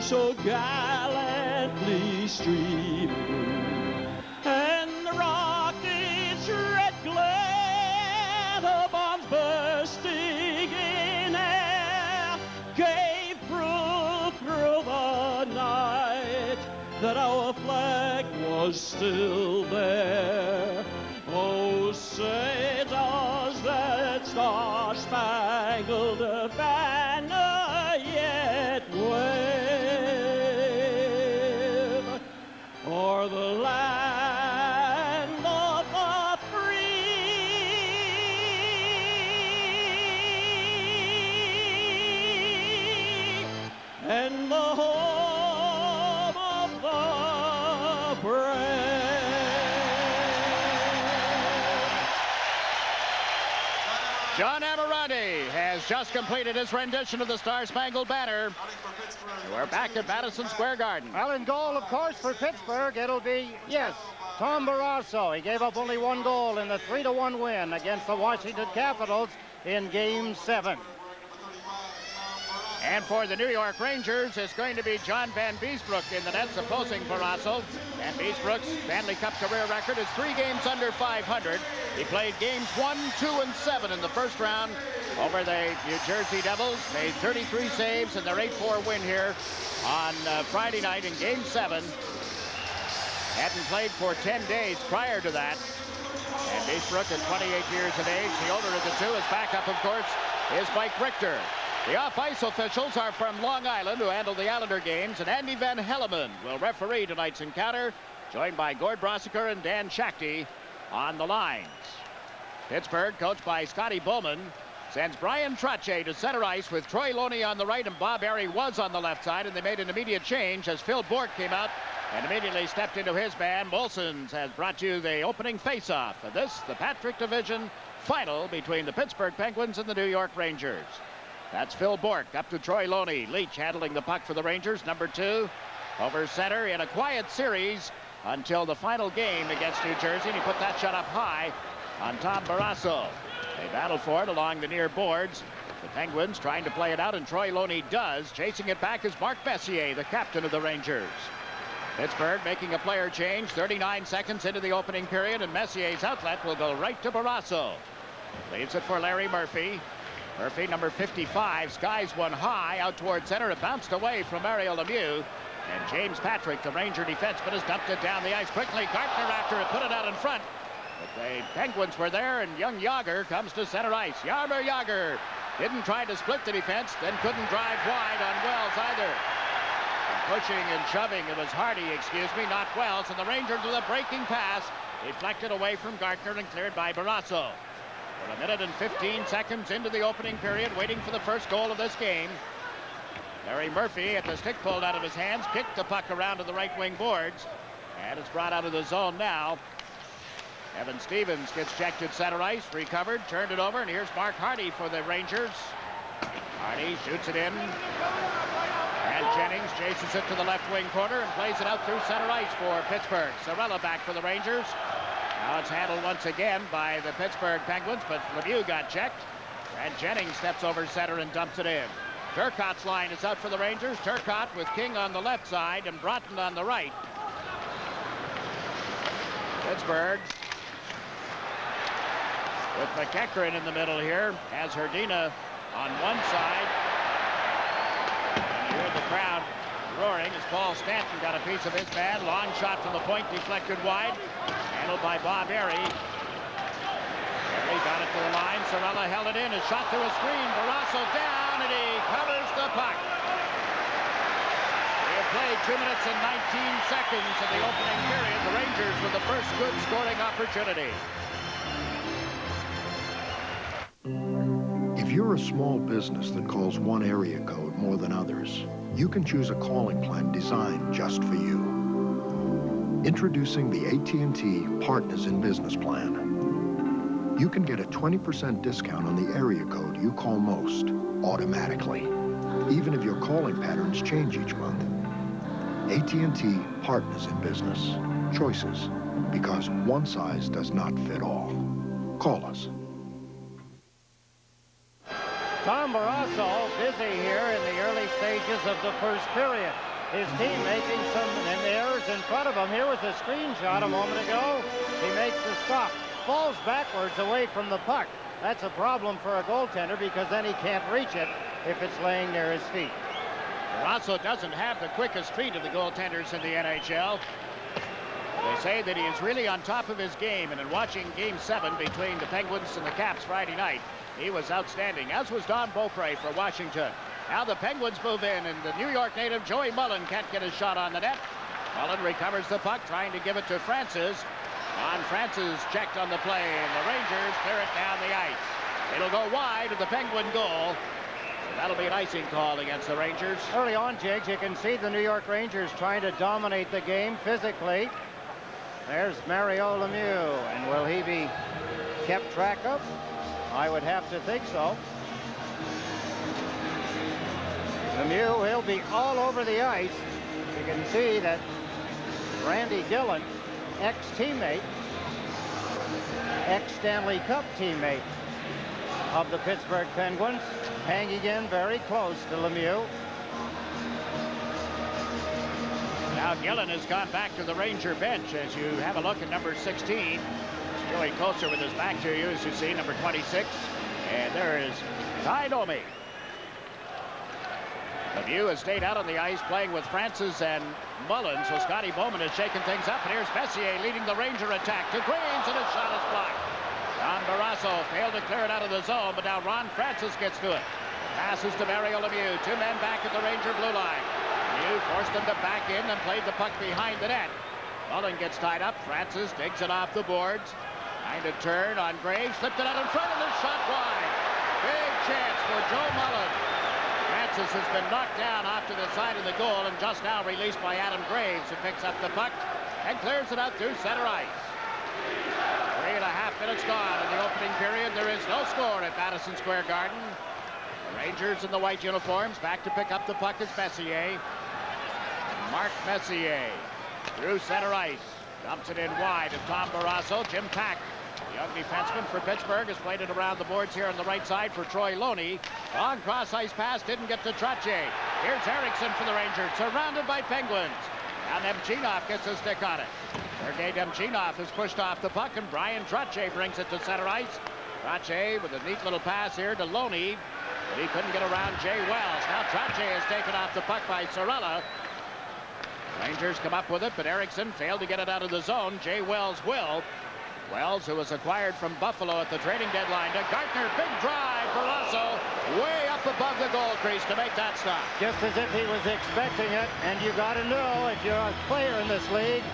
so gallantly streaming, and the rocket's red glare, the bombs bursting in air, gave proof through the night that our flag was still there. Oh, say does that star-spangled banner yet wave o'er the land of the free and the home of the brave? John Amirante has just completed his rendition of the Star-Spangled Banner. We're back at Madison Square Garden. Well, in goal, of course, for Pittsburgh, it'll be, yes, Tom Barrasso. He gave up only one goal in the 3-1 win against the Washington Capitals in Game 7. And for the New York Rangers, it's going to be John Van Beesbrook in the nets opposing Barrasso. Van Beesbrook's Stanley Cup career record is 3 games under 500. He played games 1, 2, and 7 in the first round over the New Jersey Devils. Made 33 saves in their 8-4 win here on Friday night in Game 7. Hadn't played for 10 days prior to that. And Beesbrook is 28 years of age. The older of the two. His backup, of course, is Mike Richter. The off-ice officials are from Long Island, who handle the Islander games, and Andy Van Helleman will referee tonight's encounter, joined by Gord Brossiker and Dan Shakty on the lines. Pittsburgh, coached by Scotty Bowman, sends Brian Trottier to center ice with Troy Loney on the right, and Bob Airy was on the left side, and they made an immediate change as Phil Bourque came out and immediately stepped into his man. Molson's has brought you the opening face-off of this, the Patrick Division final between the Pittsburgh Penguins and the New York Rangers. That's Phil Bourque up to Troy Loney. Leach handling the puck for the Rangers, number 2, over center in a quiet series until the final game against New Jersey, and he put that shot up high on Tom Barrasso. They battle for it along the near boards. The Penguins trying to play it out, and Troy Loney does. Chasing it back is Mark Messier, the captain of the Rangers. Pittsburgh making a player change 39 seconds into the opening period, and Messier's outlet will go right to Barrasso. Leaves it for Larry Murphy. Murphy, number 55, skies one high out toward center. It bounced away from Mario Lemieux. And James Patrick, the Ranger defenseman, has dumped it down the ice quickly. Gartner after it put it out in front. But the Penguins were there, and young Yager comes to center ice. Jaromir Jagr didn't try to split the defense, then couldn't drive wide on Wells either. And pushing and shoving, it was Hardy, not Wells. And the Rangers with a breaking pass, deflected away from Gartner and cleared by Barrasso. We're 1 minute and 15 seconds into the opening period, waiting for the first goal of this game. Larry Murphy, at the stick pulled out of his hands, kicked the puck around to the right wing boards, and it's brought out of the zone now. Evan Stevens gets checked at center ice, recovered, turned it over, and here's Mark Hardy for the Rangers. Hardy shoots it in, and Jennings chases it to the left wing corner and plays it out through center ice for Pittsburgh. Sorella back for the Rangers. Now it's handled once again by the Pittsburgh Penguins, but Lemieux got checked, and Jennings steps over center and dumps it in. Turcotte's line is out for the Rangers. Turcotte with King on the left side and Broughton on the right. Pittsburgh with McEachran in the middle here, has Herdina on one side. And you hear the crowd roaring as Paul Stanton got a piece of his man. Long shot from the point, deflected wide. Handled by Bob Airy. Airy got it to the line. Sorella held it in. A shot through a screen. Barrasso down, and he covers the puck. We have played 2 minutes and 19 seconds in the opening period. The Rangers with the first good scoring opportunity. If you're a small business that calls one area code more than others, you can choose a calling plan designed just for you. Introducing the AT&T Partners in Business Plan. You can get a 20% discount on the area code you call most, automatically, even if your calling patterns change each month. AT&T Partners in Business. Choices, because one size does not fit all. Call us. Tom Barrasso busy here in the early stages of the first period. his team making some errors in front of him. Here was a screenshot a moment ago. He makes the stop, falls backwards away from the puck. That's a problem for a goaltender because then he can't reach it if it's laying near his feet. Barrasso doesn't have the quickest feet of the goaltenders in the NHL. They say that he is really on top of his game, and in watching Game 7 between the Penguins and the Caps Friday night, he was outstanding, as was Don Beaupre for Washington. Now the Penguins move in, and the New York native Joey Mullen can't get a shot on the net. Mullen recovers the puck, trying to give it to Francis. Francis checked on the play, and the Rangers clear it down the ice. It'll go wide of the Penguin goal. So that'll be an icing call against the Rangers. Early on, Jiggs, you can see the New York Rangers trying to dominate the game physically. There's Mario Lemieux, and will he be kept track of? I would have to think so. Lemieux, he'll be all over the ice. You can see that Randy Gillen, ex-teammate, ex-Stanley Cup teammate of the Pittsburgh Penguins, hanging in very close to Lemieux. Now Gillen has gone back to the Ranger bench as you have a look at number 16. Joey closer with his back to you, as you see, number 26. And there is Ty Domi. Lemieux has stayed out on the ice playing with Francis and Mullen, so Scotty Bowman is shaking things up, and here's Messier leading the Ranger attack to Graves, and his shot is blocked. John Barrasso failed to clear it out of the zone, but now Ron Francis gets to it. Passes to Mario Lemieux, 2 men back at the Ranger blue line. Lemieux forced them to back in and played the puck behind the net. Mullen gets tied up, Francis digs it off the boards. Trying to turn on Graves, slipped it out in front, and the shot wide. Big chance for Joe Mullen. Francis has been knocked down off to the side of the goal and just now released by Adam Graves, who picks up the puck and clears it out through center ice. 3.5 minutes gone in the opening period. There is no score at Madison Square Garden. The Rangers in the white uniforms back to pick up the puck is Messier. Mark Messier through center ice. Dumps it in wide of Tom Barrasso. Jim Pack, the young defenseman for Pittsburgh, has played it around the boards here on the right side for Troy Loney. Long cross-ice pass, didn't get to Trottier. Here's Eriksson for the Rangers, surrounded by Penguins. Now Nemchinov gets a stick on it. Sergei Nemchinov has pushed off the puck, and Brian Trottier brings it to center ice. Trottier with a neat little pass here to Loney, but he couldn't get around Jay Wells. Now Trottier is taken off the puck by Sorella. Rangers come up with it, but Eriksson failed to get it out of the zone. Jay Wells will. Wells, who was acquired from Buffalo at the trading deadline, to Gartner. Big drive. Barrasso way up above the goal crease to make that stop. Just as if he was expecting it, and you got to know, if you're a player in this league,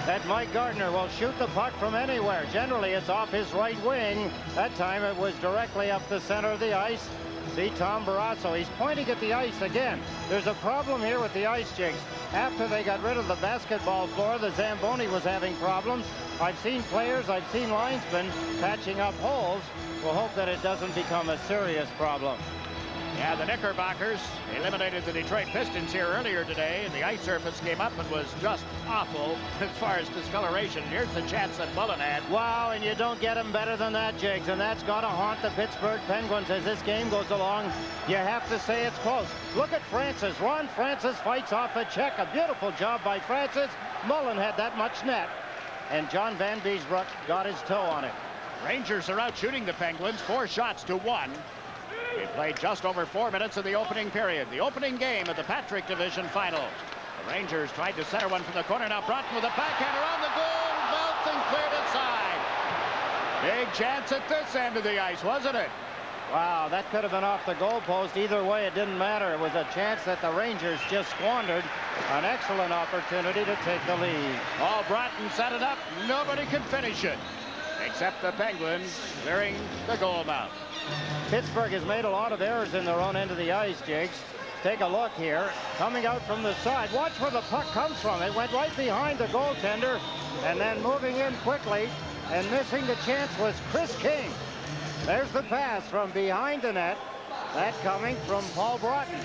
that Mike Gardner will shoot the puck from anywhere. Generally, it's off his right wing. That time it was directly up the center of the ice. See Tom Barrasso, he's pointing at the ice again. There's a problem here with the ice, Jigs. After they got rid of the basketball floor, the Zamboni was having problems. I've seen players, I've seen linesmen patching up holes. We'll hope that it doesn't become a serious problem. Yeah, the Knickerbockers eliminated the Detroit Pistons here earlier today, and the ice surface came up and was just awful as far as discoloration. Here's the chance that Mullen had. Wow, and you don't get him better than that, Jigs, and that's got to haunt the Pittsburgh Penguins as this game goes along. You have to say it's close. Look at Francis. Ron Francis fights off a check. A beautiful job by Francis. Mullen had that much net, and John Van Beesbrook got his toe on it. Rangers are out shooting the Penguins 4 shots to 1. We played just over 4 minutes of the opening period. The opening game of the Patrick Division Finals. The Rangers tried to center one from the corner. Now Broughton with a backhander on the goal. Bounced and cleared inside. Big chance at this end of the ice, wasn't it? Wow, that could have been off the goalpost. Either way, it didn't matter. It was a chance that the Rangers just squandered. An excellent opportunity to take the lead. Paul Broughton set it up. Nobody could finish it, except the Penguins clearing the goal mouth. Pittsburgh has made a lot of errors in their own end of the ice, Jigs. Take a look here. Coming out from the side. Watch where the puck comes from. It went right behind the goaltender, and then moving in quickly and missing the chance was Chris King. There's the pass from behind the net. That coming from Paul Broughton.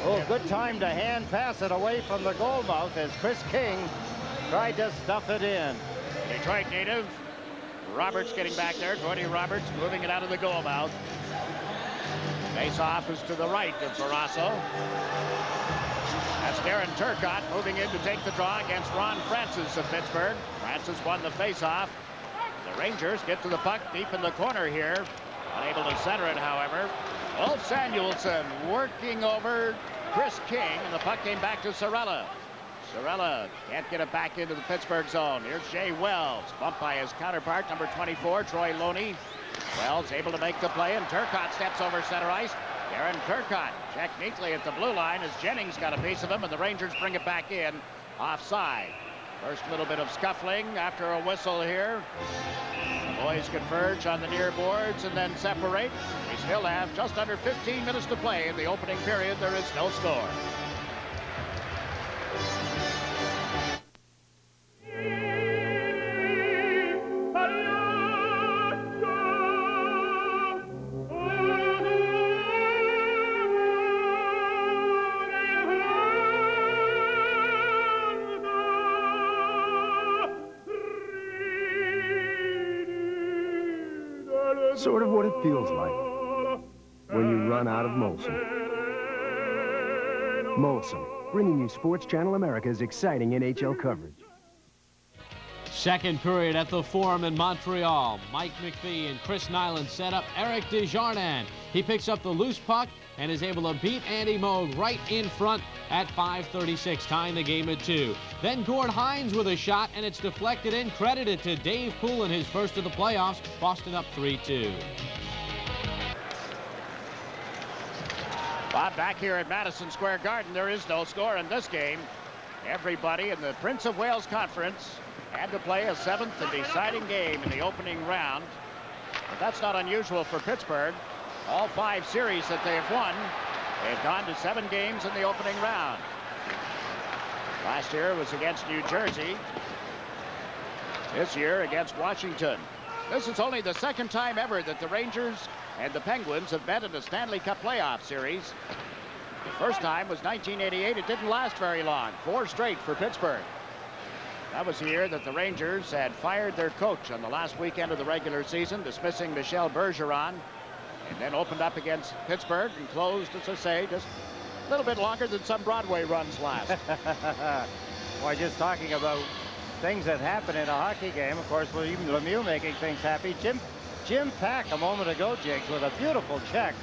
Oh, good time to hand pass it away from the goal mouth as Chris King tried to stuff it in. Detroit native Roberts getting back there. Cody Roberts moving it out of the goal mouth. Face off is to the right of Barrasso. That's Darren Turcotte moving in to take the draw against Ron Francis of Pittsburgh. Francis won the faceoff. The Rangers get to the puck deep in the corner here. Unable to center it, however. Ulf Samuelsson working over Chris King, and the puck came back to Sorella. Sorella can't get it back into the Pittsburgh zone. Here's Jay Wells, bumped by his counterpart, number 24, Troy Loney. Wells able to make the play, and Turcotte steps over center ice. Darren Turcotte checked neatly at the blue line as Jennings got a piece of him, and the Rangers bring it back in offside. First little bit of scuffling after a whistle here. The boys converge on the near boards and then separate. We still have just under 15 minutes to play in the opening period. There is no score. Sort of what it feels like when you run out of Molson. Molson, bringing you Sports Channel America's exciting NHL coverage. Second period at the Forum in Montreal. Mike McPhee and Chris Nyland set up Eric Desjardins. He picks up the loose puck and is able to beat Andy Moog right in front at 5:36, tying the game at 2. Then Gord Hines with a shot, and it's deflected in, credited to Dave Poulin, his first of the playoffs. Boston up 3-2. Bob, back here at Madison Square Garden, there is no score in this game. Everybody in the Prince of Wales Conference had to play a 7th and deciding game in the opening round. But that's not unusual for Pittsburgh. All 5 series that they have won, they've gone to 7 games in the opening round. Last year was against New Jersey. This year against Washington. This is only the 2nd time ever that the Rangers and the Penguins have met in a Stanley Cup playoff series. The first time was 1988. It didn't last very long. 4 straight for Pittsburgh. That was the year that the Rangers had fired their coach on the last weekend of the regular season, dismissing Michel Bergeron, and then opened up against Pittsburgh and closed, as I say, just a little bit longer than some Broadway runs last. Well, just talking about things that happen in a hockey game, of course, with even Lemieux making things happy. Jim Pack a moment ago, Jigs, with a beautiful check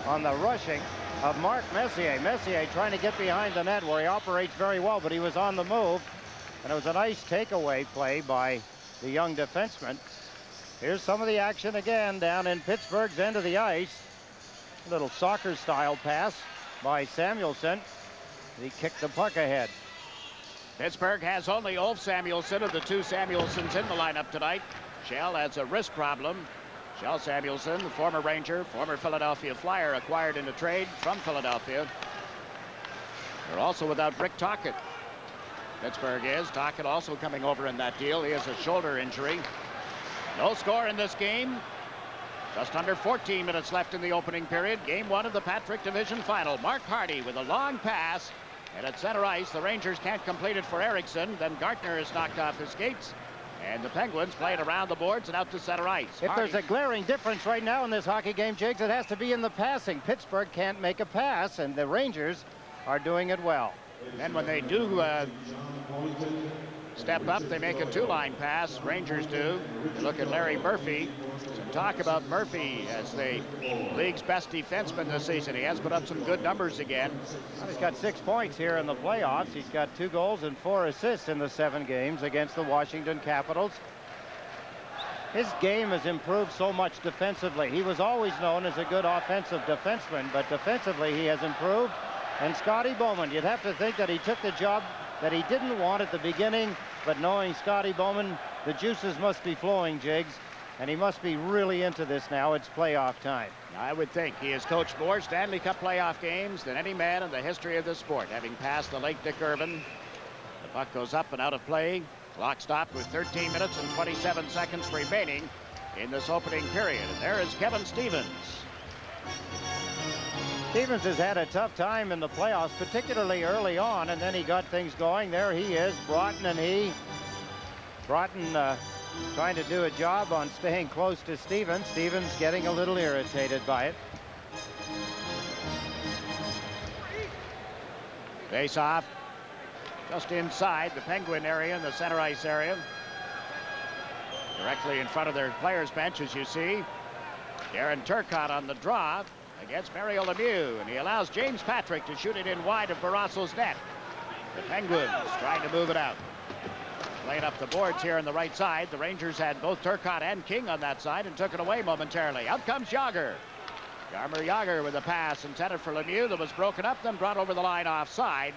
on the rushing of Mark Messier. Messier trying to get behind the net where he operates very well, but he was on the move. And it was a nice takeaway play by the young defenseman. Here's some of the action again down in Pittsburgh's end of the ice. A little soccer-style pass by Samuelsson. He kicked the puck ahead. Pittsburgh has only Ulf Samuelsson of the 2 Samuelssons in the lineup tonight. Shell has a wrist problem. Shell Samuelsson, the former Ranger, former Philadelphia Flyer, acquired in a trade from Philadelphia. They're also without Rick Tocchet. Pittsburgh is. Tocchet also coming over in that deal. He has a shoulder injury. No score in this game. Just under 14 minutes left in the opening period. Game 1 of the Patrick Division Final. Mark Hardy with a long pass. And at center ice, the Rangers can't complete it for Eriksson. Then Gartner is knocked off his skates. And the Penguins play it around the boards and out to center ice. If there's a glaring difference right now in this hockey game, Jigs, it has to be in the passing. Pittsburgh can't make a pass, and the Rangers are doing it well. And when they do step up, they make a 2-line pass. Rangers do. You look at Larry Murphy. Some talk about Murphy as the league's best defenseman this season. He has put up some good numbers again. Well, he's got 6 points here in the playoffs. He's got 2 goals and 4 assists in the 7 games against the Washington Capitals. His game has improved so much defensively. He was always known as a good offensive defenseman, but defensively he has improved. And Scotty Bowman, you'd have to think that he took the job that he didn't want at the beginning, but knowing Scotty Bowman, the juices must be flowing, Jigs, and he must be really into this now. It's playoff time. I would think he has coached more Stanley Cup playoff games than any man in the history of the sport, having passed the late Dick Irvin. The puck goes up and out of play. Clock stopped with 13 minutes and 27 seconds remaining in this opening period. And there is Kevin Stevens. Stevens has had a tough time in the playoffs, particularly early on, and then he got things going. There he is, Broughton and he. Broughton trying to do a job on staying close to Stevens. Stevens getting a little irritated by it. Face off just inside the Penguin area in the center ice area. Directly in front of their players' bench, as you see. Darren Turcotte on the draw against Mario Lemieux, and he allows James Patrick to shoot it in wide of Barrasso's net. The Penguins trying to move it out. Playing up the boards here on the right side. The Rangers had both Turcotte and King on that side and took it away momentarily. Out comes Jagr. Jaromir Jagr with a pass intended for Lemieux that was broken up, then brought over the line offside.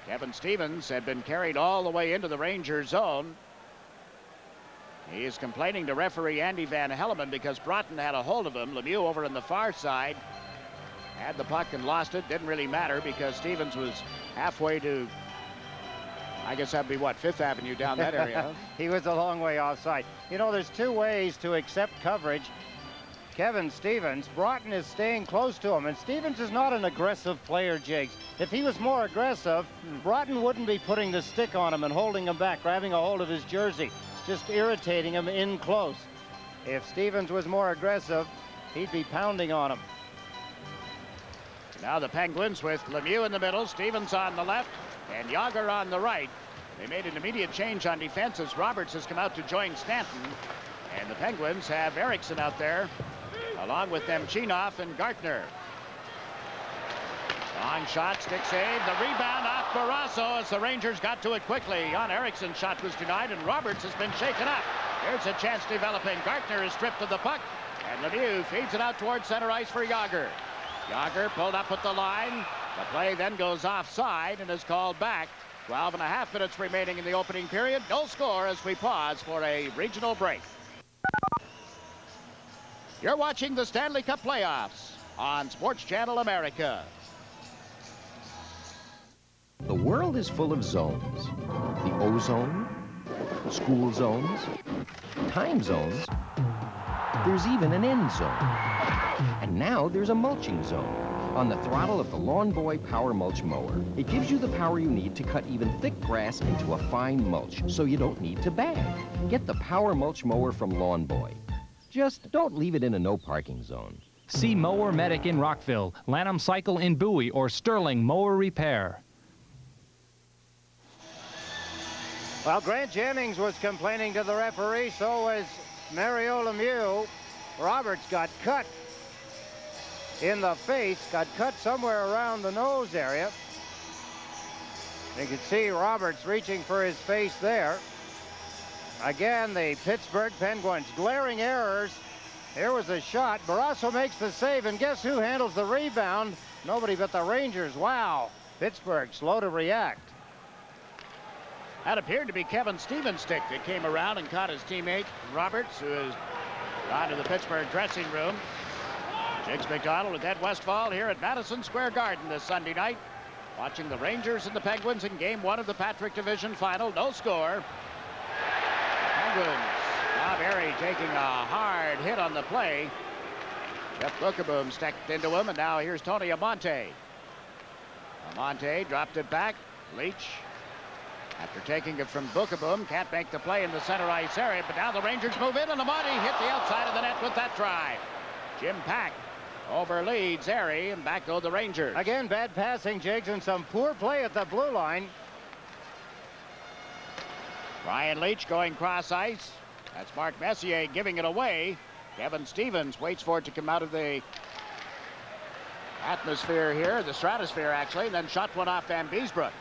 Kevin Stevens had been carried all the way into the Rangers zone. He is complaining to referee Andy Van Hellemond because Broughton had a hold of him. Lemieux over on the far side had the puck and lost it. Didn't really matter because Stevens was halfway to, I guess that'd be what, 5th Avenue down that area. Huh? He was a long way offside. You know, there's two ways to accept coverage. Kevin Stevens, Broughton is staying close to him, and Stevens is not an aggressive player, Jigs. If he was more aggressive, Broughton wouldn't be putting the stick on him and holding him back, grabbing a hold of his jersey, just irritating him in close. If Stevens was more aggressive, he'd be pounding on him. Now the Penguins with Lemieux in the middle, Stevens on the left, and Jagr on the right. They made an immediate change on defense as Roberts has come out to join Stanton. And the Penguins have Eriksson out there, along with Nemchinov and Gartner. Long shot, stick save, the rebound off Barrasso as the Rangers got to it quickly. Jan Eriksson's shot was denied, and Roberts has been shaken up. Here's a chance developing. Gartner is stripped of the puck, and Lemieux feeds it out towards center ice for Jagr. Jagr pulled up at the line. The play then goes offside and is called back. 12.5 minutes remaining in the opening period. No score as we pause for a regional break. You're watching the Stanley Cup playoffs on Sports Channel America. The world is full of zones. The ozone, school zones, time zones. There's even an end zone. And now there's a mulching zone on the throttle of the Lawn Boy Power Mulch Mower. It gives you the power you need to cut even thick grass into a fine mulch so you don't need to bag. Get the Power Mulch Mower from Lawn Boy. Just don't leave it in a no parking zone. See Mower Medic in Rockville, Lanham Cycle in Bowie, or Sterling Mower Repair. Well, Grant Jennings was complaining to the referee, so was Mario Lemieux. Roberts got cut in the face, got cut somewhere around the nose area. You can see Roberts reaching for his face there. Again, the Pittsburgh Penguins, glaring errors. Here was a shot. Barrasso makes the save, and guess who handles the rebound? Nobody but the Rangers. Wow. Pittsburgh slow to react. That appeared to be Kevin Stevens' stick that came around and caught his teammate Roberts, who has gone to the Pittsburgh dressing room. Jigs McDonald with Ed Westfall here at Madison Square Garden this Sunday night, watching the Rangers and the Penguins in Game 1 of the Patrick Division Final. No score. Penguins. Now Barry taking a hard hit on the play. Jeff Bookeboom stepped into him, and now here's Tony Amonte. Amonte dropped it back. Leach, after taking it from Bookeboom, can't make the play in the center ice area, but now the Rangers move in, and Amonte hit the outside of the net with that drive. Jim Pack overleads Airy, and back go the Rangers. Again, bad passing, Jigs, and some poor play at the blue line. Brian Leach going cross ice. That's Mark Messier giving it away. Kevin Stevens waits for it to come out of the atmosphere here, the stratosphere actually, and then shot one off Van Beesbroek.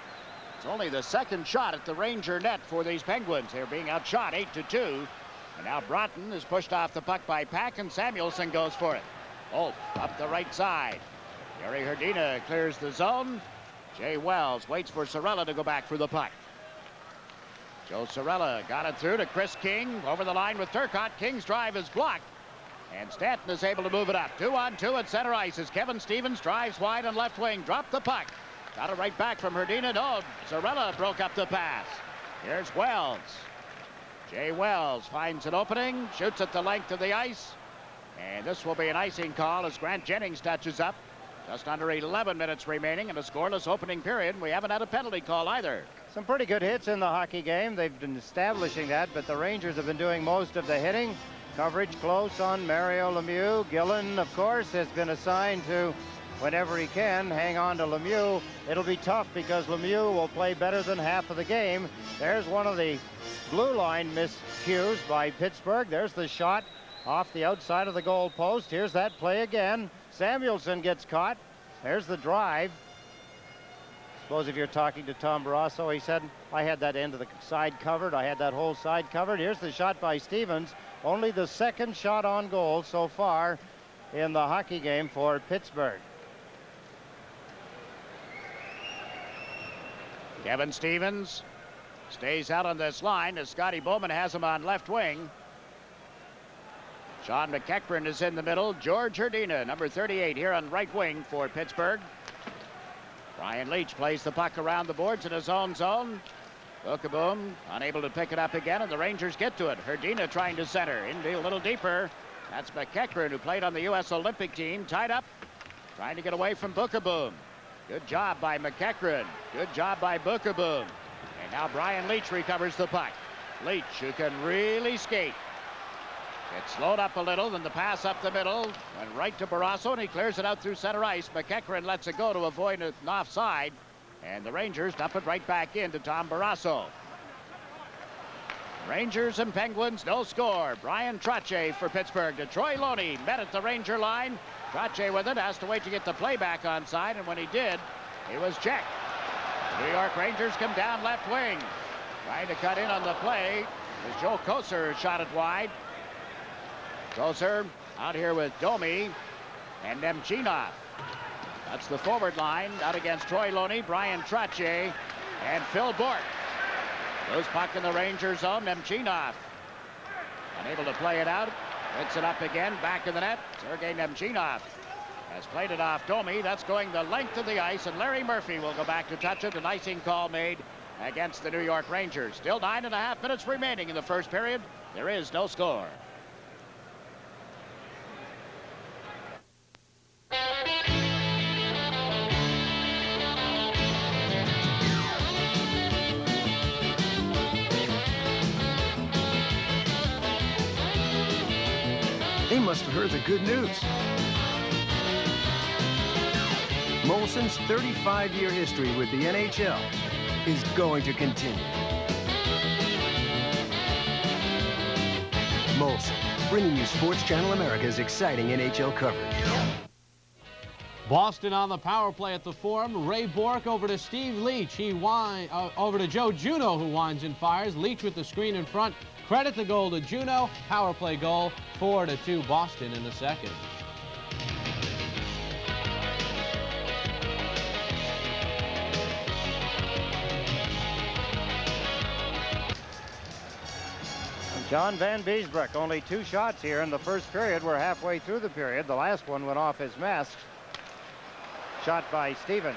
It's only the second shot at the Ranger net for these Penguins. They're being outshot 8-2. And now Broughton is pushed off the puck by Pack, and Samuelson goes for it. Wolf up the right side. Gary Herdina clears the zone. Jay Wells waits for Sorella to go back for the puck. Joe Sorella got it through to Chris King. Over the line with Turcotte. King's drive is blocked. And Stanton is able to move it up. 2-on-2 at center ice as Kevin Stevens drives wide on left wing. Dropped the puck. Got it right back from Herdina. No, Sorella broke up the pass. Here's Wells. Jay Wells finds an opening. Shoots at the length of the ice. And this will be an icing call as Grant Jennings touches up. Just under 11 minutes remaining in a scoreless opening period. We haven't had a penalty call either. Some pretty good hits in the hockey game. They've been establishing that, but the Rangers have been doing most of the hitting. Coverage close on Mario Lemieux. Gillen, of course, has been assigned to whenever he can, hang on to Lemieux. It'll be tough because Lemieux will play better than half of the game. There's one of the blue line miscues by Pittsburgh. There's the shot off the outside of the goal post. Here's that play again. Samuelson gets caught. There's the drive. Suppose if you're talking to Tom Barrasso, he said, I had that end of the side covered. I had that whole side covered. Here's the shot by Stevens. Only the second shot on goal so far in the hockey game for Pittsburgh. Kevin Stevens stays out on this line as Scotty Bowman has him on left wing. Sean McEachran is in the middle. George Herdina, number 38, here on right wing for Pittsburgh. Brian Leach plays the puck around the boards in his own zone. Bookeboom unable to pick it up again, and the Rangers get to it. Herdina trying to center. In a little deeper. That's McEachran, who played on the U.S. Olympic team. Tied up. Trying to get away from Bookeboom. Good job by McEachran. Good job by Bookeboom. And now Brian Leach recovers the puck. Leach, who can really skate. It's slowed up a little, then the pass up the middle. Went right to Barrasso, and he clears it out through center ice. McEachran lets it go to avoid an offside. And the Rangers dump it right back into Tom Barrasso. Rangers and Penguins, no score. Brian Trottier for Pittsburgh to Troy Loney. Met at the Ranger line. Trottier with it, has to wait to get the play back onside, and when he did, he was checked. The New York Rangers come down left wing. Trying to cut in on the play as Joe Kocur shot it wide. Kocur out here with Domi and Nemchinov. That's the forward line out against Troy Loney, Brian Trottier, and Phil Bourque. Loose puck in the Ranger zone. Nemchinov unable to play it out. Hits it up again, back of the net. Sergei Nemchinov has played it off Domi. That's going the length of the ice, and Larry Murphy will go back to touch it. An icing call made against the New York Rangers. Still 9.5 minutes remaining in the first period. There is no score. They must have heard the good news. Molson's 35-year history with the NHL is going to continue. Molson, bringing you Sports Channel America's exciting NHL coverage. Boston on the power play at the Forum. Ray Bourque over to Steve Leach. Over to Joe Juneau, who winds and fires. Leach with the screen in front. Credit the goal to Juneau. Power play goal, 4-2 Boston in the second. John Van Beesbroek, only 2 shots here in the first period. We're halfway through the period. The last one went off his mask. Shot by Stevens.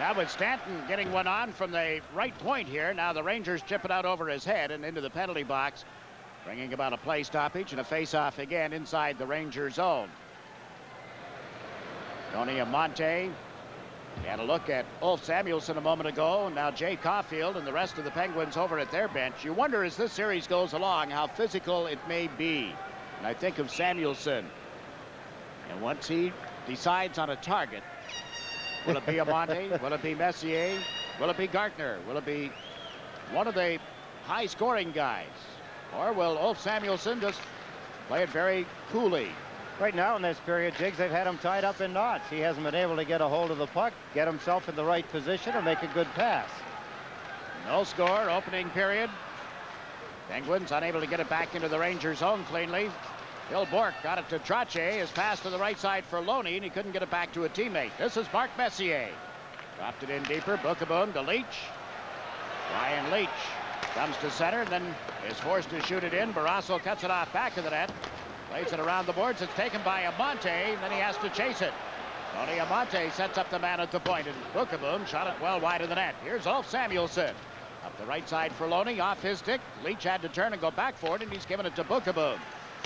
Now with Stanton getting one on from the right point here. Now the Rangers chip it out over his head and into the penalty box, bringing about a play stoppage and a face-off again inside the Ranger zone. Tony Amonte had a look at Ulf Samuelsson a moment ago, and now Jay Caulfield and the rest of the Penguins over at their bench. You wonder as this series goes along how physical it may be. And I think of Samuelsson. And once he decides on a target, will it be Amonte? Will it be Messier? Will it be Gartner? Will it be one of the high-scoring guys? Or will Ulf Samuelsson just play it very coolly? Right now in this period, Jiggs, they've had him tied up in knots. He hasn't been able to get a hold of the puck, get himself in the right position, or make a good pass. No score, opening period. Penguins unable to get it back into the Ranger zone cleanly. Phil Bourque got it to Trottier. His pass to the right side for Loney, and he couldn't get it back to a teammate. This is Mark Messier. Dropped it in deeper. Bookeboom to Leach. Brian Leach comes to center, and then is forced to shoot it in. Barrasso cuts it off back of the net. Plays it around the boards. It's taken by Amonte, and then he has to chase it. Tony Amonte sets up the man at the point, and Bookeboom shot it well wide of the net. Here's Ulf Samuelsson. Up the right side for Loney, off his stick. Leach had to turn and go back for it, and he's given it to Bookeboom.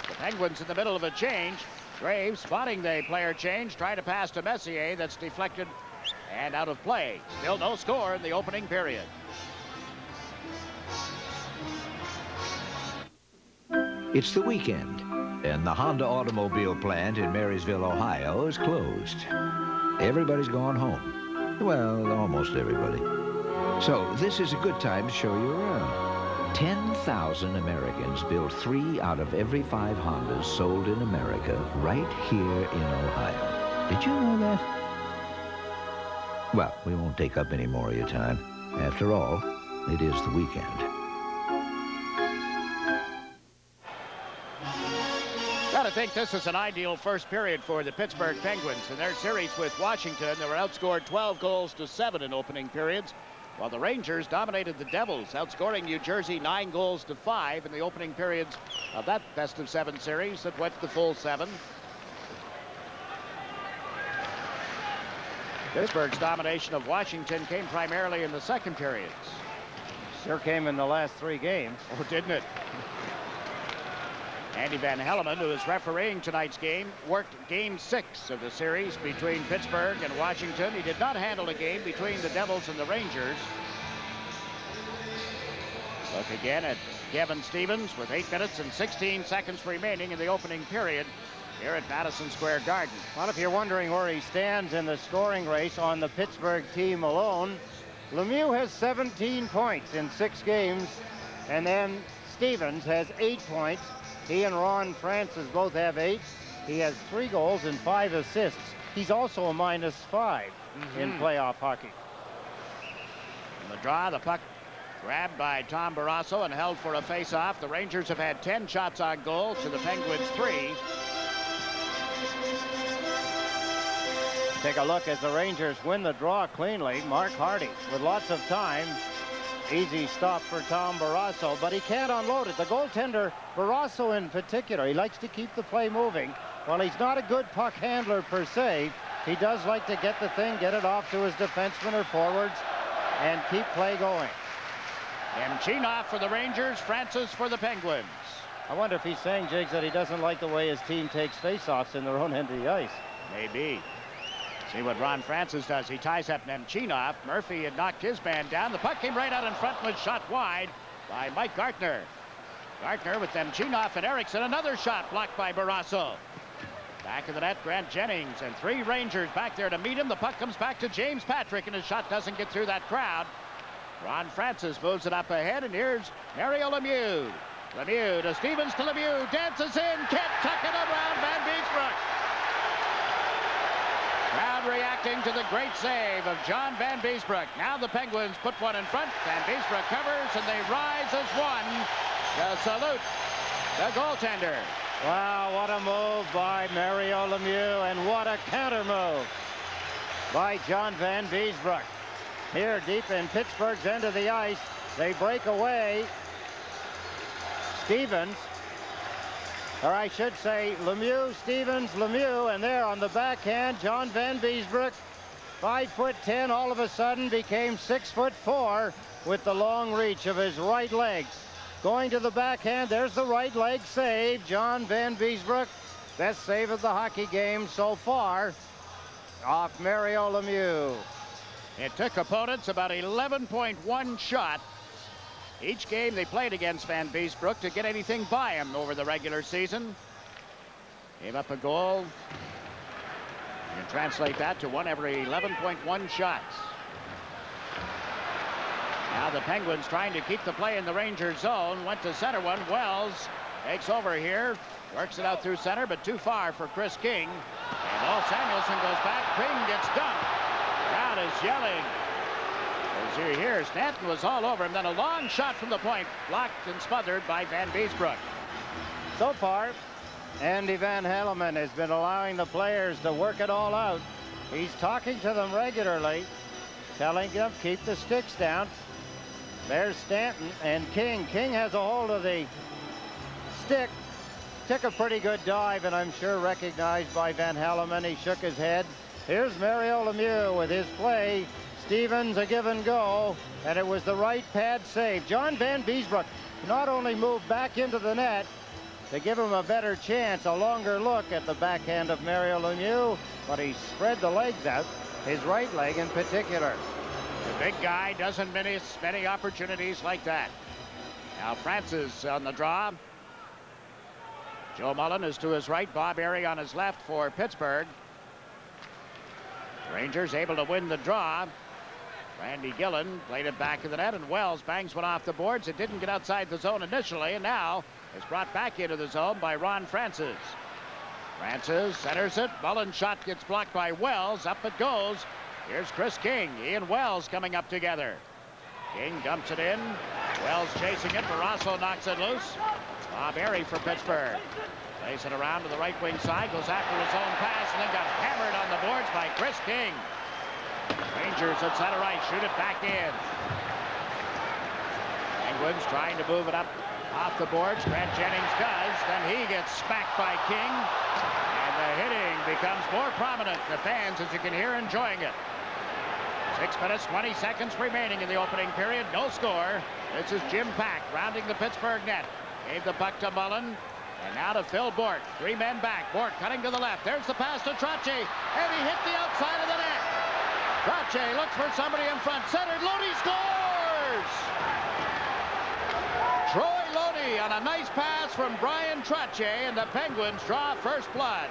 The Penguins in the middle of a change. Graves spotting the player change, trying to pass to Messier. That's deflected and out of play. Still no score in the opening period. It's the weekend, and the Honda automobile plant in Marysville, Ohio is closed. Everybody's gone home. Well, almost everybody. So this is a good time to show you around. 10,000 Americans built 3 out of every 5 Hondas sold in America right here in Ohio. Did you know that? Well, we won't take up any more of your time. After all, it is the weekend. Gotta think this is an ideal first period for the Pittsburgh Penguins. In their series with Washington, they were outscored 12 goals to 7 in opening periods, while the Rangers dominated the Devils, outscoring New Jersey 9 goals to 5 in the opening periods of that best-of-7 series that went the full 7. Pittsburgh's domination of Washington came primarily in the second periods. Sure came in the last 3 games. Oh, didn't it? Andy Van Hellemond, who is refereeing tonight's game, worked game 6 of the series between Pittsburgh and Washington. He did not handle a game between the Devils and the Rangers. Look again at Kevin Stevens with 8 minutes and 16 seconds remaining in the opening period here at Madison Square Garden. Well, if you're wondering where he stands in the scoring race on the Pittsburgh team alone, Lemieux has 17 points in 6 games, and then Stevens has 8 points. He and Ron Francis both have 8. He has 3 goals and 5 assists. He's also a -5 in playoff hockey. In the draw, the puck grabbed by Tom Barrasso and held for a face-off. The Rangers have had 10 shots on goal to the Penguins 3. Take a look as the Rangers win the draw cleanly. Mark Hardy with lots of time. Easy stop for Tom Barrasso, but he can't unload it. The goaltender, Barrasso in particular, he likes to keep the play moving. While he's not a good puck handler per se, he does like to get the thing, get it off to his defensemen or forwards, and keep play going. Nemchinov for the Rangers, Francis for the Penguins. I wonder if he's saying, Jiggs, that he doesn't like the way his team takes faceoffs in their own end of the ice. Maybe. See what Ron Francis does. He ties up Nemchinov. Murphy had knocked his man down. The puck came right out in front and was shot wide by Mike Gartner. Gartner with Nemchinov and Eriksson. Another shot blocked by Barrasso. Back of the net, Grant Jennings and 3 Rangers back there to meet him. The puck comes back to James Patrick, and his shot doesn't get through that crowd. Ron Francis moves it up ahead, and here's Mario Lemieux. Lemieux to Stevens to Lemieux. Dances in. Can't tuck it around Van Beesbroek. Crowd reacting to the great save of John Van Beesbroek. Now the Penguins put one in front. Van Beesbroek covers, and they rise as one to salute the goaltender. Wow, what a move by Mario Lemieux, and what a counter move by John Van Beesbroek. Here deep in Pittsburgh's end of the ice, they break away. Stevens, or I should say Lemieux, Stevens, Lemieux, and there on the backhand, John Van Beesbroek, 5'10", all of a sudden became 6'4" with the long reach of his right leg. Going to the backhand, there's the right leg save. John Van Beesbroek, best save of the hockey game so far, off Mario Lemieux. It took opponents about 11.1 shots each game they played against Van Beesbroek to get anything by him over the regular season. Gave up a goal. You can translate that to 1 every 11.1 shots. Now the Penguins trying to keep the play in the Rangers zone. Went to center one. Wells takes over here. Works it out through center, but too far for Chris King. And Noel Samuelson goes back. King gets dumped. Crowd is yelling. As you hear, Stanton was all over him. Then a long shot from the point, blocked and smothered by Van Beesbroek. So far, Andy Van Hellemond has been allowing the players to work it all out. He's talking to them regularly, telling them keep the sticks down. There's Stanton and King. King has a hold of the stick. Took a pretty good dive, and I'm sure recognized by Van Hellemond. He shook his head. Here's Mario Lemieux with his play. Stevens a give and go, and it was the right pad save. John Van Beesbroek not only moved back into the net to give him a better chance, a longer look at the backhand of Mario Lemieux, but he spread the legs out, his right leg in particular. The big guy doesn't miss many opportunities like that. Now Francis on the draw. Joe Mullen is to his right, Bob Airey on his left for Pittsburgh. Rangers able to win the draw. Randy Gillen played it back to the net, and Wells bangs one off the boards. It didn't get outside the zone initially, and now is brought back into the zone by Ron Francis. Francis centers it. Mullen's shot gets blocked by Wells. Up it goes. Here's Chris King. He and Wells coming up together. King dumps it in. Wells chasing it. Barrasso knocks it loose. Bob Airy for Pittsburgh. Plays it around to the right wing side. Goes after his own pass and then got hammered on the boards by Chris King. Rangers at center ice shoot it back in. Penguins trying to move it up off the boards. Grant Jennings does. Then he gets smacked by King. And the hitting becomes more prominent. The fans, as you can hear, enjoying it. 6 minutes, 20 seconds remaining in the opening period. No score. This is Jim Pack rounding the Pittsburgh net. Gave the puck to Mullen. And now to Phil Bourque. 3 men back. Bourque cutting to the left. There's the pass to Trottier. And he hit the outside of the net. Trottier looks for somebody in front. Centered. Loney scores! Troy Loney on a nice pass from Brian Trottier, and the Penguins draw first blood.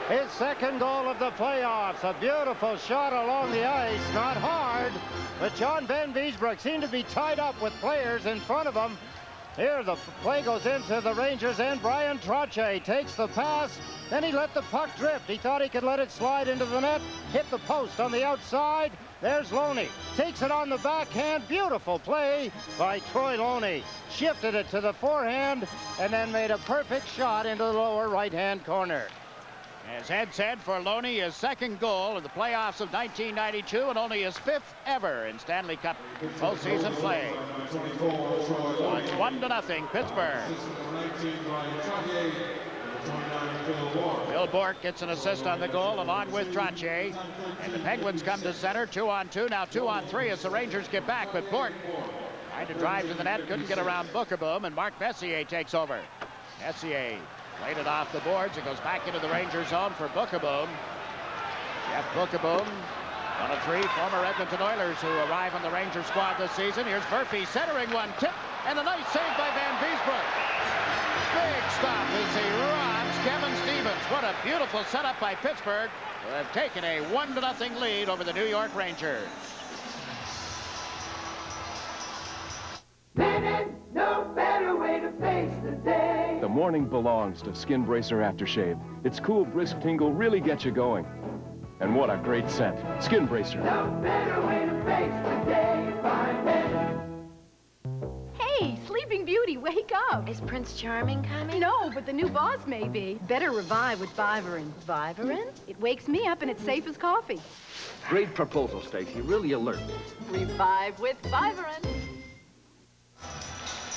His second goal of the playoffs. A beautiful shot along the ice. Not hard, but John Van Beesbroek seemed to be tied up with players in front of him. Here the play goes into the Rangers, and Brian Trottier takes the pass. Then he let the puck drift. He thought he could let it slide into the net. Hit the post on the outside. There's Loney. Takes it on the backhand. Beautiful play by Troy Loney. Shifted it to the forehand and then made a perfect shot into the lower right-hand corner. As Ed said, for Loney, his second goal in the playoffs of 1992 and only his 5th ever in Stanley Cup postseason play. So it's 1-0 Pittsburgh. Phil Bourque gets an assist on the goal along with Trottier. And the Penguins come to center, 2-on-2, now 2-on-3 as the Rangers get back. But Bourque tried to drive to the net, couldn't get around Bookerboom, and Mark Messier takes over. Messier played it off the boards. It goes back into the Rangers zone for Bookerboom. Jeff Bookerboom, one of 3 former Edmonton Oilers who arrive on the Rangers squad this season. Here's Murphy centering one, tip, and a nice save by Van Beesbroek. Big stop as he robs Kevin Stevens. What a beautiful setup by Pittsburgh, who have taken a 1-0 lead over the New York Rangers. No better way to face the day. The morning belongs to Skin Bracer Aftershave. Its cool, brisk tingle really gets you going. And what a great scent. Skin Bracer. No better way to face the day. Find it. Hey, Sleeping Beauty, wake up. Is Prince Charming coming? No, but the new boss may be. Better revive with Vivarin. Vivarin? It wakes me up and it's safe as coffee. Great proposal, Stacy. Really alert. Revive with Vivarin.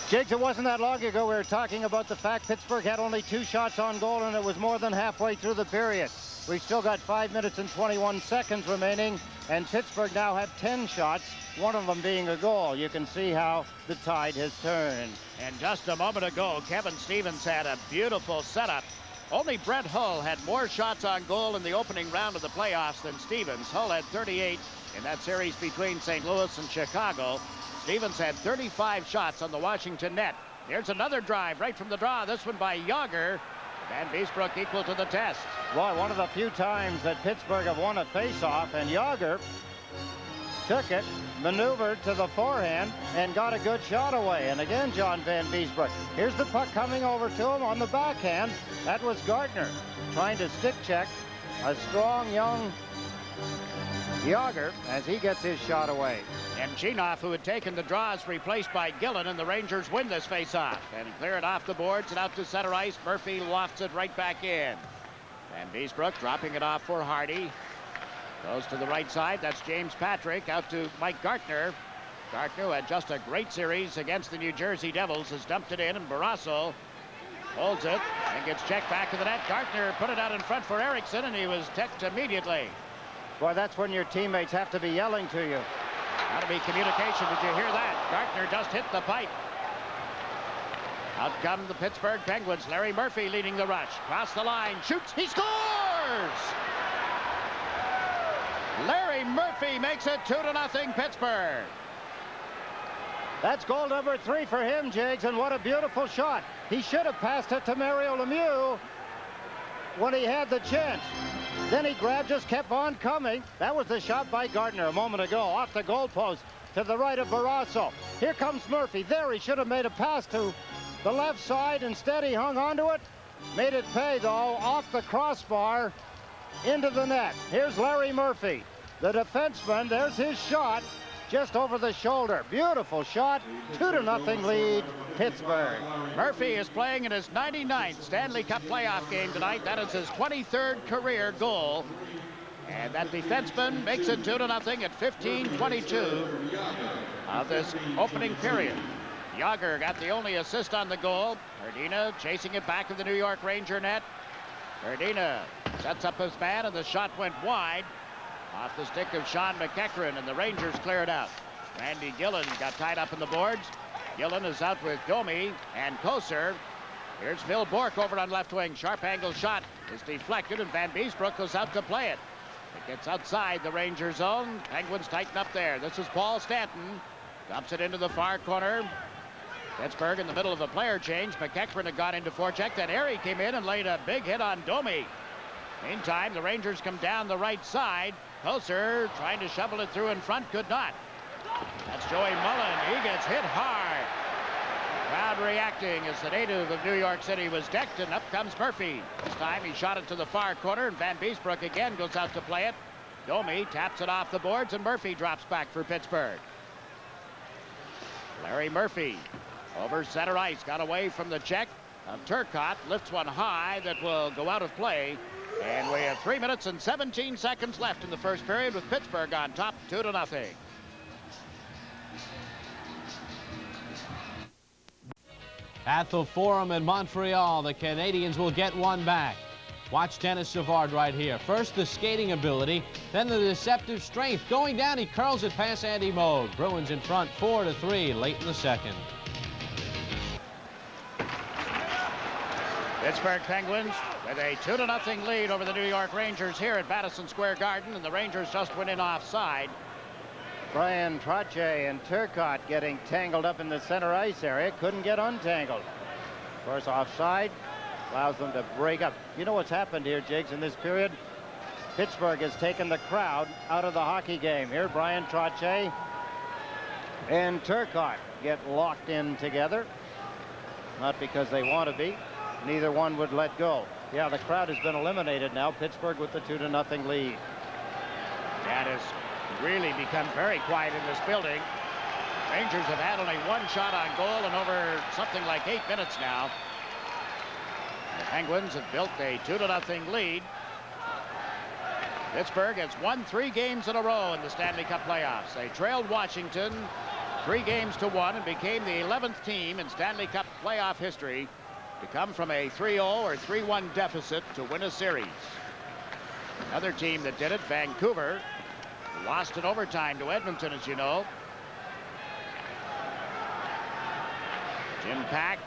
Jiggs, it wasn't that long ago we were talking about the fact Pittsburgh had only 2 shots on goal, and it was more than halfway through the period. We've still got 5 minutes and 21 seconds remaining, and Pittsburgh now have 10 shots, one of them being a goal. You can see how the tide has turned. And just a moment ago, Kevin Stevens had a beautiful setup. Only Brett Hull had more shots on goal in the opening round of the playoffs than Stevens. Hull had 38 in that series between St. Louis and Chicago. Stevens had 35 shots on the Washington net. Here's another drive right from the draw. This one by Yager. Van Beesbroek equal to the test. Boy, one of the few times that Pittsburgh have won a face-off, and Yager took it, maneuvered to the forehand, and got a good shot away. And again, John Van Beesbroek. Here's the puck coming over to him on the backhand. That was Gardner trying to stick check a strong young Yager as he gets his shot away. And Chinoff, who had taken the draw, is replaced by Gillen, and the Rangers win this face-off and clear it off the boards and out to center ice. Murphy lofts it right back in. Van Beesbroek dropping it off for Hardy. Goes to the right side. That's James Patrick out to Mike Gartner. Gartner, who had just a great series against the New Jersey Devils, has dumped it in, and Barrasso holds it and gets checked back to the net. Gartner put it out in front for Eriksson, and he was teched immediately. Boy, that's when your teammates have to be yelling to you. That'll be communication. Did you hear that? Gartner just hit the pipe. Out come the Pittsburgh Penguins. Larry Murphy leading the rush. Cross the line. Shoots. He scores! Larry Murphy makes it 2-0 Pittsburgh. That's goal number 3 for him, Jiggs, and what a beautiful shot. He should have passed it to Mario Lemieux when he had the chance. Then he grabbed, just kept on coming. That was the shot by Gardner a moment ago, off the goalpost to the right of Barrasso. Here comes Murphy. There, he should have made a pass to the left side. Instead, he hung onto it. Made it pay, though, off the crossbar into the net. Here's Larry Murphy, the defenseman. There's his shot, just over the shoulder. Beautiful shot. 2-0 lead, Pittsburgh. Murphy is playing in his 99th Stanley Cup playoff game tonight. That is his 23rd career goal. And that defenseman makes it 2-0 at 15:22 of this opening period. Yager got the only assist on the goal. Herdina chasing it back in the New York Ranger net. Herdina sets up his man, and the shot went wide off the stick of Sean McEachran, and the Rangers clear it out. Randy Gillen got tied up in the boards. Gillen is out with Domi and Koser. Here's Phil Bourque over on left wing. Sharp angle shot is deflected, and Van Beesbroek goes out to play it. It gets outside the Ranger zone. Penguins tighten up there. This is Paul Stanton. Dumps it into the far corner. Pittsburgh in the middle of the player change. McEachran had got into forecheck. Then Airy came in and laid a big hit on Domi. Meantime, the Rangers come down the right side. Koser trying to shovel it through in front, could not. That's Joey Mullen. He gets hit hard. Crowd reacting as the native of New York City was decked, and up comes Murphy. This time he shot it to the far corner, and Van Beesbroek again goes out to play it. Domi taps it off the boards, and Murphy drops back for Pittsburgh. Larry Murphy over center ice, got away from the check of Turcotte, lifts one high that will go out of play. And we have 3 minutes and 17 seconds left in the first period, with Pittsburgh on top 2-0. At the Forum in Montreal, the Canadiens will get one back. Watch Dennis Savard right here. First, the skating ability, then the deceptive strength. Going down, he curls it past Andy Moog. Bruins in front 4-3 late in the second. Pittsburgh Penguins with a 2-0 lead over the New York Rangers here at Madison Square Garden, and the Rangers just went in offside. Brian Trottier and Turcotte getting tangled up in the center ice area. Couldn't get untangled. Of course, offside allows them to break up. You know what's happened here, Jigs, in this period? Pittsburgh has taken the crowd out of the hockey game. Here, Brian Trottier and Turcotte get locked in together. Not because they want to be. Neither one would let go. Yeah, the crowd has been eliminated now. Pittsburgh with the 2-0 lead. That has really become very quiet in this building. Rangers have had only one shot on goal in over something like 8 minutes now. The Penguins have built a 2-0 lead. Pittsburgh has won 3 games in a row in the Stanley Cup playoffs. They trailed Washington 3-1 and became the 11th team in Stanley Cup playoff history to come from a 3-0 or 3-1 deficit to win a series. Another team that did it, Vancouver, lost in overtime to Edmonton, as you know. Jim Pack,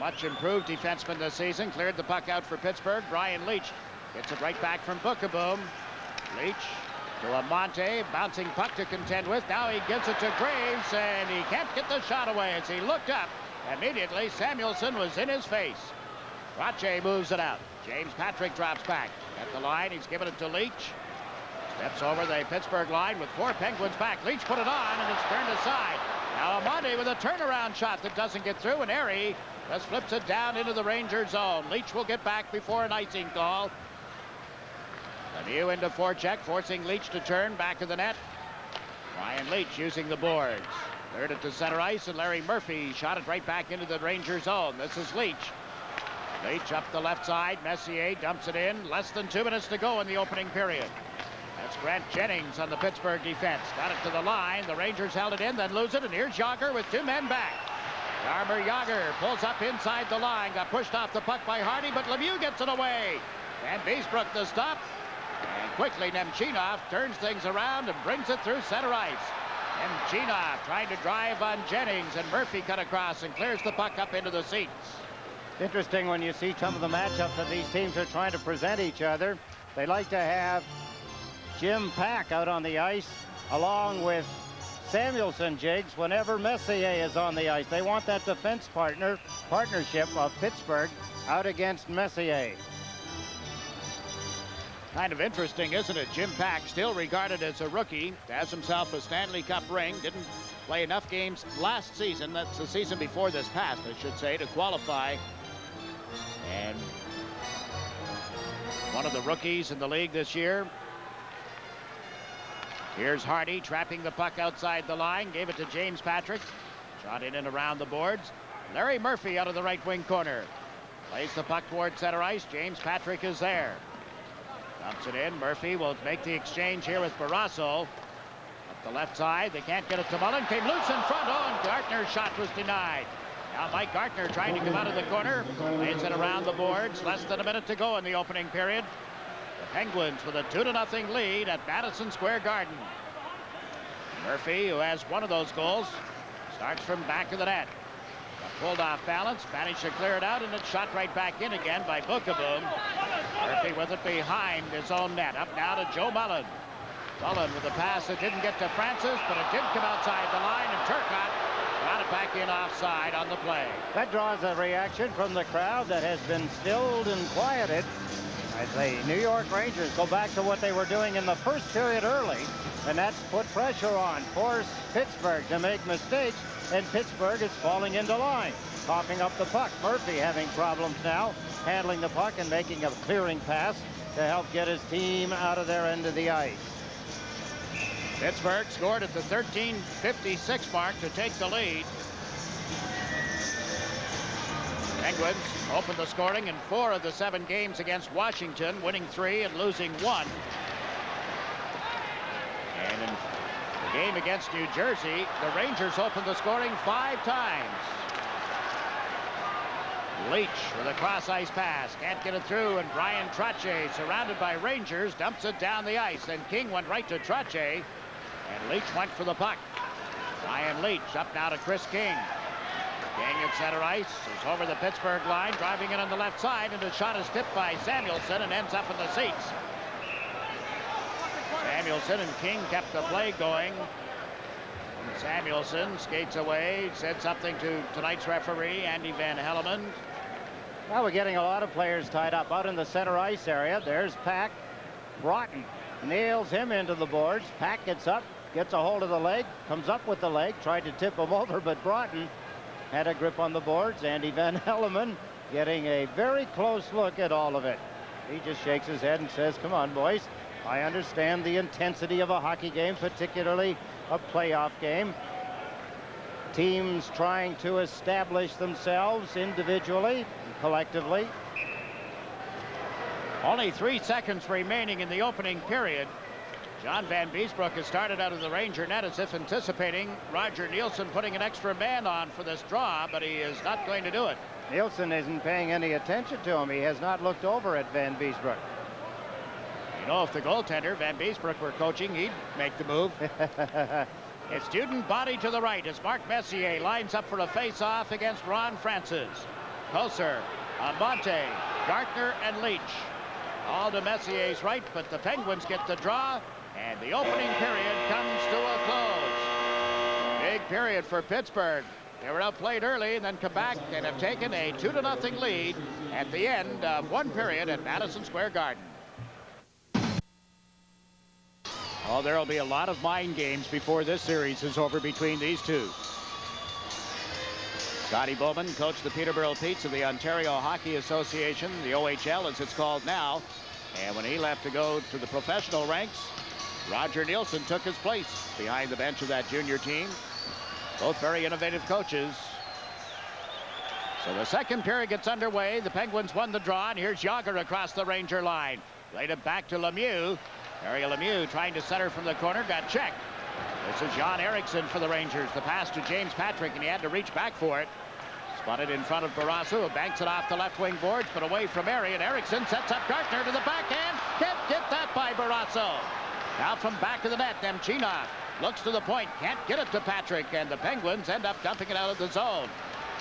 much improved defenseman this season, cleared the puck out for Pittsburgh. Brian Leetch gets it right back from Bookeboom. Leetch to Amonte, bouncing puck to contend with. Now he gives it to Graves, and he can't get the shot away. As he looked up, immediately Samuelson was in his face. Rache moves it out. James Patrick drops back at the line. He's given it to Leetch. Steps over the Pittsburgh line with 4 Penguins back. Leetch put it on, and it's turned aside. Now Amonte with a turnaround shot that doesn't get through, and Airy just flips it down into the Ranger zone. Leetch will get back before an icing call. Lemieux into forecheck, forcing Leetch to turn back of the net. Ryan Leetch using the boards. Cleared it to center ice, and Larry Murphy shot it right back into the Ranger zone. This is Leetch. Leetch up the left side. Messier dumps it in. Less than 2 minutes to go in the opening period. That's Grant Jennings on the Pittsburgh defense. Got it to the line. The Rangers held it in, then lose it, and here's Yager with 2 men back. Jaromir Jagr pulls up inside the line. Got pushed off the puck by Hardy, but Lemieux gets it away. Van Beesbroek the stop. And quickly Nemchinov turns things around and brings it through center ice. Nemchinov trying to drive on Jennings, and Murphy cut across and clears the puck up into the seats. Interesting when you see some of the matchups that these teams are trying to present each other. They like to have Jim Pack out on the ice along with Samuelson, Jigs, whenever Messier is on the ice. They want that defense partnership of Pittsburgh out against Messier. Kind of interesting, isn't it? Jim Pack, still regarded as a rookie, has himself a Stanley Cup ring. Didn't play enough games last season, that's the season before this past, I should say, to qualify. And one of the rookies in the league this year. Here's Hardy trapping the puck outside the line. Gave it to James Patrick. Shot in and around the boards. Larry Murphy out of the right wing corner. Plays the puck toward center ice. James Patrick is there. Dumps it in. Murphy will make the exchange here with Barrasso. Up the left side. They can't get it to Mullen. Came loose in front. Oh, and Gartner's shot was denied. Now Mike Gartner trying to come out of the corner. Plays it around the boards. Less than a minute to go in the opening period. The Penguins with a 2-0 lead at Madison Square Garden. Murphy, who has one of those goals, starts from back of the net. Got pulled off balance, managed to clear it out, and it's shot right back in again by Bookavoom. Murphy with it behind his own net. Up now to Joe Mullen. Mullen with a pass that didn't get to Francis, but it did come outside the line, and Turcotte got it back in offside on the play. That draws a reaction from the crowd that has been stilled and quieted as the New York Rangers go back to what they were doing in the first period early, and that's put pressure on, force Pittsburgh to make mistakes, and Pittsburgh is falling into line, coughing up the puck. Murphy having problems now, handling the puck and making a clearing pass to help get his team out of their end of the ice. Pittsburgh scored at the 13:56 mark to take the lead. Penguins opened the scoring in 4 of the 7 games against Washington, winning 3 and losing 1. And in the game against New Jersey, the Rangers opened the scoring 5 times. Leach with a cross-ice pass. Can't get it through, and Brian Trottier, surrounded by Rangers, dumps it down the ice. Then King went right to Trottier, and Leach went for the puck. Ryan Leach up now to Chris King. King at center ice is over the Pittsburgh line, driving in on the left side, and the shot is tipped by Samuelson and ends up in the seats. Samuelson and King kept the play going. Samuelson skates away, said something to tonight's referee, Andy Van Hellemond. Now we're getting a lot of players tied up out in the center ice area. There's Pack. Broughton nails him into the boards. Pack gets up, gets a hold of the leg, comes up with the leg, tried to tip him over, but Broughton had a grip on the boards. Andy Van Hellemond getting a very close look at all of it. He just shakes his head and says, come on, boys. I understand the intensity of a hockey game, particularly a playoff game. Teams trying to establish themselves individually and collectively. Only 3 seconds remaining in the opening period. John Van Beesbroek has started out of the Ranger net as if anticipating Roger Nielsen putting an extra man on for this draw, but he is not going to do it. Nielsen isn't paying any attention to him. He has not looked over at Van Beesbroek. You know, if the goaltender, Van Beesbroek, were coaching, he'd make the move. It's student body to the right as Mark Messier lines up for a face-off against Ron Francis. Koser, Amonte, Gartner, and Leach. All to Messier's right, but the Penguins get the draw, and the opening period comes to a close. Big period for Pittsburgh. They were outplayed early and then come back and have taken a 2-0 lead at the end of 1 period at Madison Square Garden. Oh, there'll be a lot of mind games before this series is over between these two. Scotty Bowman coached the Peterborough Petes of the Ontario Hockey Association, the OHL as it's called now. And when he left to go to the professional ranks, Roger Nielsen took his place behind the bench of that junior team. Both very innovative coaches. So the second period gets underway. The Penguins won the draw, and here's Yager across the Ranger line. Laid it back to Lemieux. Harry Lemieux trying to center from the corner, got checked. This is John Eriksson for the Rangers. The pass to James Patrick, and he had to reach back for it. Spotted in front of Barrasso, who banks it off the left wing boards, but away from Mary, and Eriksson sets up Gartner to the backhand. Can't get that by Barrasso. Now from back of the net, Nemchinov looks to the point, can't get it to Patrick, and the Penguins end up dumping it out of the zone.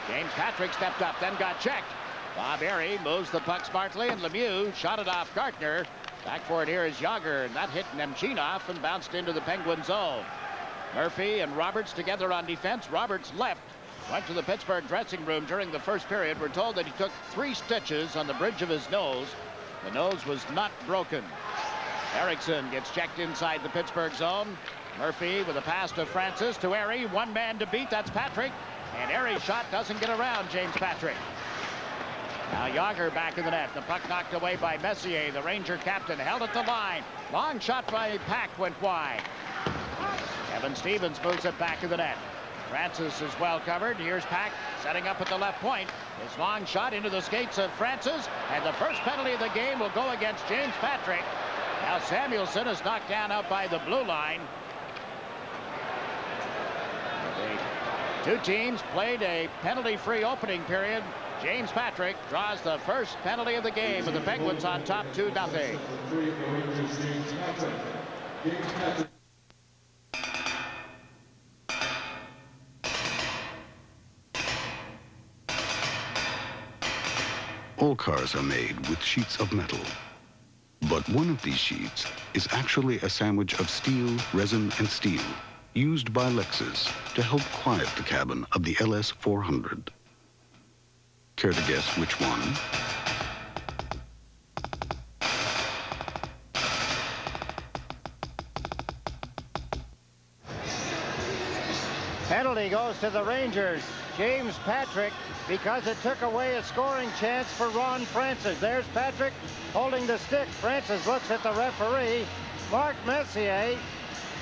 James Patrick stepped up, then got checked. Bob Airy moves the puck smartly, and Lemieux shot it off Gartner. Back for it here is Yager, and that hit Nemchinov and bounced into the Penguin zone. Murphy and Roberts together on defense. Roberts left, went to the Pittsburgh dressing room during the first period. We're told that he took 3 stitches on the bridge of his nose. The nose was not broken. Erickson gets checked inside the Pittsburgh zone. Murphy with a pass to Francis, to Airy. One man to beat, that's Patrick. And Airy's shot doesn't get around James Patrick. Now Yager back in the net. The puck knocked away by Messier, the Ranger captain, held at the line. Long shot by Pack went wide. Kevin Stevens moves it back in the net. Francis is well covered. Here's Pack setting up at the left point. His long shot into the skates of Francis, and the first penalty of the game will go against James Patrick. Now Samuelson is knocked down out by the blue line. The two teams played a penalty-free opening period. James Patrick draws the first penalty of the game, with the Penguins on top 2-0. All cars are made with sheets of metal. But one of these sheets is actually a sandwich of steel, resin, and steel used by Lexus to help quiet the cabin of the LS400. Care to guess which one? Penalty goes to the Rangers. James Patrick, because it took away a scoring chance for Ron Francis. There's Patrick holding the stick. Francis looks at the referee. Mark Messier,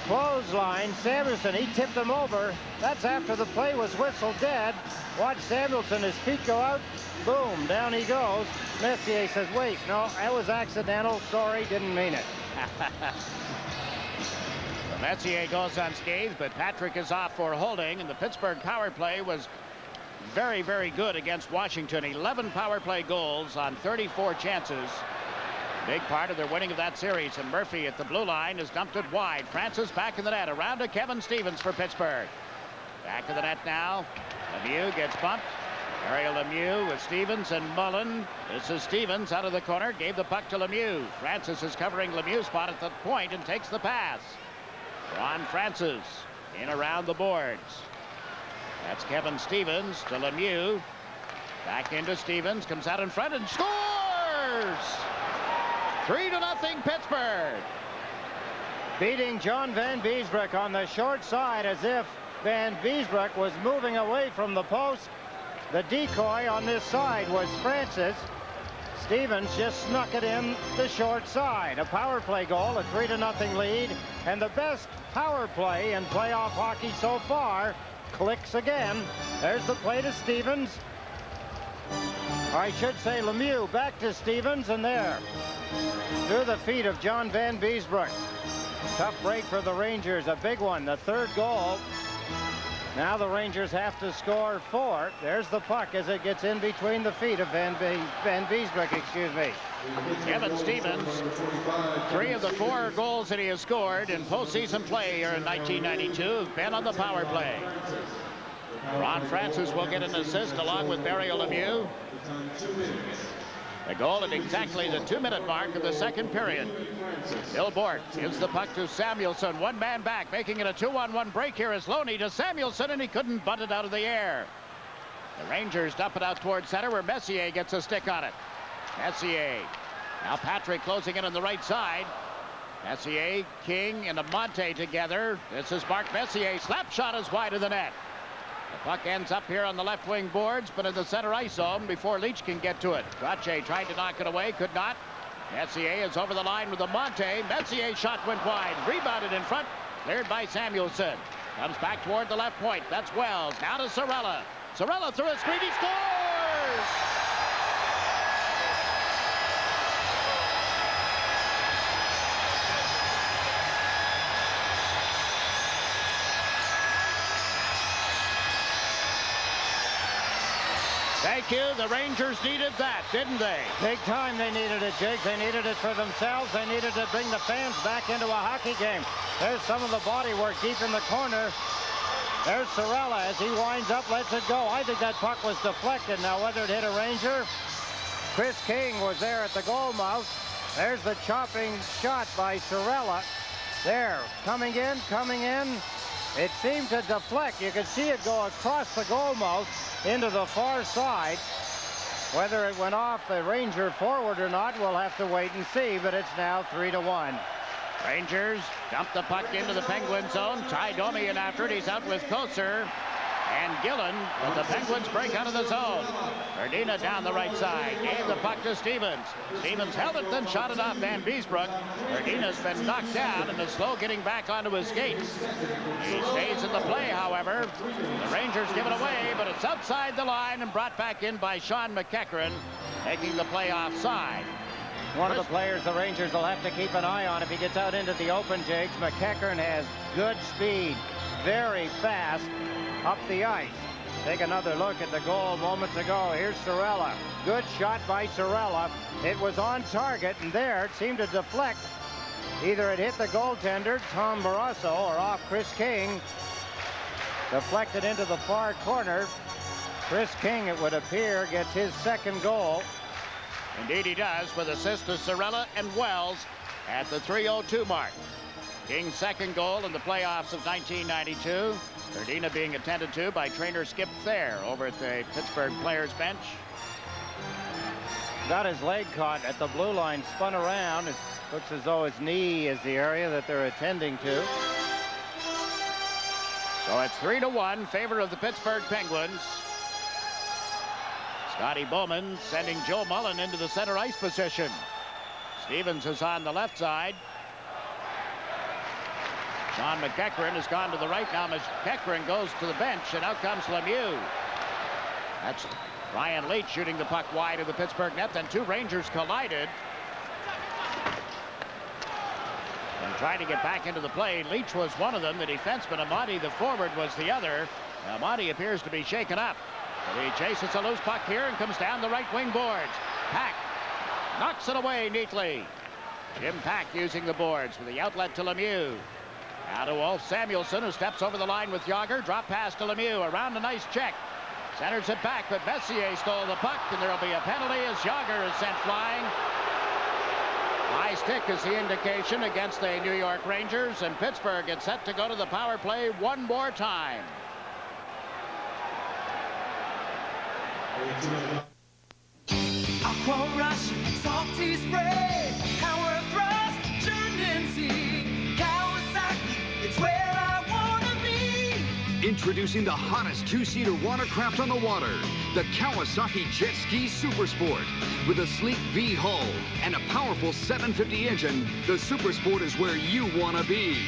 clothesline. Samuelson, he tipped him over. That's after the play was whistled dead. Watch Samuelson, his feet go out. Boom, down he goes. Messier says, wait, no, that was accidental. Sorry, didn't mean it. Messier goes unscathed, but Patrick is off for holding, and the Pittsburgh power play was very, very good against Washington. 11 power play goals on 34 chances. Big part of their winning of that series, and Murphy at the blue line has dumped it wide. Francis back in the net, around to Kevin Stevens for Pittsburgh. Back of the net now. Lemieux gets bumped. Ariel Lemieux with Stevens and Mullen. This is Stevens out of the corner, gave the puck to Lemieux. Francis is covering Lemieux's spot at the point and takes the pass. Ron Francis in around the boards. That's Kevin Stevens to Lemieux. Back into Stevens, comes out in front and scores! 3-0 Pittsburgh. Beating John Van Beesbroek on the short side, as if Van Beesbroek was moving away from the post. The decoy on this side was Francis. Stevens just snuck it in the short side. A power play goal, a 3-0 lead, and the best power play in playoff hockey so far. Clicks again. There's the play to Stevens. I should say Lemieux back to Stevens, and there. Through the feet of John Van Beesbroek. Tough break for the Rangers, a big one, the third goal. Now the Rangers have to score 4. There's the puck as it gets in between the feet of Van Beesbroek, excuse me. Kevin Stevens, 3 of the 4 goals that he has scored in postseason play here in 1992 have been on the power play. Ron Francis will get an assist along with Barry Lemieux. The goal at exactly the 2-minute mark of the second period. Bill Bourque gives the puck to Samuelson. One man back, making it a 2-on-1 break here is Loney to Samuelson, and he couldn't butt it out of the air. The Rangers dump it out towards center where Messier gets a stick on it. Messier. Now Patrick closing in on the right side. Messier, King, and Amonte together. This is Mark Messier. Slap shot is wide of the net. The puck ends up here on the left wing boards, but in the center ice zone before Leach can get to it. Gauthier tried to knock it away, could not. Messier is over the line with Amonte. Messier's shot went wide, rebounded in front, cleared by Samuelson. Comes back toward the left point. That's Wells. Now to Sorella. Sorella through a screen. He scores! Thank you. The Rangers needed that, didn't they? Big time they needed it, Jake. They needed it for themselves. They needed to bring the fans back into a hockey game. There's some of the body work deep in the corner. There's Sorella as he winds up, lets it go. I think that puck was deflected. Now, whether it hit a Ranger, Chris King was there at the goal mouth. There's the chopping shot by Sorella. There, coming in, coming in. It seemed to deflect. You could see it go across the goal mouth into the far side. Whether it went off the Ranger forward or not, we'll have to wait and see, but it's now 3-1. Rangers dump the puck into the Penguin zone. Ty Domi in after it. He's out with Koser and Gillen, but the Penguins break out of the zone. Verdina down the right side. Gave the puck to Stevens. Stevens held it, then shot it off Van Beesbrook. Verdina's been knocked down and is slow getting back onto his skates. He stays in the play, however. The Rangers give it away, but it's outside the line and brought back in by Sean McEachran, making the play offside. One of the players the Rangers will have to keep an eye on if he gets out into the open, Jakes. McEachran has good speed, very fast up the ice. Take another look at the goal moments ago. Here's Sorella. Good shot by Sorella. It was on target, and there it seemed to deflect. Either it hit the goaltender, Tom Barrasso, or off Chris King. Deflected into the far corner. Chris King, it would appear, gets his second goal. Indeed he does, with assists to Sorella and Wells at the 3:02 mark. King's second goal in the playoffs of 1992. Verdina being attended to by trainer Skip Thayer over at the Pittsburgh players bench. Got his leg caught at the blue line, spun around. It looks as though his knee is the area that they're attending to. So it's 3-1, favor of the Pittsburgh Penguins. Scotty Bowman sending Joe Mullen into the center ice position. Stevens is on the left side. Sean McEachran has gone to the right. Now McEachran goes to the bench, and out comes Lemieux. That's Ryan Leach shooting the puck wide of the Pittsburgh net. Then two Rangers collided. And trying to get back into the play. Leach was one of them. The defenseman, Amati, the forward, was the other. Amati appears to be shaken up. But he chases a loose puck here and comes down the right wing boards. Pack knocks it away neatly. Jim Pack using the boards with the outlet to Lemieux. Now to Wolf Samuelsson, who steps over the line with Yager. Drop pass to Lemieux. Around a nice check. Centers it back, but Messier stole the puck, and there will be a penalty as Yager is sent flying. High stick is the indication against the New York Rangers, and Pittsburgh gets set to go to the power play one more time. Aqua rush, salty spray, power thrust, churned and sea. Kawasaki, it's where I wanna be. Introducing the hottest two-seater watercraft on the water, the Kawasaki Jet Ski Super Sport. With a sleek V hull and a powerful 750 engine, the Super Sport is where you wanna be.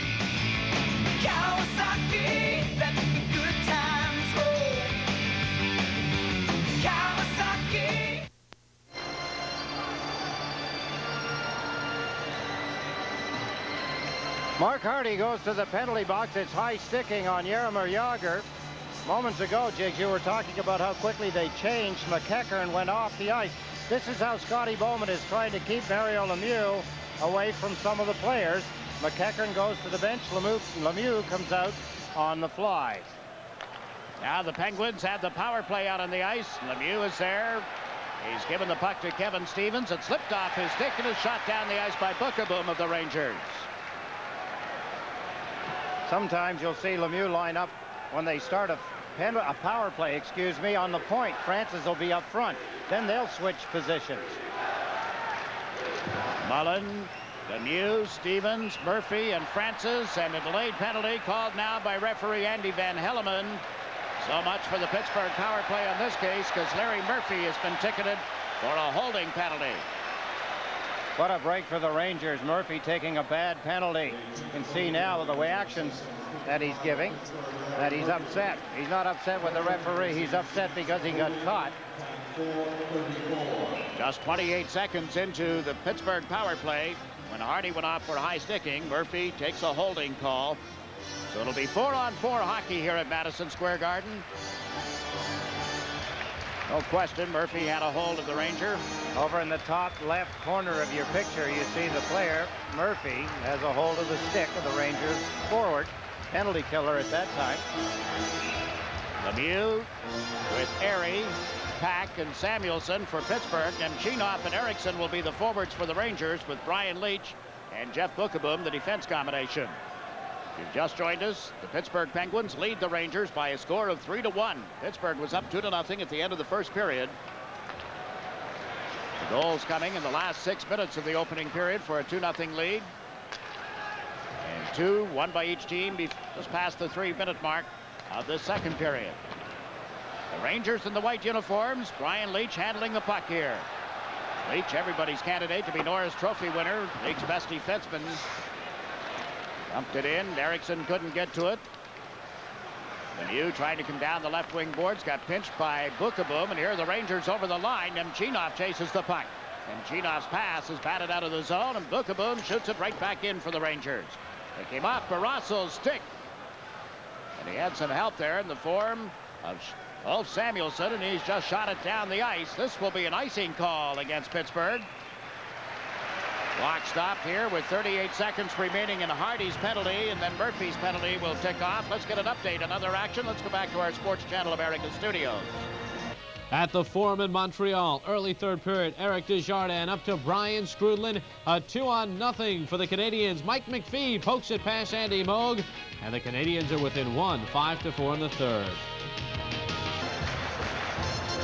Kawasaki, let the good times roll. Kawasaki. Mark Hardy goes to the penalty box. It's high sticking on Jaromir Jagr. Moments ago, Jiggs, you were talking about how quickly they changed. McEachran went off the ice. This is how Scotty Bowman is trying to keep Mario Lemieux away from some of the players. McEachran goes to the bench. Lemieux comes out on the fly. Now the Penguins had the power play out on the ice. Lemieux is there. He's given the puck to Kevin Stevens. It slipped off his stick and is shot down the ice by Bookeboom of the Rangers. Sometimes you'll see Lemieux line up when they start a power play, on the point. Francis will be up front. Then they'll switch positions. Mullen, Lemieux, Stevens, Murphy, and Francis, and a delayed penalty called now by referee Andy Van Helleman. So much for the Pittsburgh power play on this case, because Larry Murphy has been ticketed for a holding penalty. What a break for the Rangers. Murphy taking a bad penalty. You can see now the reactions that he's giving, that he's upset. He's not upset with the referee. He's upset because he got caught. Just 28 seconds into the Pittsburgh power play, when Hardy went off for high sticking, Murphy takes a holding call. So it'll be 4-on-4 hockey here at Madison Square Garden. No question, Murphy had a hold of the Ranger. Over in the top left corner of your picture, you see the player, Murphy, has a hold of the stick of the Rangers forward. Penalty killer at that time. Lemieux with Airy, Pack, and Samuelsson for Pittsburgh, and Chinoff and Erickson will be the forwards for the Rangers, with Brian Leach and Jeff Bookeboom the defense combination. If you've just joined us, the Pittsburgh Penguins lead the Rangers by a score of 3-1. Pittsburgh was up 2-0 at the end of the first period. Goals coming in the last 6 minutes of the opening period for a 2-0 lead. And 2, one by each team, just past the 3-minute mark of the second period. The Rangers in the white uniforms. Brian Leach handling the puck here. Leach, everybody's candidate to be Norris Trophy winner. League's best defenseman. Dumped it in. Eriksson couldn't get to it. Lemieux trying to come down the left wing boards. Got pinched by Bukaboom. And here are the Rangers over the line. Nemchinov chases the puck. Nemchinov's pass is batted out of the zone. And Bukaboom shoots it right back in for the Rangers. It came off Barraso's stick. And he had some help there in the form of Ulf Samuelsson, and he's just shot it down the ice. This will be an icing call against Pittsburgh. Clock stopped here with 38 seconds remaining in Hardy's penalty, and then Murphy's penalty will tick off. Let's get an update on other action. Let's go back to our Sports Channel America studios. At the Forum in Montreal, early third period, Eric Desjardins up to Brian Scrudlin. A 2-0 for the Canadians. Mike McPhee pokes it past Andy Moog, and the Canadians are within 1, 5-4 in the third.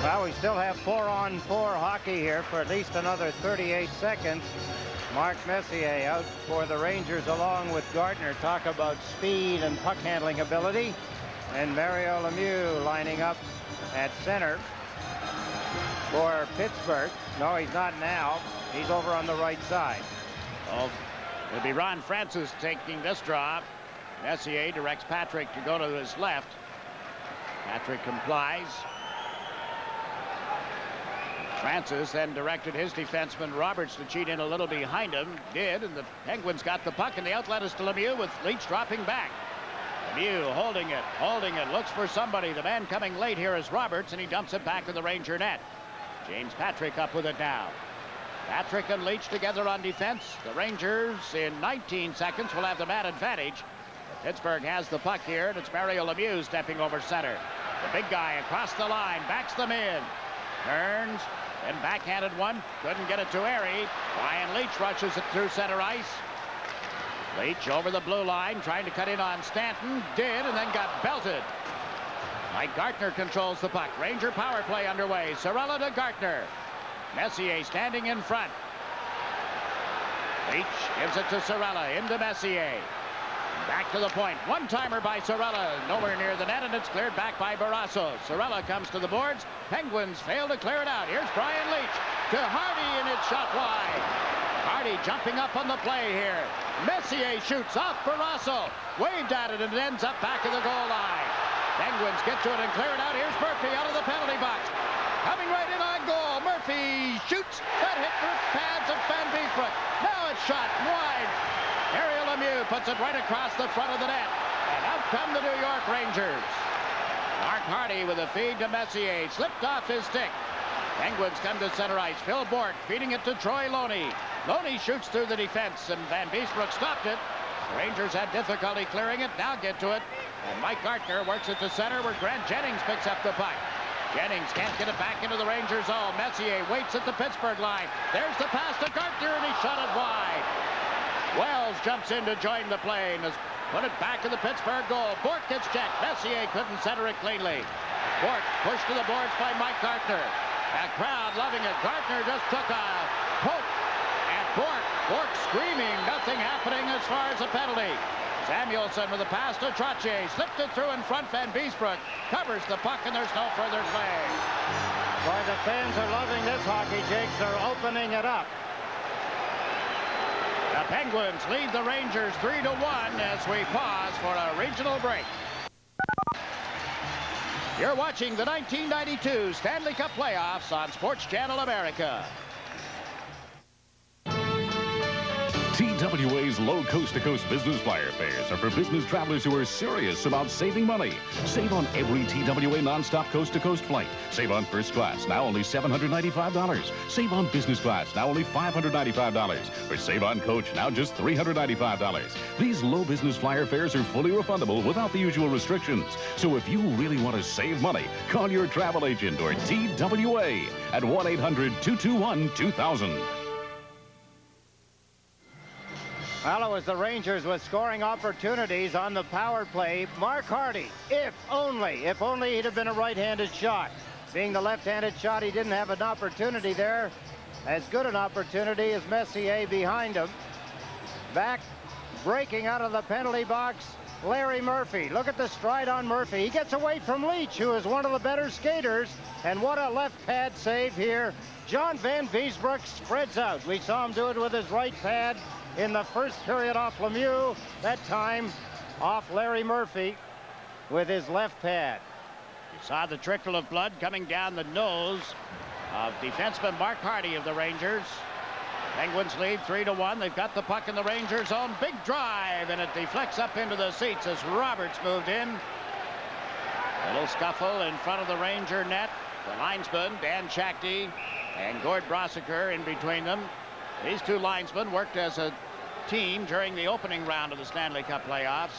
Well, we still have 4-on-4 hockey here for at least another 38 seconds. Mark Messier out for the Rangers along with Gardner. Talk about speed and puck handling ability. And Mario Lemieux lining up at center for Pittsburgh. No, he's not now. He's over on the right side. Oh, it'll be Ron Francis taking this draw. Messier directs Patrick to go to his left. Patrick complies. Francis then directed his defenseman Roberts to cheat in a little behind him. Did, and the Penguins got the puck, and the outlet is to Lemieux with Leach dropping back. Lemieux holding it, looks for somebody. The man coming late here is Roberts, and he dumps it back in the Ranger net. James Patrick up with it now. Patrick and Leach together on defense. The Rangers in 19 seconds will have the man advantage. Pittsburgh has the puck here, and it's Mario Lemieux stepping over center. The big guy across the line, backs them in. Turns, then backhanded one. Couldn't get it to Airy. Brian Leach rushes it through center ice. Leach over the blue line, trying to cut in on Stanton. Did, and then got belted. Mike Gartner controls the puck. Ranger power play underway. Sorella to Gartner. Messier standing in front. Leach gives it to Sorella, into Messier. Back to the point. One-timer by Sorella. Nowhere near the net, and it's cleared back by Barrasso. Sorella comes to the boards. Penguins fail to clear it out. Here's Brian Leach to Hardy, and it's shot wide. Hardy jumping up on the play here. Messier shoots off Barrasso. Waved at it, and it ends up back of the goal line. Penguins get to it and clear it out. Here's Murphy out of the penalty box. Coming right in on goal. Murphy shoots. That hit the pads of Van Beesbrook. Now it's shot wide. Mario Lemieux puts it right across the front of the net. And out come the New York Rangers. Mark Hardy with a feed to Messier. Slipped off his stick. Penguins come to center ice. Phil Bourque feeding it to Troy Loney. Loney shoots through the defense, and Van Beesbrook stopped it. The Rangers had difficulty clearing it. Now get to it. And Mike Gartner works it to center, where Grant Jennings picks up the puck. Jennings can't get it back into the Rangers zone. Messier waits at the Pittsburgh line. There's the pass to Gartner, and he shot it wide. Wells jumps in to join the play and has put it back to the Pittsburgh goal. Bourque gets checked. Messier couldn't center it cleanly. Bourque pushed to the boards by Mike Gartner. A crowd loving it. Gartner just took a poke at Bourque. Bourque screaming. Nothing happening as far as a penalty. Samuelsson with a pass to Trottier. Slipped it through in front. Van Beesbrook covers the puck, and there's no further play. Boy, the fans are loving this hockey, Jakes. They're opening it up. The Penguins lead the Rangers 3-1 as we pause for a regional break. You're watching the 1992 Stanley Cup playoffs on Sports Channel America. TWA's low coast-to-coast business flyer fares are for business travelers who are serious about saving money. Save on every TWA nonstop coast-to-coast flight. Save on first class, now only $795. Save on business class, now only $595. Or save on coach, now just $395. These low business flyer fares are fully refundable without the usual restrictions. So if you really want to save money, call your travel agent or TWA at 1-800-221-2000. Well, it was the Rangers with scoring opportunities on the power play. Mark Hardy, if only he'd have been a right-handed shot. Being the left-handed shot, he didn't have an opportunity there. as good an opportunity as Messier behind him. Back, breaking out of the penalty box, Larry Murphy. Look at the stride on Murphy. He gets away from Leach, who is one of the better skaters. And what a left pad save here. John Van Beesbroek spreads out. We saw him do it with his right pad in the first period off Lemieux. That time off Larry Murphy with his left pad. You saw the trickle of blood coming down the nose of defenseman Mark Hardy of the Rangers. Penguins lead 3-1. They've got the puck in the Rangers' zone. Big drive, and it deflects up into the seats as Roberts moved in. A little scuffle in front of the Ranger net. The linesman, Dan Shakty, and Gord Brossiker in between them. These two linesmen worked as a team during the opening round of the Stanley Cup playoffs.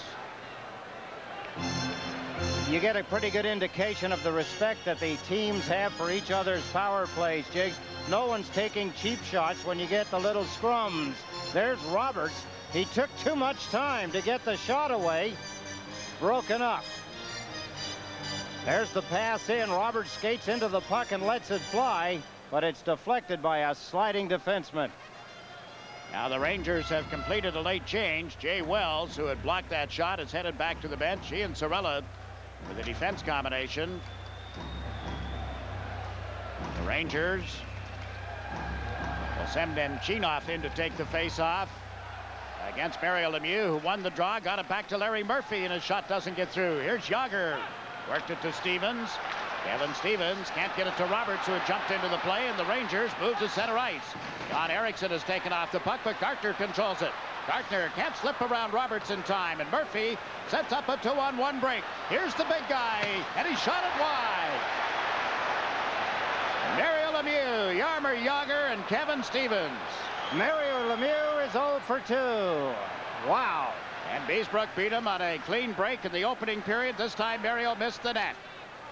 You get a pretty good indication of the respect that the teams have for each other's power plays, Jigs. No one's taking cheap shots when you get the little scrums. There's Roberts. He took too much time to get the shot away. Broken up. There's the pass in. Roberts skates into the puck and lets it fly, but it's deflected by a sliding defenseman. Now the Rangers have completed a late change. Jay Wells, who had blocked that shot, is headed back to the bench. He and Sorella with a defense combination. The Rangers will send Nemchinov in to take the face-off against Mario Lemieux, who won the draw, got it back to Larry Murphy, and his shot doesn't get through. Here's Jágr. Worked it to Stevens. Kevin Stevens can't get it to Roberts, who had jumped into the play, and the Rangers move to center ice. John Erickson has taken off the puck, but Gartner controls it. Gartner can't slip around Roberts in time, and Murphy sets up a 2-on-1 break. Here's the big guy, and he shot it wide. Mario Lemieux, Jaromir Jágr, and Kevin Stevens. Mario Lemieux is 0 for 2. Wow. And Beesbroek beat him on a clean break in the opening period. This time Mario missed the net.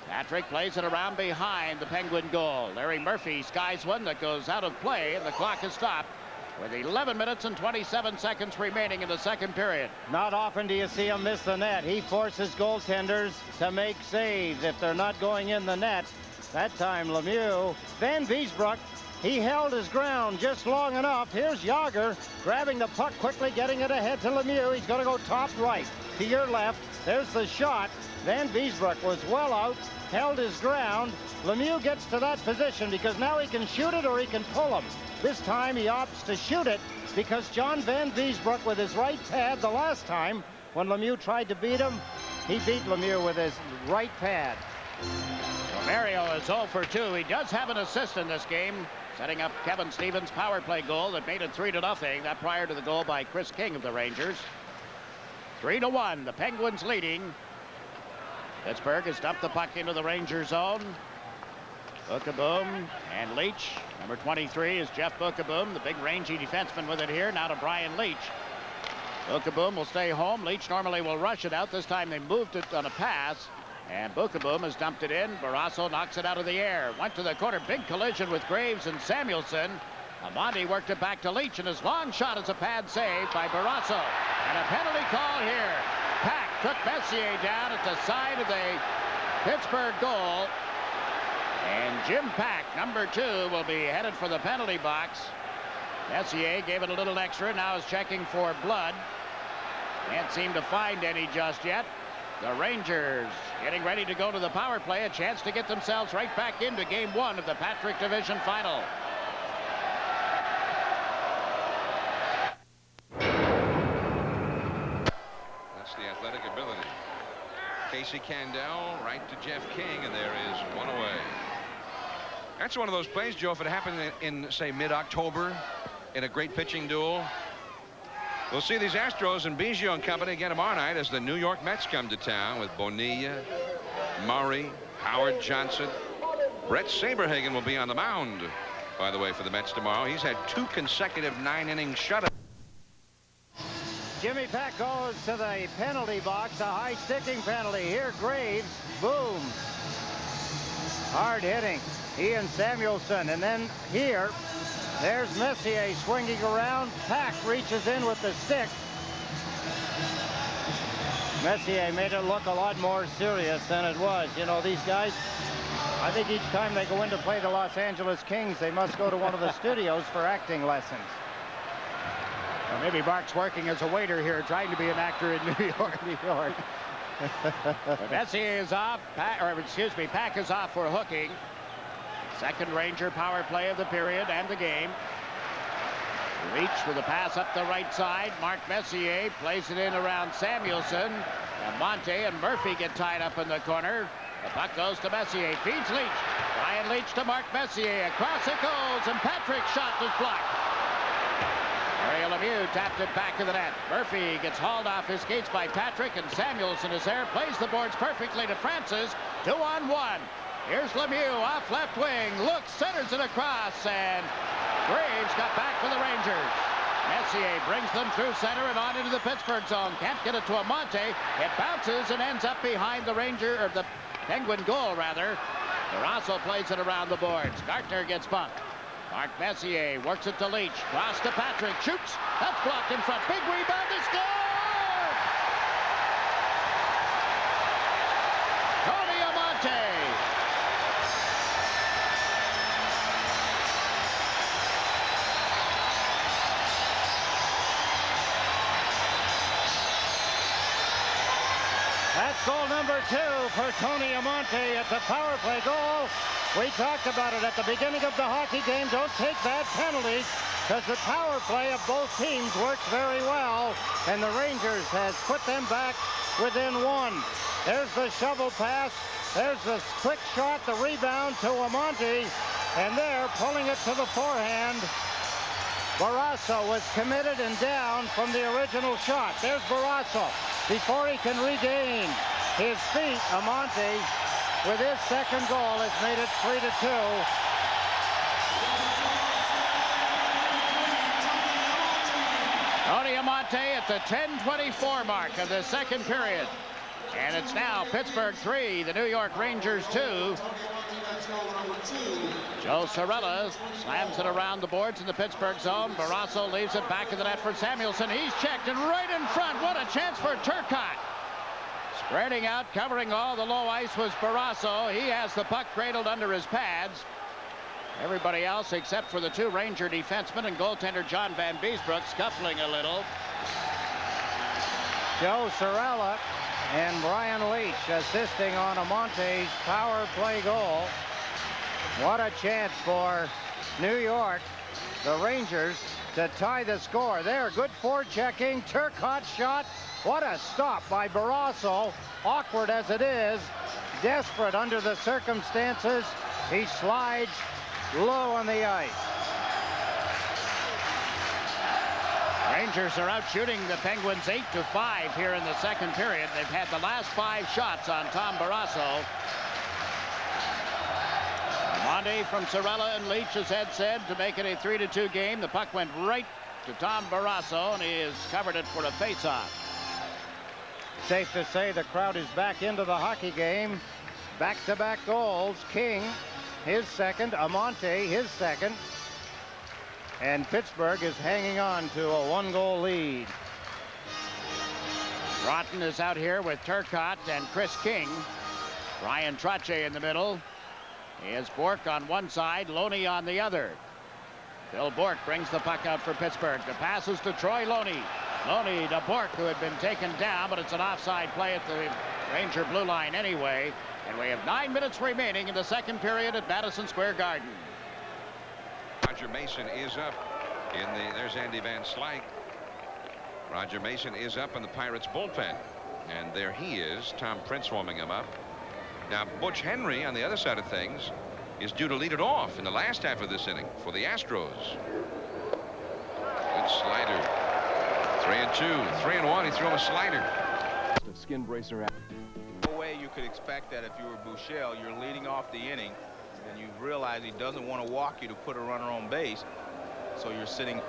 Patrick plays it around behind the Penguin goal. Larry Murphy skies one that goes out of play, and the clock is stopped with 11 minutes and 27 seconds remaining in the second period. Not often do you see him miss the net. He forces goaltenders to make saves if they're not going in the net. That time Lemieux. Van Beesbroek, he held his ground just long enough. Here's Jágr grabbing the puck quickly, getting it ahead to Lemieux. He's going to go top right. To your left, there's the shot. Van Beesbroek was well out, held his ground. Lemieux gets to that position because now he can shoot it or he can pull him. This time he opts to shoot it because John Van Beesbroek with his right pad the last time when Lemieux tried to beat him, he beat Lemieux with his right pad. Well, Mario is 0 for 2. He does have an assist in this game, setting up Kevin Stevens' power play goal that made it 3-0. That prior to the goal by Chris King of the Rangers. 3-1, the Penguins leading. Pittsburgh has dumped the puck into the Rangers zone. Bookeboom and Leach. Number 23 is Jeff Bookeboom, the big rangy defenseman with it here. Now to Brian Leach. Bookeboom will stay home. Leach normally will rush it out. This time they moved it on a pass. And Bookeboom has dumped it in. Barrasso knocks it out of the air. Went to the corner. Big collision with Graves and Samuelson. Amandi worked it back to Leach, and his long shot is a pad save by Barrasso. And a penalty call here. Pack took Messier down at the side of the Pittsburgh goal. And Jim Pack, number 2, will be headed for the penalty box. Messier gave it a little extra, now is checking for blood. Can't seem to find any just yet. The Rangers getting ready to go to the power play, a chance to get themselves right back into Game 1 of the Patrick Division Final. That's the athletic ability. Casey Candell right to Jeff King, and there is one away. That's one of those plays, Joe, if it happened in say, mid-October in a great pitching duel. We'll see these Astros and Biggio and company again tomorrow night as the New York Mets come to town with Bonilla, Murray, Howard Johnson. Brett Saberhagen will be on the mound, by the way, for the Mets tomorrow. He's had 2 consecutive 9-inning shutouts. Jimmy Pack goes to the penalty box, a high sticking penalty. Here, Graves, boom. Hard hitting. He and Samuelson, and then here, there's Messier swinging around. Pack reaches in with the stick. Messier made it look a lot more serious than it was. You know, these guys, I think each time they go in to play the Los Angeles Kings, they must go to one of the studios for acting lessons. Well, maybe Mark's working as a waiter here, trying to be an actor in New York, New York. Messier is off, Pack is off for hooking. Second Ranger power play of the period and the game. Leach with a pass up the right side. Mark Messier plays it in around Samuelson. And Monte and Murphy get tied up in the corner. The puck goes to Messier, feeds Leach. Brian Leach to Mark Messier. Across it goes, and Patrick's shot was blocked. Mario Lemieux tapped it back to the net. Murphy gets hauled off his skates by Patrick, and Samuelson is there, plays the boards perfectly to Francis. 2-on-1. Here's Lemieux off left wing, looks, centers it across, and Graves got back for the Rangers. Messier brings them through center and on into the Pittsburgh zone. Can't get it to Amante. It bounces and ends up behind the Ranger, or the Penguin goal, rather. Barrasso plays it around the boards. Gartner gets bumped. Mark Messier works it to Leach. Cross to Patrick. Shoots. That's blocked in front. Big rebound to score! Tony Amante. That's goal number 2 for Tony Amante at the power play goal. We talked about it at the beginning of the hockey game. Don't take bad penalties, because the power play of both teams works very well, and the Rangers has put them back within 1. There's the shovel pass. There's the quick shot, the rebound to Amante, and there, pulling it to the forehand, Barrasso was committed and down from the original shot. There's Barrasso. Before he can regain his feet, Amante, with his second goal, has made it 3-2. Tony Amante at the 10:24 mark of the second period. And it's now Pittsburgh 3, the New York Rangers 2. Joe Cirella slams it around the boards in the Pittsburgh zone. Barrasso leaves it back in the net for Samuelson. He's checked, and right in front, what a chance for Turcotte. Spreading out, covering all the low ice was Barrasso. He has the puck cradled under his pads. Everybody else, except for the 2 Ranger defensemen and goaltender John Van Beesbrook, scuffling a little. Joe Cirella and Brian Leach assisting on Amonte's power play goal. What a chance for New York, the Rangers, to tie the score. There, good forechecking, Turcotte shot. What a stop by Barrasso. Awkward as it is, desperate under the circumstances. He slides low on the ice. Rangers are out shooting the Penguins 8-5 here in the second period. They've had the last 5 shots on Tom Barrasso. Amante from Cirella and Leach, as Ed said, to make it a 3-2 game. The puck went right to Tom Barrasso, and he has covered it for a face-off. Safe to say the crowd is back into the hockey game. Back-to-back goals. King, his second. Amante, his second. And Pittsburgh is hanging on to a 1-goal lead. Broughton is out here with Turcotte and Chris King. Brian Trottier in the middle. He has Bourque on one side, Loney on the other. Bill Bourque brings the puck out for Pittsburgh. The passes to Troy Loney. Loney to Bourque, who had been taken down, but it's an offside play at the Ranger blue line anyway. And we have 9 minutes remaining in the second period at Madison Square Garden. Roger Mason is up in the, there's Andy Van Slyke. Roger Mason is up in the Pirates bullpen. And there he is, Tom Prince warming him up. Now, Butch Henry, on the other side of things, is due to lead it off in the last half of this inning for the Astros. Good slider. 3-2, 3-1. He threw him a slider. The skin bracer out. No way you could expect that if you were Bouchel. You're leading off the inning, and you realize he doesn't want to walk you to put a runner on base. So you're sitting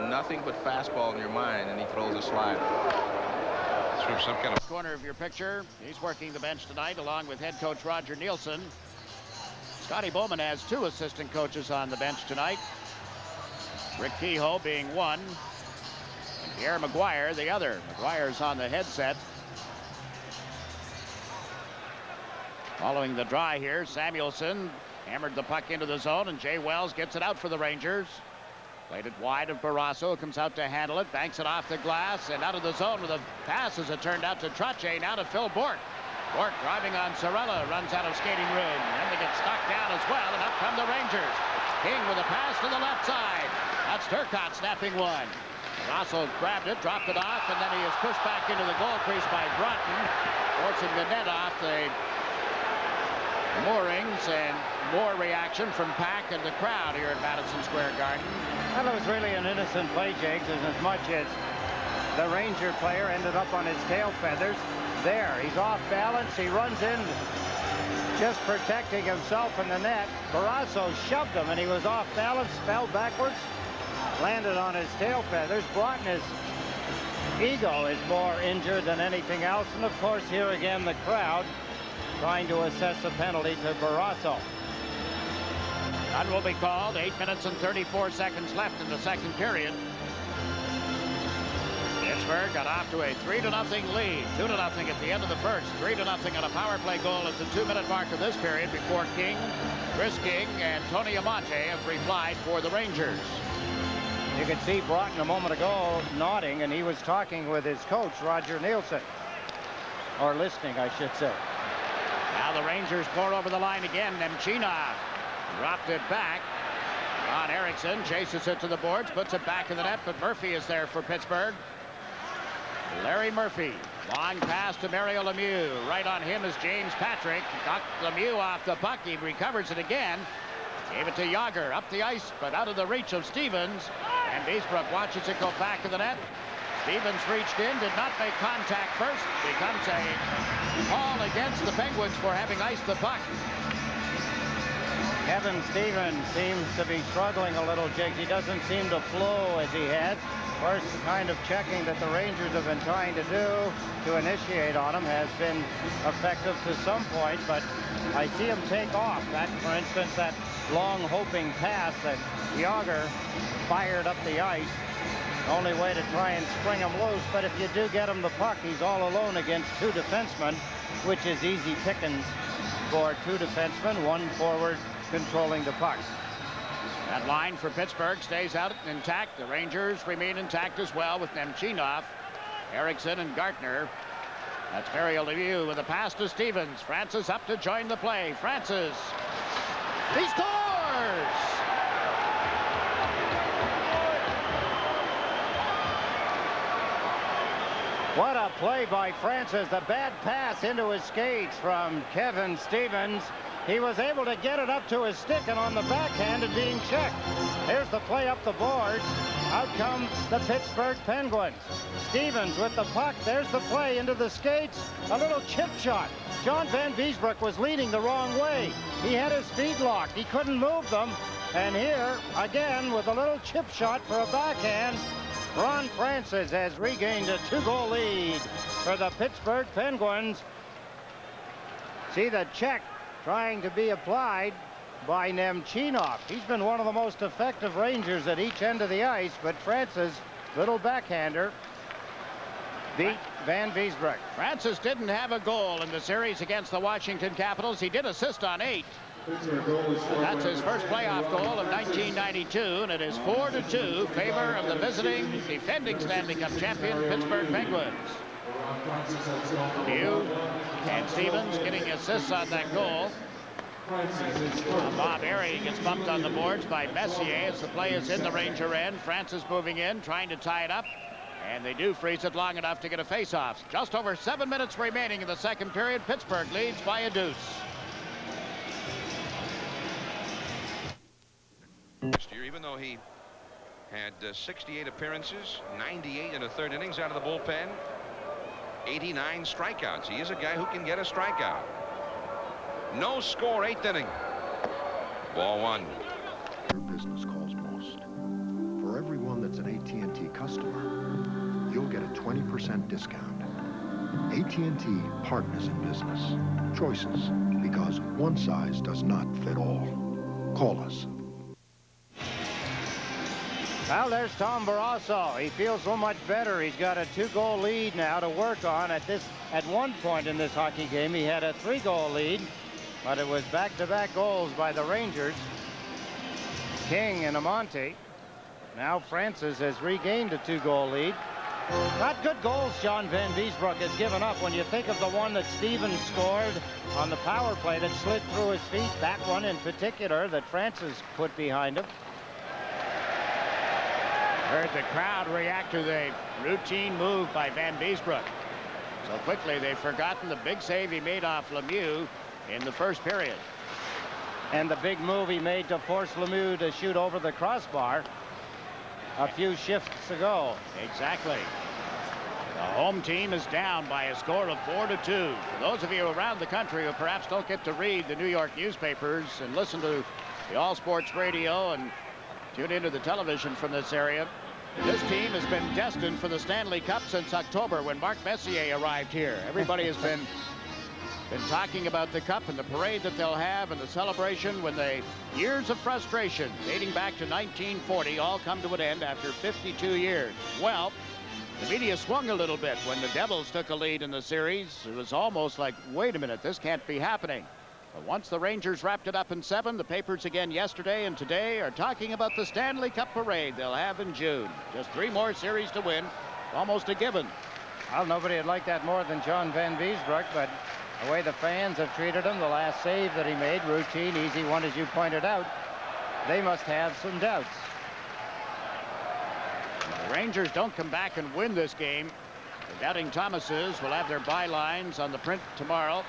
nothing but fastball in your mind, and he throws a slider. Through some kind of corner of your picture. He's working the bench tonight along with head coach Roger Nielsen. Scotty Bowman has 2 assistant coaches on the bench tonight. Rick Kehoe being one, and Pierre McGuire the other. McGuire's on the headset. Following the draw here, Samuelson hammered the puck into the zone, and Jay Wells gets it out for the Rangers. Played it wide of Barrasso, comes out to handle it, banks it off the glass, and out of the zone with a pass as it turned out to Trottier, now to Phil Bourque. Bourque driving on Sorella, runs out of skating room, and they get stuck down as well, and up come the Rangers. King with a pass to the left side. That's Turcotte snapping one. Barrasso grabbed it, dropped it off, and then he is pushed back into the goal crease by Broughton, forcing the net off the moorings, and more reaction from Pack and the crowd here at Madison Square Garden. Well, it was really an innocent play, Jakes, as much as the Ranger player ended up on his tail feathers. There, he's off balance. He runs in, just protecting himself in the net. Barrasso shoved him, and he was off balance, fell backwards, landed on his tail feathers. Broughton's ego is more injured than anything else. And, of course, here again, the crowd trying to assess a penalty to Barrasso. None will be called. 8 minutes and 34 seconds left in the second period. Pittsburgh got off to a 3-0 lead. 2-0 at the end of the first. 3-0 on a power play goal at the 2-minute mark of this period before King, Chris King, and Tony Amonte have replied for the Rangers. You could see Broughton a moment ago nodding, and he was talking with his coach, Roger Nielsen. Or listening, I should say. Now the Rangers pour over the line again. Nemchinov dropped it back. Ron Erickson chases it to the boards, puts it back in the net, but Murphy is there for Pittsburgh. Larry Murphy. Long pass to Mario Lemieux. Right on him is James Patrick. Knocked Lemieux off the puck. He recovers it again. Gave it to Yager. Up the ice, but out of the reach of Stevens. And Beesbrook watches it go back in the net. Stevens reached in, did not make contact first. Becomes a call against the Penguins for having iced the puck. Kevin Stevens seems to be struggling a little, Jake. He doesn't seem to flow as he had. First kind of checking that the Rangers have been trying to do to initiate on him has been effective to some point, but I see him take off. That, for instance, that long hoping pass that Yager fired up the ice. Only way to try and spring him loose, but if you do get him the puck, he's all alone against two defensemen, which is easy pickings for two defensemen, one forward controlling the puck. That line for Pittsburgh stays out intact. The Rangers remain intact as well with Nemchinov, Erickson, and Gartner. That's Mario Lemieux with a pass to Stevens. Francis up to join the play. Francis. He scores! What a play by Francis. The bad pass into his skates from Kevin Stevens. He was able to get it up to his stick, and on the backhand and being checked. Here's the play up the boards. Out come the Pittsburgh Penguins. Stevens with the puck. There's the play into the skates. A little chip shot. John Van Beesbrook was leading the wrong way. He had his feet locked. He couldn't move them. And here, again, with a little chip shot for a backhand, Ron Francis has regained a 2-goal lead for the Pittsburgh Penguins. See the check trying to be applied by Nemchinov. He's been one of the most effective Rangers at each end of the ice, but Francis, little backhander, beat Van Beesbrook. Francis didn't have a goal in the series against the Washington Capitals. He did assist on 8. That's his first playoff goal of 1992, and it is 4-2 favor of the visiting, defending Stanley Cup champion Pittsburgh Penguins. New and Stevens getting assists on that goal. Bob Airy gets bumped on the boards by Messier as the play is in the Ranger end. Francis moving in, trying to tie it up, and they do freeze it long enough to get a face-off. Just over 7 minutes remaining in the second period. Pittsburgh leads by a deuce. Last year, even though he had 68 appearances, 98 in the third innings out of the bullpen, 89 strikeouts. He is a guy who can get a strikeout. No score, 8th inning. Ball 1. Your business calls most. For everyone that's an AT&T customer, you'll get a 20% discount. AT&T partners in business. Choices, because one size does not fit all. Call us. Well, there's Tom Barrasso. He feels so much better. He's got a 2-goal lead now to work on. At one point in this hockey game, he had a 3-goal lead. but it was back-to-back goals by the Rangers. King and Amante. Now Francis has regained a 2-goal lead. Not good goals John Van Beesbroek has given up. When you think of the one that Stevens scored on the power play that slid through his feet, that one in particular that Francis put behind him. Heard the crowd react to the routine move by Van Beesbroek. So quickly they've forgotten the big save he made off Lemieux in the first period. And the big move he made to force Lemieux to shoot over the crossbar a few shifts ago. Exactly. The home team is down by a score of 4-2. For those of you around the country who perhaps don't get to read the New York newspapers and listen to the All Sports Radio and tune into the television from this area, this team has been destined for the Stanley Cup since October when Mark Messier arrived here. Everybody has been talking about the cup and the parade that they'll have and the celebration when the years of frustration dating back to 1940 all come to an end after 52 years. Well, the media swung a little bit when the Devils took a lead in the series. It was almost like, wait a minute, this can't be happening. But once the Rangers wrapped it up in 7, the papers again yesterday and today are talking about the Stanley Cup parade they'll have in June. Just 3 more series to win, almost a given. Well, nobody would like that more than John Van Beesbroek, but the way the fans have treated him, the last save that he made, routine, easy one, as you pointed out, they must have some doubts. If the Rangers don't come back and win this game, the Doubting Thomases will have their bylines on the print tomorrow.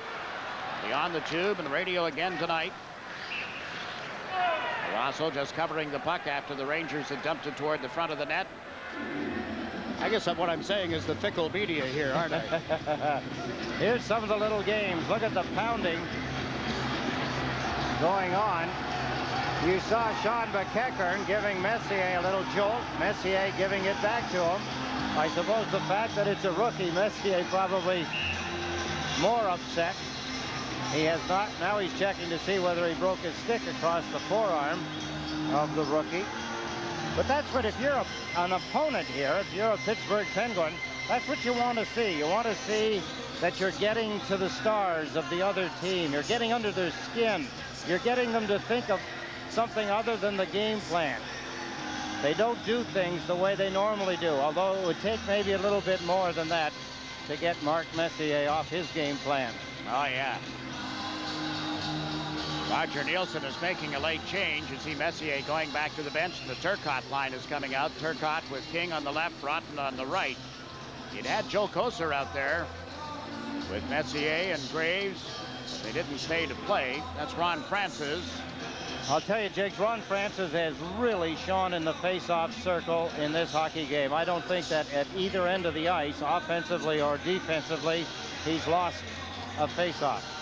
Be on the tube and radio again tonight. Rosso just covering the puck after the Rangers had dumped it toward the front of the net. I guess what I'm saying is the fickle media here, aren't I? Here's some of the little games. Look at the pounding going on. You saw Sean McEachern giving Messier a little jolt. Messier giving it back to him. I suppose the fact that it's a rookie, Messier probably more upset. He has not. Now he's checking to see whether he broke his stick across the forearm of the rookie. But that's what, if you're an opponent here, if you're a Pittsburgh Penguin, that's what you want to see. You want to see that you're getting to the stars of the other team. You're getting under their skin. You're getting them to think of something other than the game plan. They don't do things the way they normally do, although it would take maybe a little bit more than that to get Mark Messier off his game plan. Oh, yeah. Roger Nielsen is making a late change. You see Messier going back to the bench, and the Turcotte line is coming out. Turcotte with King on the left, Broughton on the right. You'd had Joe Kocur out there with Messier and Graves. They didn't stay to play. That's Ron Francis. I'll tell you, Jakes, Ron Francis has really shone in the face-off circle in this hockey game. I don't think that at either end of the ice, offensively or defensively, he's lost a face-off.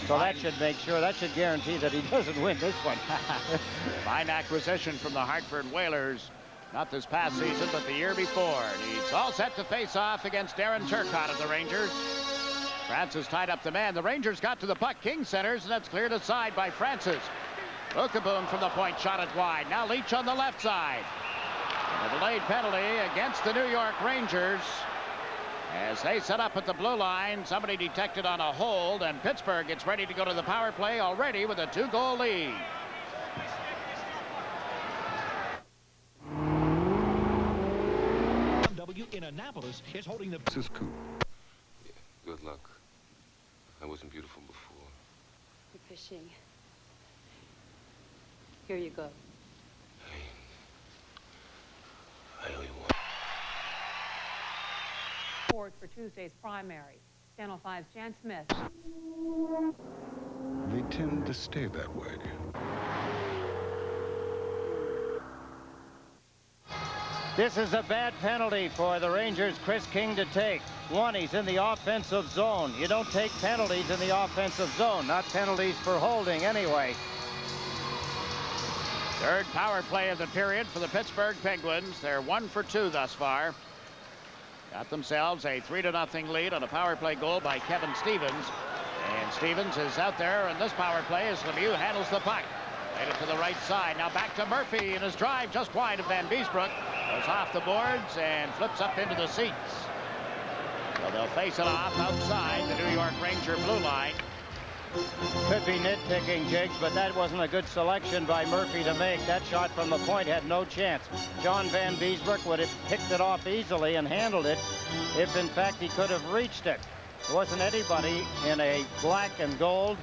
So that should make sure, that should guarantee that he doesn't win this one. Fine acquisition from the Hartford Whalers. Not this past season, but the year before. And he's all set to face off against Darren Turcotte of the Rangers. Francis tied up the man. The Rangers got to the puck. King centers, and that's cleared aside by Francis. Lukaboom from the point, shot it wide. Now Leach on the left side. A delayed penalty against the New York Rangers. As they set up at the blue line, somebody detected on a hold, and Pittsburgh gets ready to go to the power play already with a 2-goal lead. W in Annapolis is holding the... This is cool. Yeah, good luck. I wasn't beautiful before. You're fishing. Here you go. I owe you one. Forward for Tuesday's primary. Channel 5's Jan Smith. They tend to stay that way. This is a bad penalty for the Rangers' Chris King to take. One, he's in the offensive zone. You don't take penalties in the offensive zone, not penalties for holding anyway. Third power play of the period for the Pittsburgh Penguins. They're 1 for 2 thus far. Got themselves a 3-0 lead on a power play goal by Kevin Stevens. And Stevens is out there in this power play as Lemieux handles the puck. Laid it to the right side. Now back to Murphy in his drive just wide of Van Beesbroek. Goes off the boards and flips up into the seats. So they'll face it off outside the New York Ranger blue line. Could be nitpicking, Jigs, but that wasn't a good selection by Murphy to make. That shot from the point had no chance. John Van Beesbroek would have picked it off easily and handled it if, in fact, he could have reached it. There wasn't anybody in a black and gold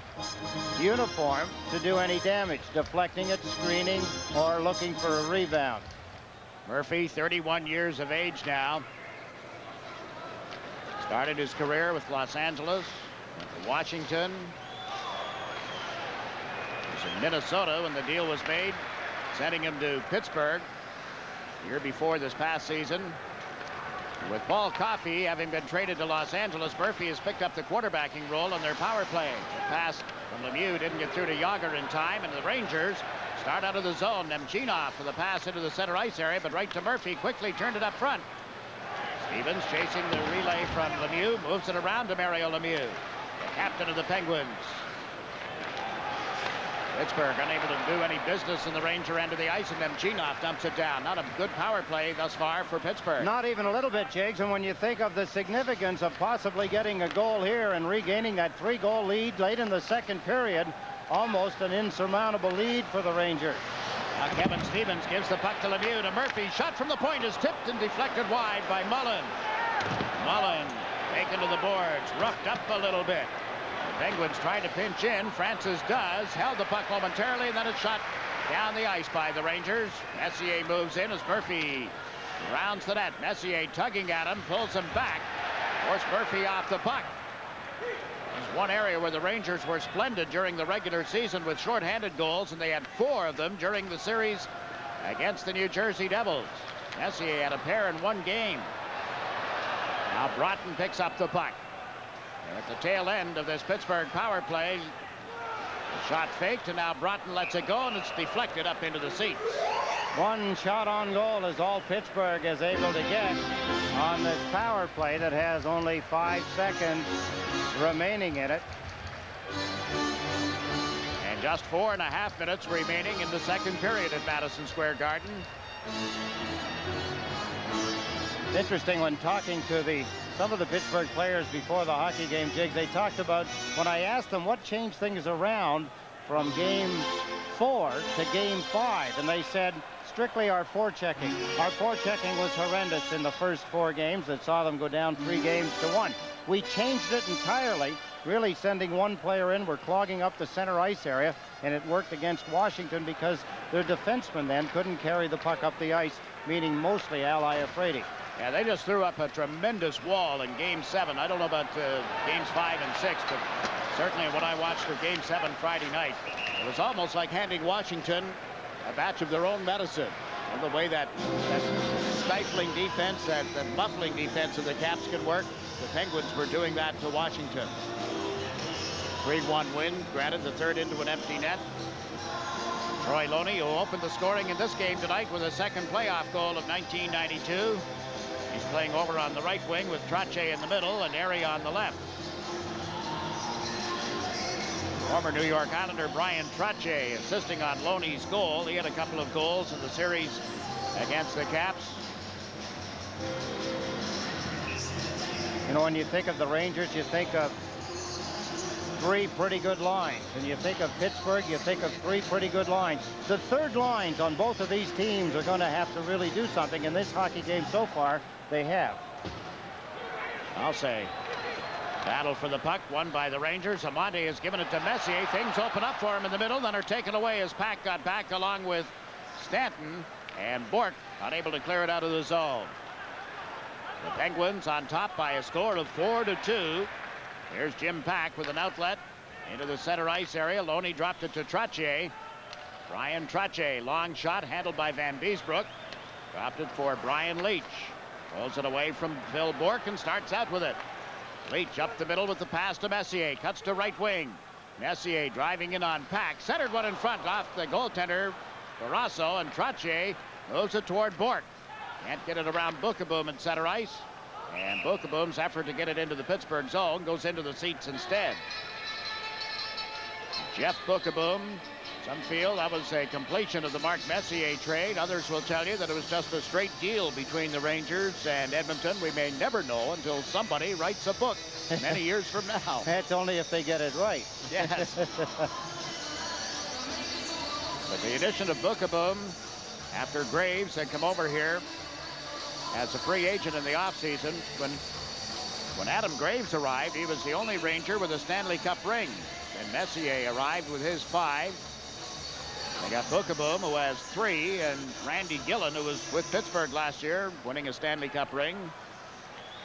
uniform to do any damage, deflecting it, screening, or looking for a rebound. Murphy, 31 years of age now. Started his career with Los Angeles, went to Washington. He was in Minnesota when the deal was made, sending him to Pittsburgh the year before this past season. With Paul Coffey having been traded to Los Angeles, Murphy has picked up the quarterbacking role on their power play. The pass from Lemieux didn't get through to Yager in time, and the Rangers start out of the zone. Nemchinov for the pass into the center ice area, but right to Murphy, quickly turned it up front. Stevens chasing the relay from Lemieux, moves it around to Mario Lemieux, the captain of the Penguins. Pittsburgh unable to do any business in the Ranger end of the ice, and Nemchinov dumps it down. Not a good power play thus far for Pittsburgh. Not even a little bit, Jigs, and when you think of the significance of possibly getting a goal here and regaining that 3-goal lead late in the second period, almost an insurmountable lead for the Rangers. Now Kevin Stevens gives the puck to Lemieux, to Murphy. Shot from the point is tipped and deflected wide by Mullen. Mullen taken to the boards, roughed up a little bit. The Penguins trying to pinch in. Francis does. Held the puck momentarily, and then it's shot down the ice by the Rangers. Messier moves in as Murphy rounds the net. Messier tugging at him, pulls him back. Forced Murphy off the puck. There's one area where the Rangers were splendid during the regular season with shorthanded goals, and they had 4 of them during the series against the New Jersey Devils. Messier had a pair in one game. Now Broughton picks up the puck. They're at the tail end of this Pittsburgh power play. The shot faked, and now Broughton lets it go, and it's deflected up into the seats. One shot on goal is all Pittsburgh is able to get on this power play that has only 5 seconds remaining in it. And just 4.5 minutes remaining in the second period at Madison Square Garden. It's interesting when talking to some of the Pittsburgh players before the hockey game, Jigs, they talked about, when I asked them what changed things around from game 4 to game 5, and they said strictly our forechecking. Our forechecking was horrendous in the first 4 games that saw them go down 3 games to 1. We changed it entirely, really sending one player in. We're clogging up the center ice area, and it worked against Washington because their defensemen then couldn't carry the puck up the ice, meaning mostly Al Iafrate. Yeah, they just threw up a tremendous wall in Game 7. I don't know about Games 5 and 6, but certainly what I watched for Game 7 Friday night, it was almost like handing Washington a batch of their own medicine. And the way that stifling defense, that muffling defense of the Caps can work, the Penguins were doing that to Washington. 3-1 win, granted the third into an empty net. Troy Loney, who opened the scoring in this game tonight with a second playoff goal of 1992. He's playing over on the right wing with Trottier in the middle and Airy on the left. Former New York Islander Brian Trottier insisting on Loney's goal. He had a couple of goals in the series against the Caps. You know, when you think of the Rangers, you think of 3 pretty good lines. And you think of Pittsburgh, you think of 3 pretty good lines. The third lines on both of these teams are going to have to really do something. In this hockey game so far, they have. I'll say. Battle for the puck won by the Rangers. Amante has given it to Messier. Things open up for him in the middle, then are taken away as Pack got back along with Stanton. And Bork unable to clear it out of the zone. The Penguins on top by a score of 4-2. Here's Jim Pack with an outlet into the center ice area. Loney dropped it to Trottier. Brian Trottier, long shot handled by Van Beesbroek. Dropped it for Brian Leach. Pulls it away from Phil Bork and starts out with it. Leach up the middle with the pass to Messier. Cuts to right wing. Messier driving in on Pack. Centered one in front off the goaltender Barrasso, and Trottier moves it toward Bork. Can't get it around Bookeboom in center ice. And Bookeboom's effort to get it into the Pittsburgh zone goes into the seats instead. Jeff Bookeboom Some feel that was a completion of the Mark Messier trade. Others will tell you that it was just a straight deal between the Rangers and Edmonton. We may never know until somebody writes a book many years from now. That's only if they get it right. Yes. But the addition of Bookeboom after Graves had come over here as a free agent in the offseason. When Adam Graves arrived, he was the only Ranger with a Stanley Cup ring. And Messier arrived with his 5. They got Bookeboom, who has 3, and Randy Gillen, who was with Pittsburgh last year, winning a Stanley Cup ring.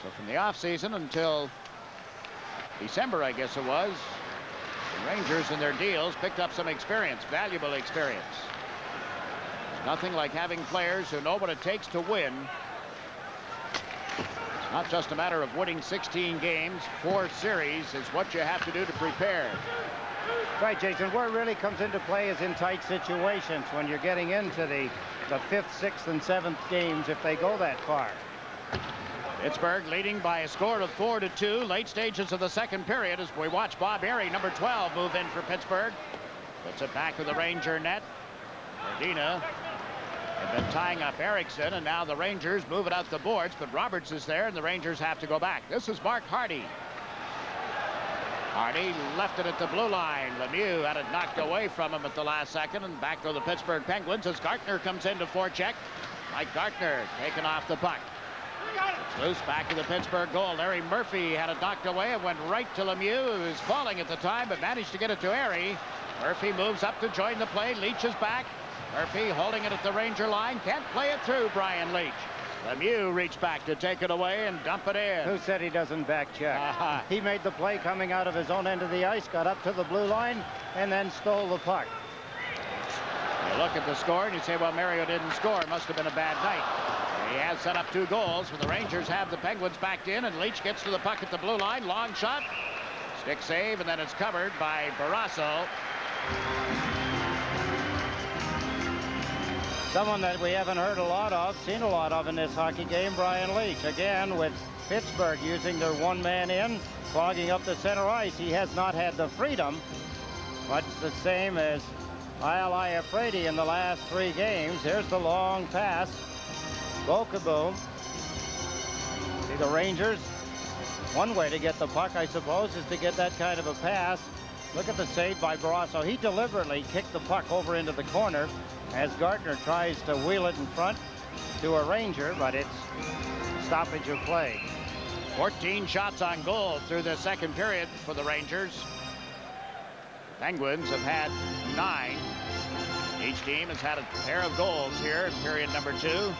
So from the offseason until December, I guess it was, the Rangers in their deals picked up some experience, valuable experience. There's nothing like having players who know what it takes to win. It's not just a matter of winning 16 games, 4 series. It's what you have to do to prepare. Right, Jason. Where it really comes into play is in tight situations when you're getting into the 5th, 6th, and 7th games if they go that far. Pittsburgh leading by a score of 4-2. Late stages of the second period as we watch Bob Airey, number 12, move in for Pittsburgh. Puts it back with the Ranger net. Medina had been tying up Erickson, and now the Rangers move it out the boards, but Roberts is there, and the Rangers have to go back. This is Mark Hardy. Hardy left it at the blue line. Lemieux had it knocked away from him at the last second, and back go the Pittsburgh Penguins as Gartner comes in to forecheck. Mike Gartner taking off the puck. It's loose back to the Pittsburgh goal. Larry Murphy had it knocked away and went right to Lemieux, who was falling at the time, but managed to get it to Airey. Murphy moves up to join the play. Leach is back. Murphy holding it at the Ranger line. Can't play it through, Brian Leach. Lemieux reached back to take it away and dump it in. Who said he doesn't back check? He made the play coming out of his own end of the ice, got up to the blue line, and then stole the puck. You look at the score and you say, well, Mario didn't score. Must have been a bad night. He has set up 2 goals, but the Rangers have the Penguins backed in, and Leach gets to the puck at the blue line. Long shot. Stick save, and then it's covered by Barrasso. Someone that we haven't heard a lot of, seen a lot of in this hockey game, Brian Leach. Again, with Pittsburgh using their 1-man in, clogging up the center ice. He has not had the freedom, much the same as Ilya Frady in the last 3 games. Here's the long pass. Bookeboom. See the Rangers. One way to get the puck, I suppose, is to get that kind of a pass. Look at the save by Barrasso. He deliberately kicked the puck over into the corner as Gartner tries to wheel it in front to a Ranger, but it's stoppage of play. 14 shots on goal through the second period for the Rangers. Penguins have had 9. Each team has had a pair of goals here in period number 2.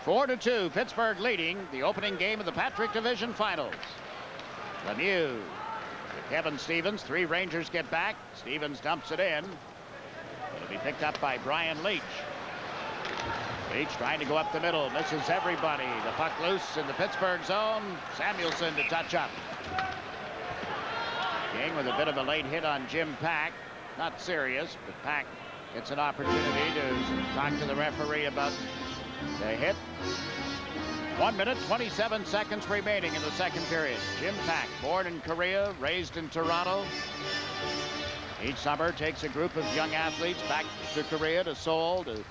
4-2, Pittsburgh leading the opening game of the Patrick Division Finals. Lemieux to Kevin Stevens. 3 Rangers get back. Stevens dumps it in. It'll be picked up by Brian Leach. Leach trying to go up the middle. Misses everybody. The puck loose in the Pittsburgh zone. Samuelson to touch up. King with a bit of a late hit on Jim Pack. Not serious, but Pack gets an opportunity to talk to the referee about the hit. 1 minute, 27 seconds remaining in the second period. Jim Pack, born in Korea, raised in Toronto. Each summer takes a group of young athletes back to Korea, to Seoul, to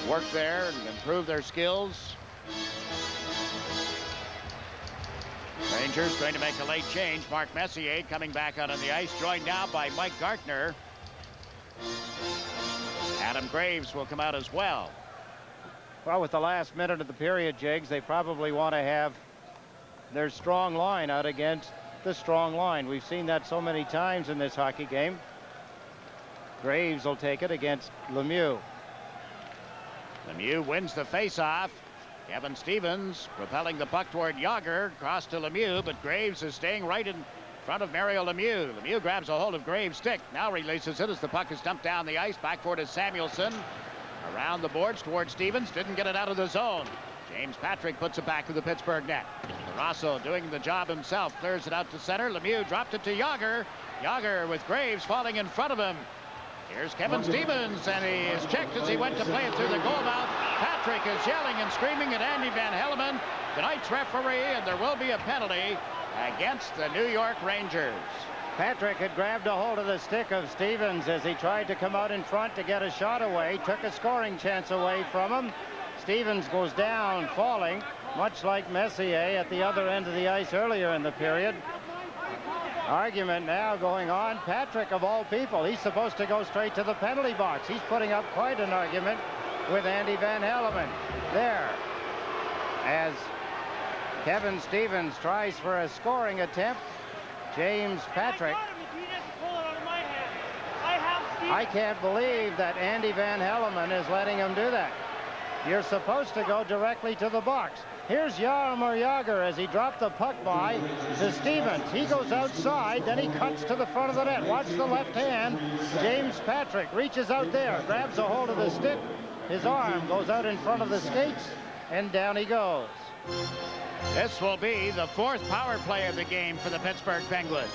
work there and improve their skills. Rangers going to make a late change. Mark Messier coming back out on the ice, joined now by Mike Gartner. Adam Graves will come out as well. Well, with the last minute of the period, Jiggs, they probably want to have their strong line out against the strong line. We've seen that so many times in this hockey game. Graves will take it against Lemieux. Lemieux wins the faceoff. Kevin Stevens propelling the puck toward Yager. Cross to Lemieux, but Graves is staying right in front of Mario Lemieux. Lemieux grabs a hold of Graves' stick. Now releases it as the puck is dumped down the ice. Back for it is Samuelson. Around the boards towards Stevens. Didn't get it out of the zone. James Patrick puts it back to the Pittsburgh net. Barrasso doing the job himself. Clears it out to center. Lemieux dropped it to Yager. Yager with Graves falling in front of him. Here's Kevin Stevens, and he is checked as he went to play it through the goal mouth. Patrick is yelling and screaming at Andy Van Helleman, tonight's referee, and there will be a penalty against the New York Rangers. Patrick had grabbed a hold of the stick of Stevens as he tried to come out in front to get a shot away, took a scoring chance away from him. Stevens goes down, falling, much like Messier at the other end of the ice earlier in the period. Argument now going on. Patrick, of all people, he's supposed to go straight to the penalty box. He's putting up quite an argument with Andy Van Hellemond there, as Kevin Stevens tries for a scoring attempt. James Patrick. I can't believe that Andy Van Hellemond is letting him do that. You're supposed to go directly to the box. Here's Jaromir Jagr as he dropped the puck by to Stevens. He goes outside, then he cuts to the front of the net. Watch the left hand. James Patrick reaches out there, grabs a hold of the stick. His arm goes out in front of the skates, and down he goes. This will be the 4th power play of the game for the Pittsburgh Penguins.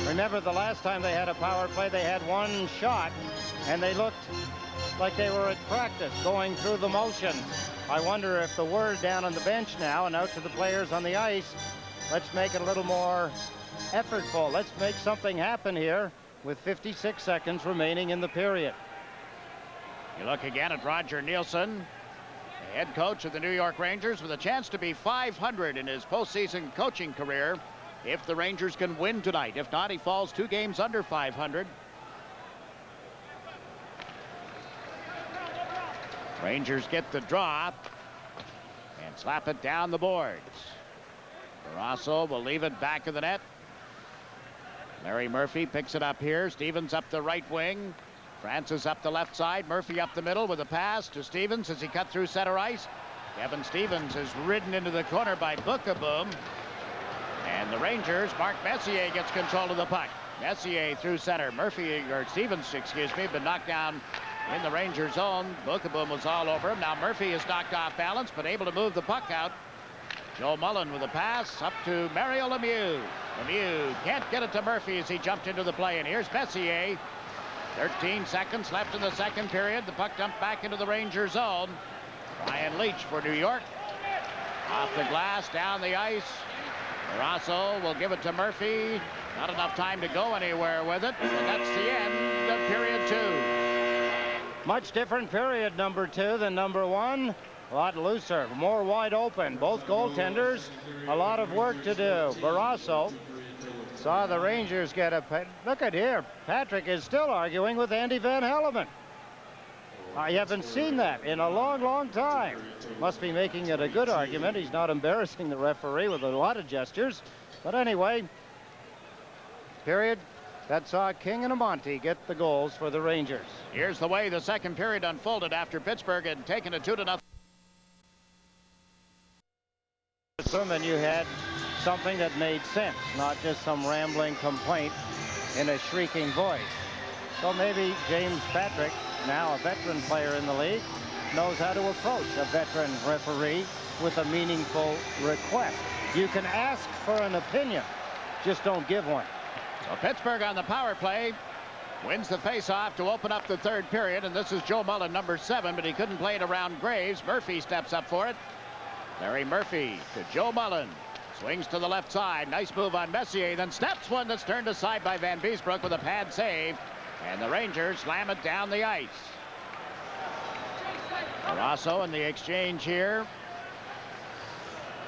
Remember, the last time they had a power play, they had one shot, and they looked like they were at practice, going through the motions. I wonder if the word down on the bench now and out to the players on the ice, let's make it a little more effortful. Let's make something happen here with 56 seconds remaining in the period. You look again at Roger Nielsen, the head coach of the New York Rangers, with a chance to be 500 in his postseason coaching career if the Rangers can win tonight. If not, he falls 2 games under 500. Rangers get the draw and slap it down the boards. Barrasso will leave it back of the net. Larry Murphy picks it up here. Stevens up the right wing. Francis up the left side. Murphy up the middle with a pass to Stevens as he cut through center ice. Kevin Stevens is ridden into the corner by Book-a-Boom. And the Rangers, Mark Messier gets control of the puck. Messier through center. Stevens, been knocked down in the Ranger zone. Book-a-Boom was all over him. Now Murphy is knocked off balance, but able to move the puck out. Joe Mullen with a pass up to Mario Lemieux. Lemieux can't get it to Murphy as he jumped into the play. And here's Messier. 13 seconds left in the second period. The puck dumped back into the Ranger zone. Ryan Leach for New York. Off the glass, down the ice. Barrasso will give it to Murphy. Not enough time to go anywhere with it. And that's the end of period 2. Much different period, number 2, than number 1. A lot looser, more wide open. Both goaltenders, a lot of work to do. Barrasso saw the Rangers get a... Look at here. Patrick is still arguing with Andy Van Hellemond. I haven't seen that in a long, long time. Must be making it a good argument. He's not embarrassing the referee with a lot of gestures. But anyway, period that saw King and Amonte get the goals for the Rangers. Here's the way the second period unfolded after Pittsburgh had taken a 2-0. And you had something that made sense, not just some rambling complaint in a shrieking voice. So maybe James Patrick, now a veteran player in the league, knows how to approach a veteran referee with a meaningful request. You can ask for an opinion, just don't give one. So Pittsburgh on the power play wins the faceoff to open up the third period, and this is Joe Mullen, number 7, but he couldn't play it around Graves. Murphy steps up for it. Larry Murphy to Joe Mullen. Swings to the left side. Nice move on Messier. Then snaps one that's turned aside by Van Beesbrook with a pad save. And the Rangers slam it down the ice. Barrasso in the exchange here.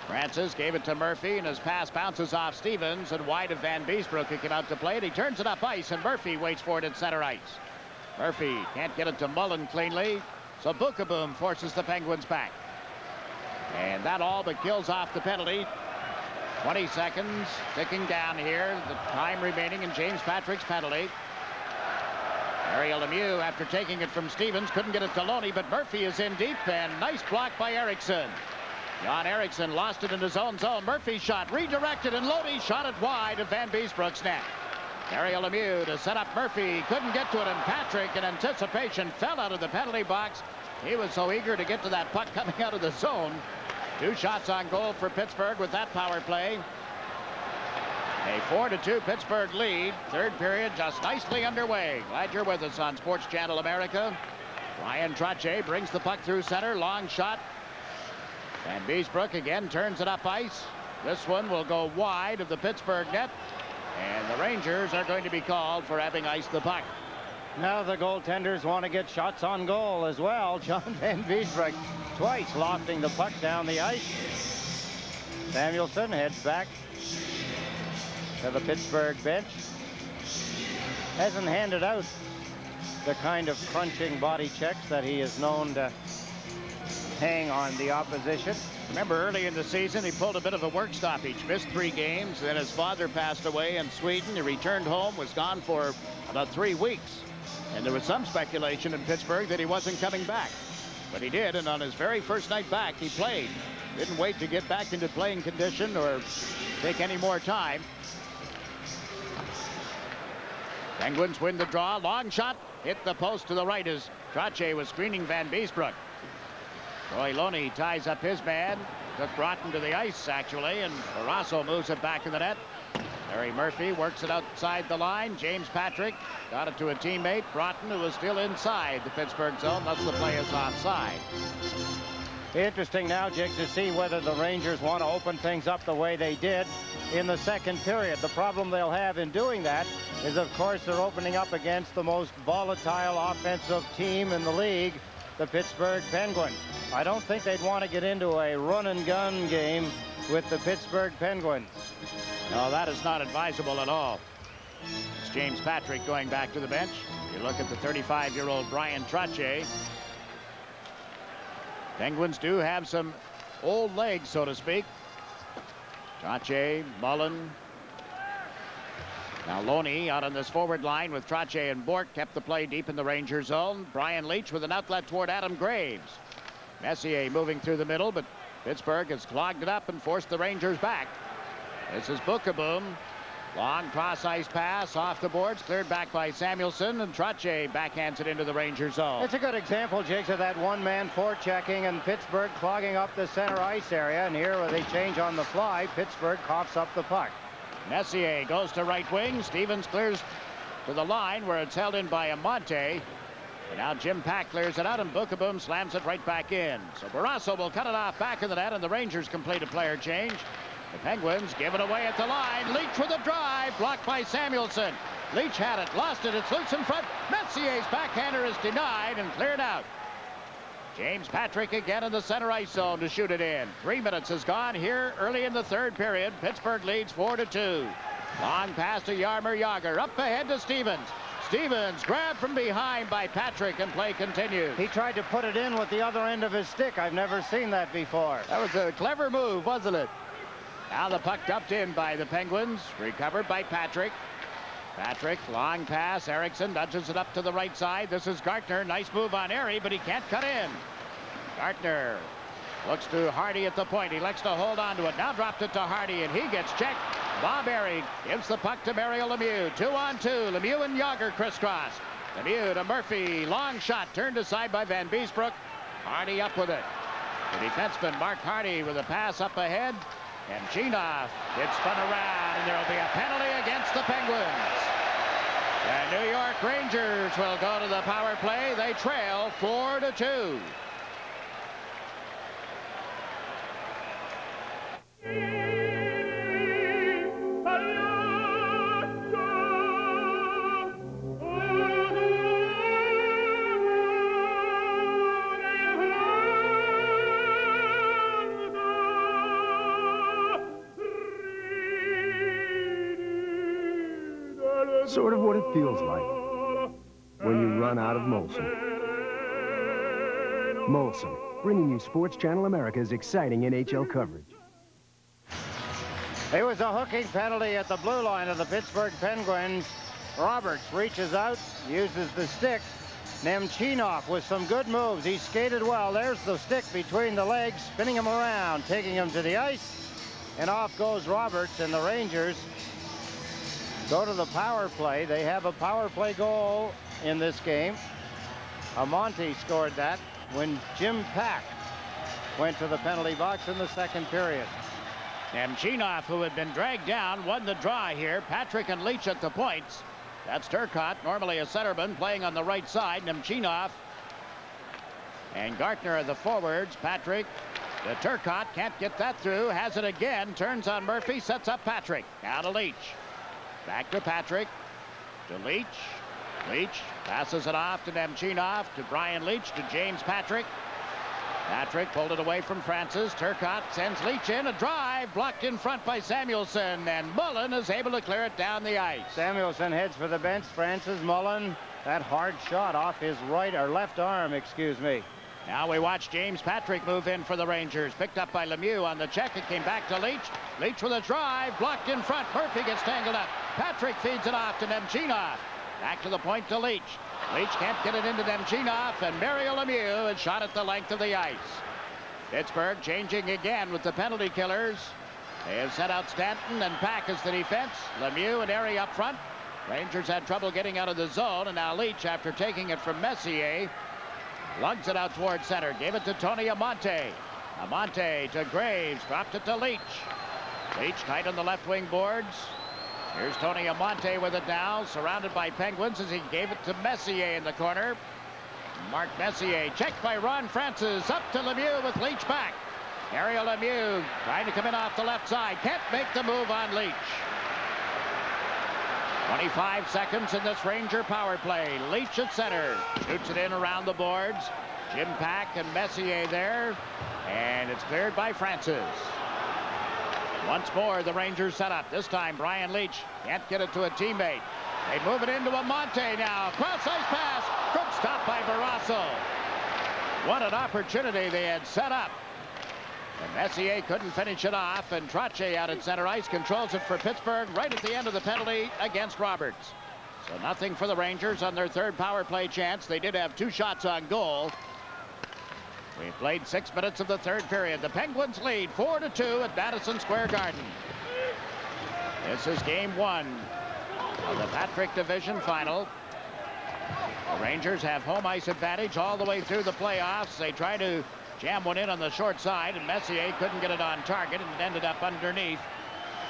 Francis gave it to Murphy, and his pass bounces off Stevens and wide of Van Beesbrook, who came out to play it. He turns it up ice, and Murphy waits for it at center ice. Murphy can't get it to Mullen cleanly, so Book-a-Boom forces the Penguins back. And that all but kills off the penalty. 20 seconds ticking down here. The time remaining in James Patrick's penalty. Mario Lemieux, after taking it from Stevens, couldn't get it to Loney, but Murphy is in deep, and nice block by Eriksson. John Eriksson lost it in his own zone. Murphy shot redirected, and Loney shot it wide of Van Beesbrook's net. Mario Lemieux to set up Murphy. Couldn't get to it, and Patrick, in anticipation, fell out of the penalty box. He was so eager to get to that puck coming out of the zone. 2 shots on goal for Pittsburgh with that power play. A 4-2 Pittsburgh lead. Third period just nicely underway. Glad you're with us on Sports Channel America. Ryan Trottier brings the puck through center. Long shot. Van Beesbrook again turns it up ice. This one will go wide of the Pittsburgh net. And the Rangers are going to be called for having iced the puck. Now the goaltenders want to get shots on goal as well. John Van Biesbroek twice lofting the puck down the ice. Samuelson heads back to the Pittsburgh bench. Hasn't handed out the kind of crunching body checks that he is known to hang on the opposition. Remember, early in the season, he pulled a bit of a work stoppage, missed 3 games. Then his father passed away in Sweden. He returned home, was gone for about 3 weeks. And there was some speculation in Pittsburgh that he wasn't coming back. But he did, and on his very first night back, he played. Didn't wait to get back into playing condition or take any more time. Penguins win the draw. Long shot. Hit the post to the right as Trottier was screening Van Biesbroek. Roy Loney ties up his man. Took Broughton to the ice, actually, and Barrasso moves it back in the net. Larry Murphy works it outside the line. James Patrick got it to a teammate. Broughton, who was still inside the Pittsburgh zone. That's the play is offside. Interesting now, Jake, to see whether the Rangers want to open things up the way they did in the second period. The problem they'll have in doing that is, of course, they're opening up against the most volatile offensive team in the league, the Pittsburgh Penguins. I don't think they'd want to get into a run-and-gun game with the Pittsburgh Penguins. No, that is not advisable at all. It's James Patrick going back to the bench. You look at the 35-year-old Brian Trottier. Penguins do have some old legs, so to speak. Trottier, Mullen. Now Loney out on this forward line with Trottier and Bourque kept the play deep in the Ranger zone. Brian Leach with an outlet toward Adam Graves. Messier moving through the middle, but Pittsburgh has clogged it up and forced the Rangers back. This is Bookeboom. Long cross-ice pass off the boards, cleared back by Samuelson, and Trottier backhands it into the Ranger zone. It's a good example, Jakes, of that one-man forechecking and Pittsburgh clogging up the center ice area. And here, where they change on the fly, Pittsburgh coughs up the puck. Messier goes to right wing. Stevens clears to the line where it's held in by Amante. And now Jim Pack clears it out, and Bookeboom slams it right back in. So Barrasso will cut it off back of the net, and the Rangers complete a player change. The Penguins give it away at the line. Leach with a drive, blocked by Samuelson. Leach had it, lost it, it's loose in front. Messier's backhander is denied and cleared out. James Patrick again in the center ice zone to shoot it in. 3 minutes has gone here early in the third period. Pittsburgh leads 4-2. Long pass to Jaromir Jagr, up ahead to Stevens. Stevens grabbed from behind by Patrick, and play continues. He tried to put it in with the other end of his stick. I've never seen that before. That was a clever move, wasn't it? Now the puck dumped in by the Penguins, recovered by Patrick. Patrick, long pass. Eriksson nudges it up to the right side. This is Gartner. Nice move on Airy, but he can't cut in. Gartner looks to Hardy at the point. He likes to hold on to it. Now dropped it to Hardy, and he gets checked. Bob Airy gives the puck to Mario Lemieux. 2-on-2. Lemieux and Jagr crisscross. Lemieux to Murphy. Long shot turned aside by Van Biesbroek. Hardy up with it. The defenseman Mark Hardy with a pass up ahead. And Chinoff gets spun around, and there will be a penalty against the Penguins. The New York Rangers will go to the power play. They trail 4-2. Sort of what it feels like when you run out of Molson. Molson, bringing you Sports Channel America's exciting NHL coverage. It was a hooking penalty at the blue line of the Pittsburgh Penguins. Roberts reaches out, uses the stick. Nemchinov with some good moves. He skated well. There's the stick between the legs, spinning him around, taking him to the ice. And off goes Roberts, and the Rangers go to the power play. They have a power play goal in this game. Amante scored that when Jim Pack went to the penalty box in the second period. Nemchinov, who had been dragged down, won the draw here. Patrick and Leach at the points. That's Turcotte, normally a centerman, playing on the right side. Nemchinov and Gartner are the forwards. Patrick, the Turcotte can't get that through. Has it again. Turns on Murphy. Sets up Patrick. Now to Leach. Back to Patrick. To Leach. Leach passes it off to Nemchinov. To Brian Leach. To James Patrick. Patrick pulled it away from Francis. Turcotte sends Leach in. A drive blocked in front by Samuelson. And Mullen is able to clear it down the ice. Samuelson heads for the bench. Francis Mullen. That hard shot off his right or left arm, excuse me. Now we watch James Patrick move in for the Rangers. Picked up by Lemieux on the check. It came back to Leach. Leach with a drive. Blocked in front. Murphy gets tangled up. Patrick feeds it off to Nemchinov. Back to the point to Leach. Leach can't get it into Nemchinov, and Mario Lemieux is shot at the length of the ice. Pittsburgh changing again with the penalty killers. They have sent out Stanton and Pack as the defense. Lemieux and Airy up front. Rangers had trouble getting out of the zone, and now Leach, after taking it from Messier, lugs it out towards center. Gave it to Tony Amonte. Amonte to Graves. Dropped it to Leach. Leach tight on the left wing boards. Here's Tony Amonte with it now, surrounded by Penguins as he gave it to Messier in the corner. Mark Messier checked by Ron Francis. Up to Lemieux with Leach back. Ariel Lemieux trying to come in off the left side. Can't make the move on Leach. 25 seconds in this Ranger power play. Leach at center. Shoots it in around the boards. Jim Pack and Messier there. And it's cleared by Francis. Once more, the Rangers set up. This time, Brian Leach can't get it to a teammate. They move it into Amonte now. Cross-ice pass. Good stop by Barrasso. What an opportunity they had set up. And Messier couldn't finish it off, and Trottier out at center ice controls it for Pittsburgh right at the end of the penalty against Roberts. So nothing for the Rangers on their third power play chance. They did have 2 shots on goal. We played 6 minutes of the third period. The Penguins lead 4-2 at Madison Square Garden. This is game 1 of the Patrick Division Final. The Rangers have home ice advantage all the way through the playoffs. They try to jam one in on the short side, and Messier couldn't get it on target and ended up underneath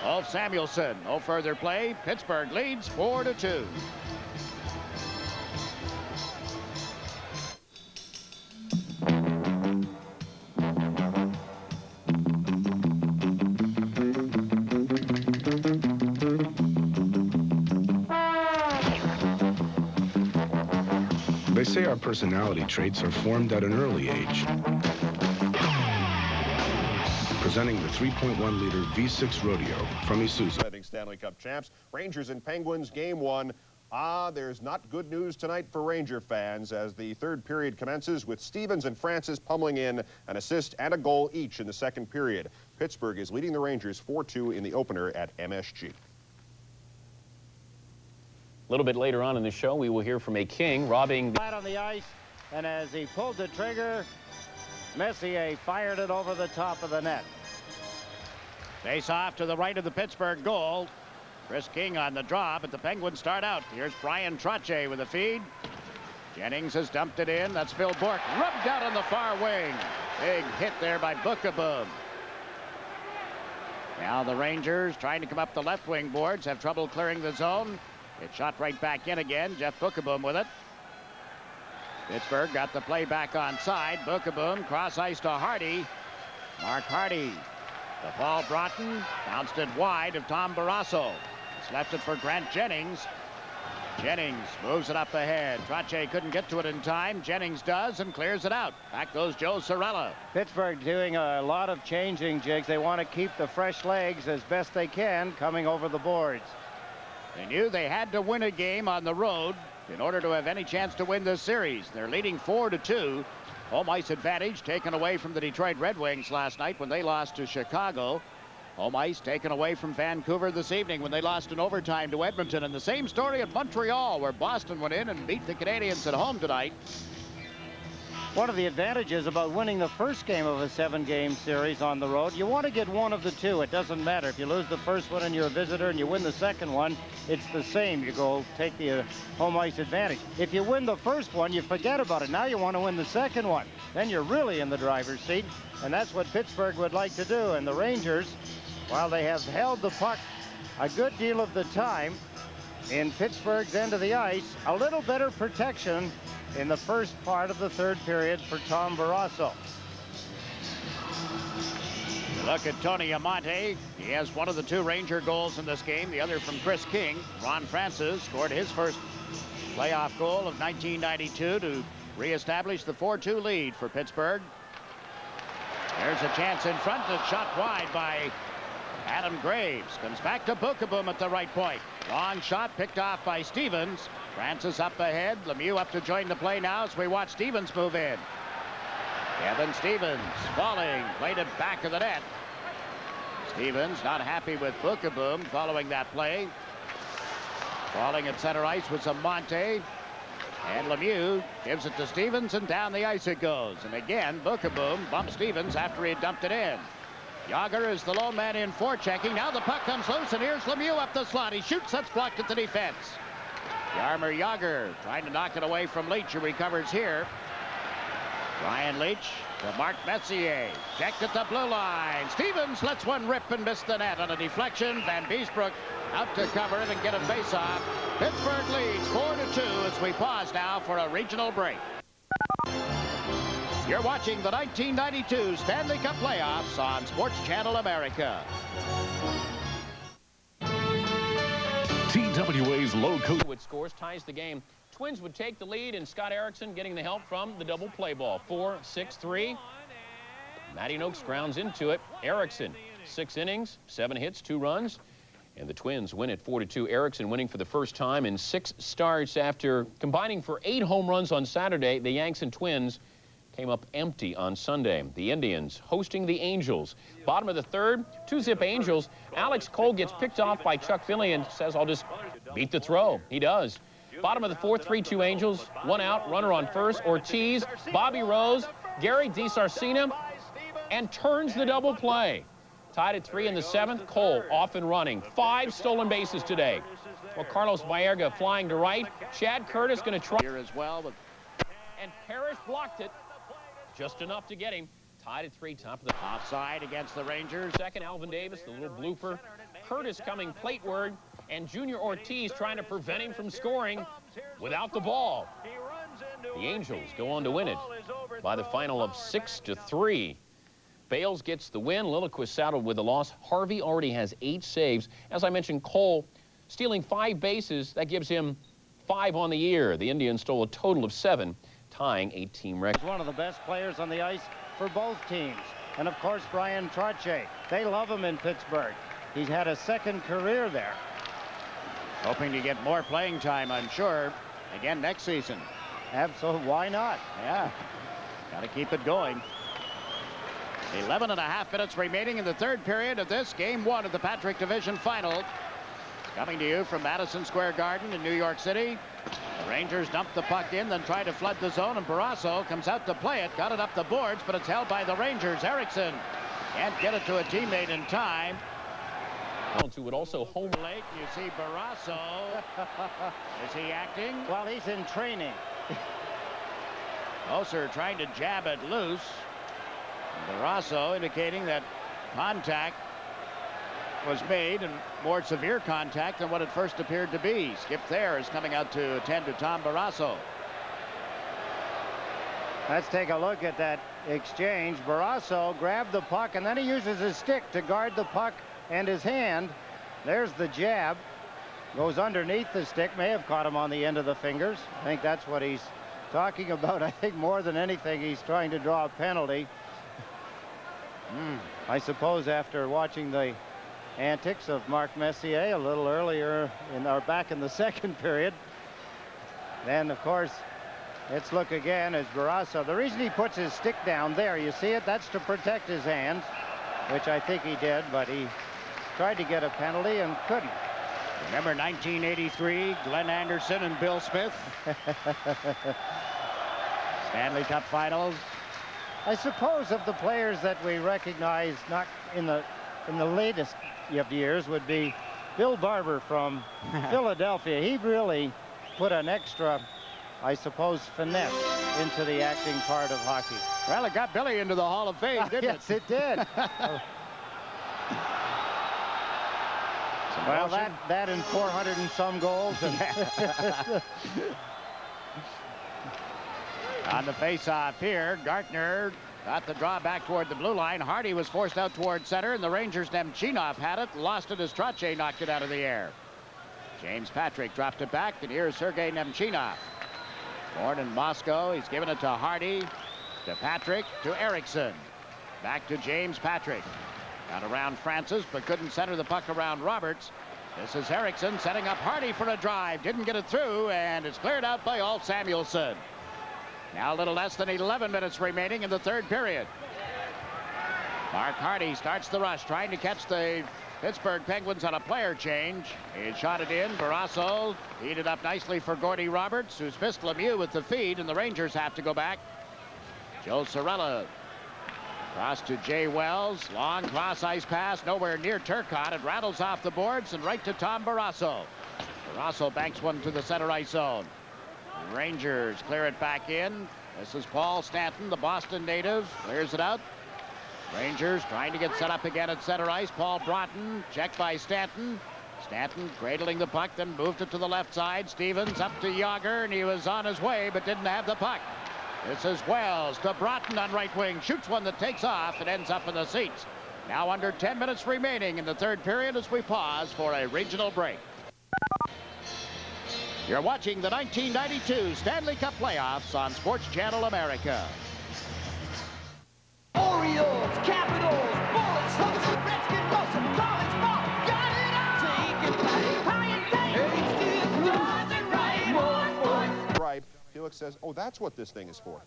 Ulf Samuelson. No further play. Pittsburgh leads 4-2. They say our personality traits are formed at an early age. Presenting the 3.1-liter V6 Rodeo from Isuzu. Defending Stanley Cup champs, Rangers and Penguins, game 1. There's not good news tonight for Ranger fans as the third period commences with Stevens and Francis pummeling in an assist and a goal each in the second period. Pittsburgh is leading the Rangers 4-2 in the opener at MSG. A little bit later on in the show, we will hear from a King robbing Flat on the ice, and as he pulled the trigger, Messier fired it over the top of the net. Face off to the right of the Pittsburgh goal. Chris King on the draw, but the Penguins start out. Here's Brian Trottier with a feed. Jennings has dumped it in. That's Phil Bourque rubbed out on the far wing. Big hit there by Bookaboo. Now the Rangers trying to come up the left wing boards, have trouble clearing the zone. It shot right back in again. Jeff Bookaboo with it. Pittsburgh got the play back on side. Bookaboo cross ice to Hardy. Mark Hardy to Paul Broughton. Bounced it wide of Tom Barrasso. It's left it for Grant Jennings. Jennings moves it up ahead. Trottier couldn't get to it in time. Jennings does and clears it out. Back goes Joe Cirella. Pittsburgh doing a lot of changing, Jigs. They want to keep the fresh legs as best they can coming over the boards. They knew they had to win a game on the road in order to have any chance to win this series. They're leading 4-2. Home ice advantage taken away from the Detroit Red Wings last night when they lost to Chicago. Home ice taken away from Vancouver this evening when they lost in overtime to Edmonton. And the same story at Montreal, where Boston went in and beat the Canadiens at home tonight. One of the advantages about winning the first game of a 7-game series on the road, you want to get one of the two. It doesn't matter. If you lose the first one and you're a visitor and you win the second one, it's the same. You go take the home ice advantage. If you win the first one, you forget about it. Now you want to win the second one. Then you're really in the driver's seat, and that's what Pittsburgh would like to do. And the Rangers, while they have held the puck a good deal of the time in Pittsburgh's end of the ice, a little better protection in the first part of the third period for Tom Barrasso. Look at Tony Amonte. He has one of the two Ranger goals in this game, the other from Chris King. Ron Francis scored his first playoff goal of 1992 to reestablish the 4-2 lead for Pittsburgh. There's a chance in front. That's shot wide by Adam Graves. Comes back to Bookaboo at the right point. Long shot picked off by Stevens. Francis up ahead. Lemieux up to join the play now as we watch Stevens move in. Kevin Stevens falling, played it back of the net. Stevens not happy with Bookaboo following that play. Falling at center ice was Amonte. And Lemieux gives it to Stevens, and down the ice it goes. And again, Bookaboo bumps Stevens after he had dumped it in. Yager is the lone man in forechecking. Now the puck comes loose, and here's Lemieux up the slot. He shoots, that's blocked at the defense. Jaromir Jagr trying to knock it away from Leach, who recovers here. Ryan Leach to Mark Messier. Checked at the blue line. Stevens lets one rip and miss the net on a deflection. Van Beesbroek out to cover it and get a face-off. Pittsburgh leads 4-2 as we pause now for a regional break. You're watching the 1992 Stanley Cup playoffs on Sports Channel America. TWA's low code scores, ties the game. Twins would take the lead, and Scott Erickson getting the help from the double play ball. 4-6-3. Matty Noakes grounds into it. Erickson, 6 innings, 7 hits, 2 runs. And the Twins win at 4-2. Erickson winning for the first time in 6 starts after combining for 8 home runs on Saturday. The Yanks and Twins came up empty on Sunday. The Indians hosting the Angels. Bottom of the third, 2-zip Angels. Alex Cole gets picked off by Chuck Finley and says, I'll just beat the throw. He does. Bottom of the fourth, 3-2 Angels. 1 out, runner on first. Ortiz, Bobby Rose, Gary DiSarcina, and turns the double play. Tied at 3 in the 7th. Cole off and running. 5 stolen bases today. Well, Carlos Baerga flying to right. Chad Curtis going to try here as well. And Parrish blocked it. Just enough to get him. Tied at 3, top of the offside against the Rangers. Second, Alvin Davis, the little blooper. Curtis coming plateward, and Junior Ortiz trying to prevent him from scoring without the ball. The Angels go on to win it by the final of 6-3. Bales gets the win. Lilliquist saddled with the loss. Harvey already has 8 saves. As I mentioned, Cole stealing 5 bases. That gives him 5 on the year. The Indians stole a total of 7, tying a team record. He's one of the best players on the ice for both teams. And of course, Brian Trottier. They love him in Pittsburgh. He's had a second career there. Hoping to get more playing time, I'm sure, again next season. Absolutely. Why not? Yeah. Got to keep it going. 11.5 minutes remaining in the third period of this Game 1 of the Patrick Division Final. Coming to you from Madison Square Garden in New York City. The Rangers dump the puck in, then try to flood the zone, and Barrasso comes out to play it. Got it up the boards, but it's held by the Rangers. Erickson can't get it to a teammate in time. Who would also home late. You see Barrasso. Is he acting? Well, he's in training. Moser trying to jab it loose. Barrasso indicating that contact was made, and more severe contact than what it first appeared to be. Skip Thayer is coming out to attend to Tom Barrasso. Let's take a look at that exchange. Barrasso grabbed the puck, and then he uses his stick to guard the puck and his hand. There's the jab. Goes underneath the stick. May have caught him on the end of the fingers. I think that's what he's talking about. I think more than anything, he's trying to draw a penalty. I suppose after watching the antics of Mark Messier a little earlier back in the second period, then of course let's look again as Barrasso. The reason he puts his stick down there, you see it, that's to protect his hands, which I think he did, but he tried to get a penalty and couldn't. Remember 1983, Glenn Anderson and Bill Smith? Stanley Cup Finals. I suppose of the players that we recognize not in the latest of years would be Bill Barber from Philadelphia. He really put an extra, I suppose, finesse into the acting part of hockey. Well, it got Billy into the Hall of Fame, didn't it? Yes, it did. Well, that and 400 and some goals. And on the face-off here, Gartner got the draw back toward the blue line. Hardy was forced out toward center, and the Rangers' Nemchinov had it, lost it as Trottier knocked it out of the air. James Patrick dropped it back, and here's Sergei Nemchinov. Born in Moscow, he's given it to Hardy, to Patrick, to Eriksson. Back to James Patrick. Got around Francis, but couldn't center the puck around Roberts. This is Eriksson setting up Hardy for a drive. Didn't get it through, and it's cleared out by Alt Samuelsson. Now a little less than 11 minutes remaining in the third period. Mark Hardy starts the rush, trying to catch the Pittsburgh Penguins on a player change. He shot it in. Barrasso heated up nicely for Gordy Roberts, who's missed Lemieux with the feed, and the Rangers have to go back. Joe Cirella cross to Jay Wells. Long cross ice pass, nowhere near Turcotte. It rattles off the boards and right to Tom Barrasso. Barrasso banks one to the center ice zone. The Rangers clear it back in. This is Paul Stanton, the Boston native. Clears it out. Rangers trying to get set up again at center ice. Paul Broughton checked by Stanton. Stanton cradling the puck, then moved it to the left side. Stevens up to Yager, and he was on his way but didn't have the puck. This is Wells to Broughton on right wing. Shoots one that takes off and ends up in the seats. Now under 10 minutes remaining in the third period as we pause for a regional break. You're watching the 1992 Stanley Cup playoffs on Sports Channel America. Orioles, Capitals, Bullets, Hooks, Redskins, Boston, College, Ball, got it all! Take it back, high and take, Right. Felix says, oh, that's what this thing is for.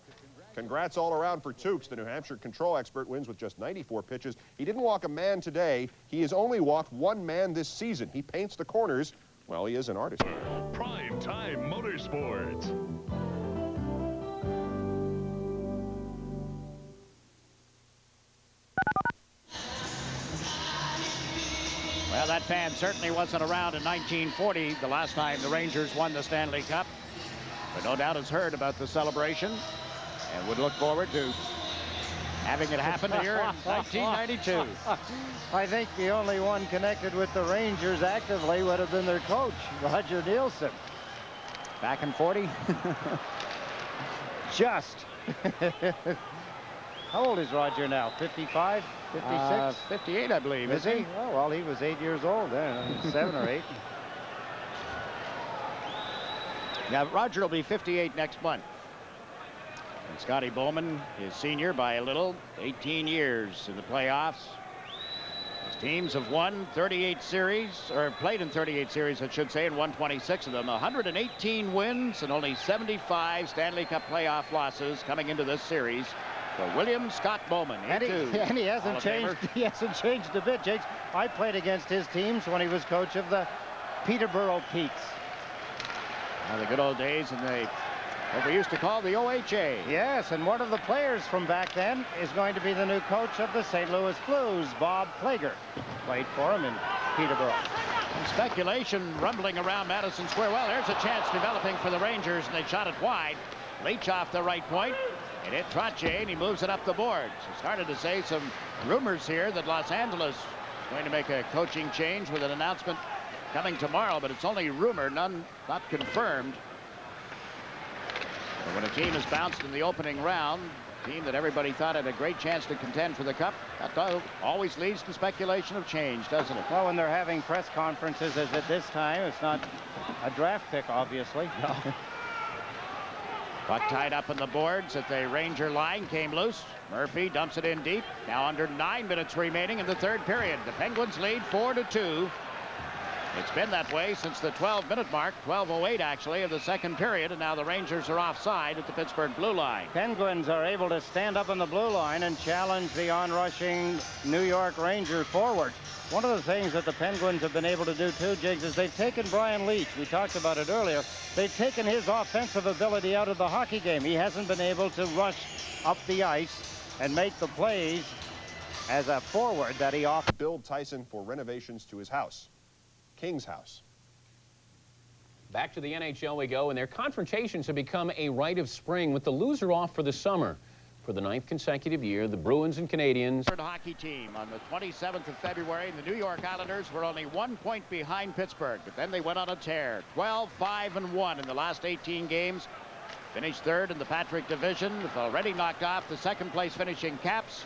Congrats all around for Tukes. The New Hampshire control expert wins with just 94 pitches. He didn't walk a man today. He has only walked one man this season. He paints the corners. Well, he is an artist. Prime Time Motorsports. Well, that fan certainly wasn't around in 1940, the last time the Rangers won the Stanley Cup. But no doubt has heard about the celebration and would look forward to having it happen here in 1992. I think the only one connected with the Rangers actively would have been their coach, Roger Nielsen. Back in 40? Just. How old is Roger now? 55? 56? 58, I believe. Is he? Oh, well, he was 8 years old then. 7 or 8. Yeah, Roger will be 58 next month. And Scotty Bowman is senior by a little, 18 years in the playoffs. His teams have won 38 series, or played in 38 series, I should say, and won 26 of them. 118 wins and only 75 Stanley Cup playoff losses coming into this series for William Scott Bowman. And he hasn't changed. He hasn't changed a bit, Jakes. I played against his teams when he was coach of the Peterborough Peaks. The good old days, and what we used to call the OHA. Yes, and one of the players from back then is going to be the new coach of the St. Louis Blues, Bob Plager. Played for him in Peterborough. And speculation rumbling around Madison Square. Well, there's a chance developing for the Rangers, and they shot it wide. Leach off the right point. It hit Trottier, and he moves it up the boards. It started to say some rumors here that Los Angeles is going to make a coaching change with an announcement coming tomorrow, but it's only rumor, not confirmed. But when a team is bounced in the opening round, a team that everybody thought had a great chance to contend for the Cup, that always leads to speculation of change, doesn't it? Well, when they're having press conferences as at this time, it's not a draft pick, obviously. No. Puck tied up in the boards at the Ranger line, came loose. Murphy dumps it in deep. Now under 9 minutes remaining in the third period. The Penguins lead 4-2. It's been that way since the 12-minute mark, 12:08 actually, of the second period, and now the Rangers are offside at the Pittsburgh blue line. Penguins are able to stand up on the blue line and challenge the onrushing New York Rangers forward. One of the things that the Penguins have been able to do too, Jiggs, is they've taken Brian Leach. We talked about it earlier. They've taken his offensive ability out of the hockey game. He hasn't been able to rush up the ice and make the plays as a forward that he often. Billed Tyson for renovations to his house. King's house. Back to the NHL we go, and their confrontations have become a rite of spring with the loser off for the summer. For the 9th consecutive year, the Bruins and Canadians. Third hockey team on the 27th of February, the New York Islanders were only 1 point behind Pittsburgh, but then they went on a tear. 12-5-1 in the last 18 games. finished third in the Patrick division. Have already knocked off the second place finishing Caps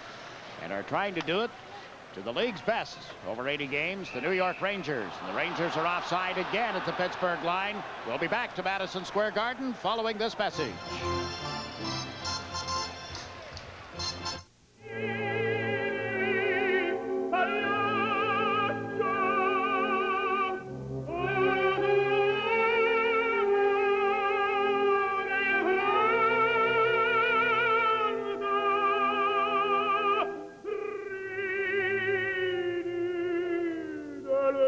and are trying to do it to the league's best over 80 games, the New York Rangers. And the Rangers are offside again at the Pittsburgh line. We'll be back to Madison Square Garden following this message.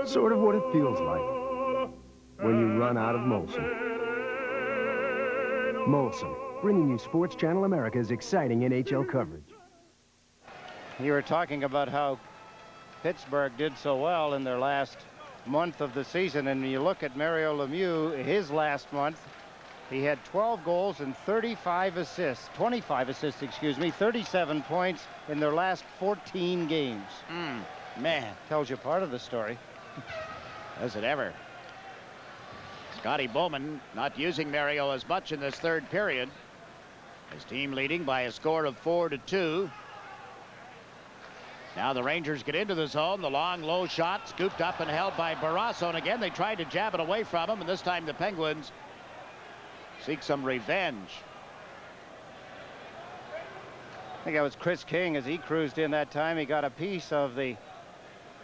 Sort of what it feels like when you run out of Molson. Molson, bringing you Sports Channel America's exciting NHL coverage. You were talking about how Pittsburgh did so well in their last month of the season, and you look at Mario Lemieux, his last month, he had 12 goals and 25 assists, 37 points in their last 14 games. Man, tells you part of the story. Does it ever? Scotty Bowman not using Mario as much in this third period. His team leading by a score of 4-2. Now the Rangers get into the zone. The long, low shot scooped up and held by Barrasso. And again, they tried to jab it away from him. And this time the Penguins seek some revenge. I think that was Chris King as he cruised in that time. He got a piece of the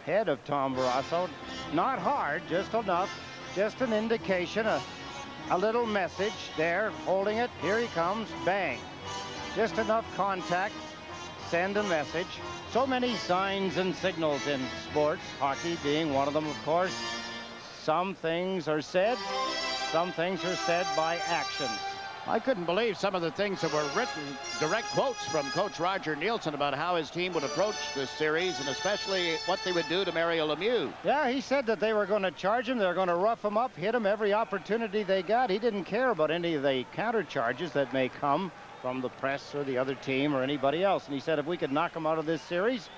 head of Tom Barrasso. Not hard, just enough, just an indication, a little message there, holding it. Here he comes, bang. Just enough contact, send a message. So many signs and signals in sports, hockey being one of them, of course. Some things are said, some things are said by actions. I couldn't believe some of the things that were written, direct quotes from Coach Roger Nielsen about how his team would approach this series and especially what they would do to Mario Lemieux. Yeah, he said that they were going to charge him, they were going to rough him up, hit him every opportunity they got. He didn't care about any of the counter charges that may come from the press or the other team or anybody else. And he said if we could knock him out of this series,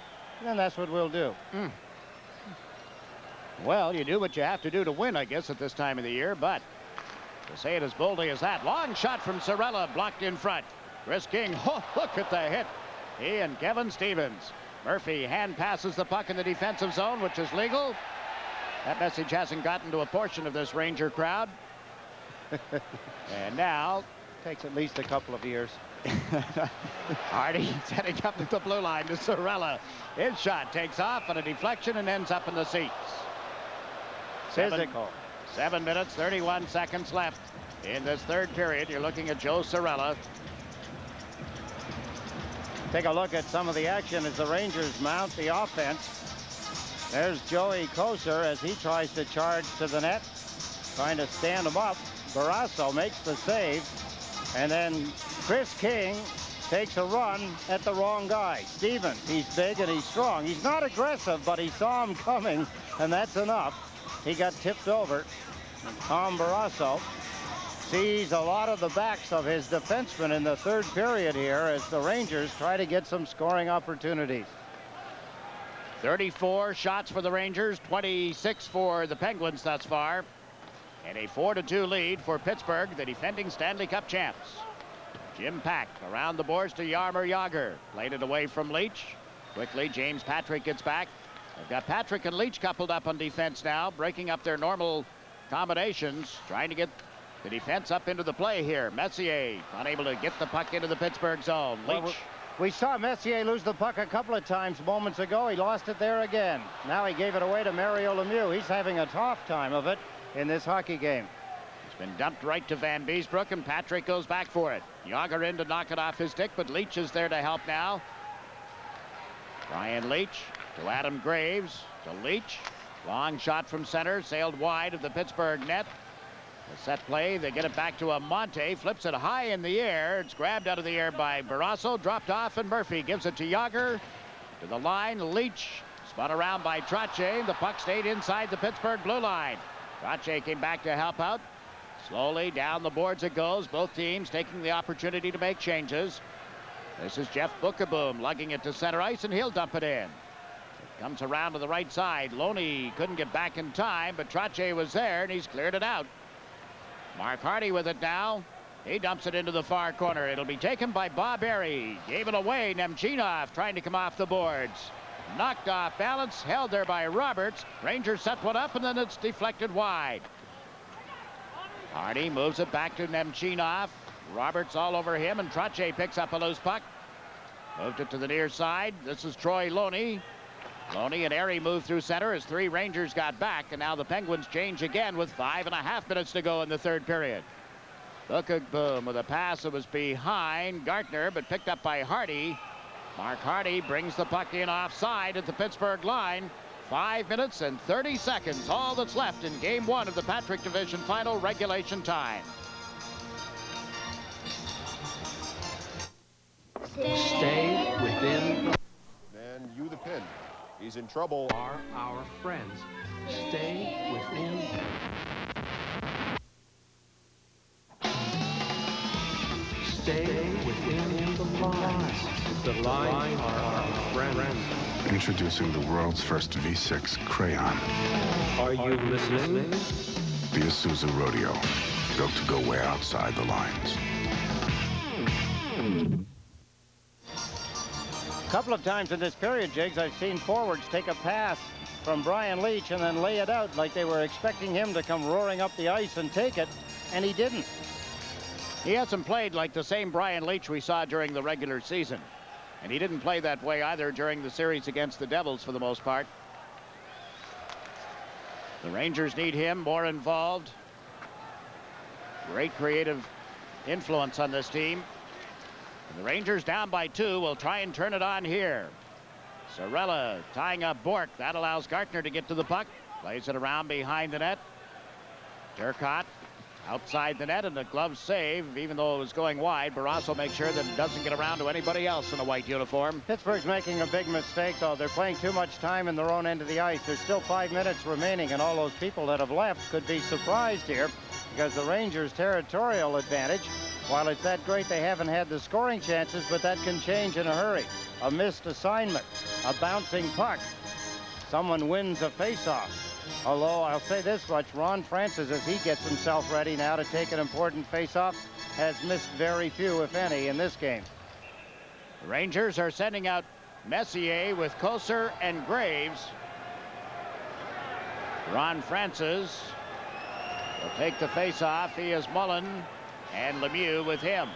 then that's what we'll do. Well, you do what you have to do to win, I guess, at this time of the year, but to say it as boldly as that. Long shot from Cirella, blocked in front. Chris King, oh, look at the hit. He and Kevin Stevens. Murphy hand passes the puck in the defensive zone, which is legal. That message hasn't gotten to a portion of this Ranger crowd. And now takes at least a couple of years. Hardy setting up at the blue line to Cirella. His shot takes off on a deflection and ends up in the seats. Physical. 7 minutes, 31 seconds left in this third period. You're looking at Joe Cirella. Take a look at some of the action as the Rangers mount the offense. There's Joey Kocur as he tries to charge to the net, trying to stand him up. Barrasso makes the save, and then Chris King takes a run at the wrong guy. Stevens, he's big and he's strong. He's not aggressive, but he saw him coming, and that's enough. He got tipped over. And Tom Barrasso sees a lot of the backs of his defensemen in the third period here as the Rangers try to get some scoring opportunities. 34 shots for the Rangers, 26 for the Penguins thus far. And a 4-2 lead for Pittsburgh, the defending Stanley Cup champs. Jim Pack around the boards to Jaromir Jagr. Played it away from Leach. Quickly, James Patrick gets back. They've got Patrick and Leach coupled up on defense now, breaking up their normal combinations, trying to get the defense up into the play here. Messier unable to get the puck into the Pittsburgh zone. Leach. Well, we saw Messier lose the puck a couple of times moments ago. He lost it there again. Now he gave it away to Mario Lemieux. He's having a tough time of it in this hockey game. It's been dumped right to Van Beesbrook, and Patrick goes back for it. Jagr in to knock it off his stick, but Leach is there to help now. Brian Leach to Adam Graves, to Leach. Long shot from center, sailed wide of the Pittsburgh net. The set play, they get it back to Amante, flips it high in the air. It's grabbed out of the air by Barrasso, dropped off, and Murphy gives it to Jagr. To the line, Leach spun around by Trottier. The puck stayed inside the Pittsburgh blue line. Trottier came back to help out. Slowly down the boards it goes. Both teams taking the opportunity to make changes. This is Jeff Bookaboom lugging it to center ice, and he'll dump it in. It comes around to the right side. Loney couldn't get back in time, but Trottier was there, and he's cleared it out. Mark Hardy with it now. He dumps it into the far corner. It'll be taken by Bob Airy. Gave it away. Nemchinov trying to come off the boards. Knocked off balance, held there by Roberts. Rangers set one up, and then it's deflected wide. Hardy moves it back to Nemchinov. Roberts all over him, and Trottier picks up a loose puck. Moved it to the near side. This is Troy Loney. Loney and Airy move through center as 3 Rangers got back, and now the Penguins change again with 5.5 minutes to go in the third period. Look at Boom with a pass that was behind Gartner, but picked up by Hardy. Mark Hardy brings the puck in offside at the Pittsburgh line. 5 minutes and 30 seconds, all that's left in Game 1 of the Patrick Division Final regulation time. Stay within. And you the pin. He's in trouble. Are our friends. Stay within. Stay within the lines. The lines are our friends. Introducing the world's first V6 crayon. Are you listening? The Isuzu Rodeo, built to go way outside the lines. A couple of times in this period, Jiggs, I've seen forwards take a pass from Brian Leach and then lay it out like they were expecting him to come roaring up the ice and take it, and he didn't. He hasn't played like the same Brian Leach we saw during the regular season. And he didn't play that way either during the series against the Devils for the most part. The Rangers need him more involved. Great creative influence on this team. And the Rangers down by 2 will try and turn it on here. Sorella tying up Bork. That allows Gartner to get to the puck. Plays it around behind the net. Turcotte outside the net, and the glove save, even though it was going wide. Barrasso makes sure that it doesn't get around to anybody else in a white uniform. Pittsburgh's making a big mistake, though. They're playing too much time in their own end of the ice. There's still 5 minutes remaining, and all those people that have left could be surprised here because the Rangers' territorial advantage, while it's that great, they haven't had the scoring chances, but that can change in a hurry. A missed assignment, a bouncing puck, someone wins a faceoff. Although I'll say this much, Ron Francis, as he gets himself ready now to take an important faceoff, has missed very few, if any, in this game. The Rangers are sending out Messier with Kosar and Graves. Ron Francis will take the faceoff. He is Mullen and Lemieux with him.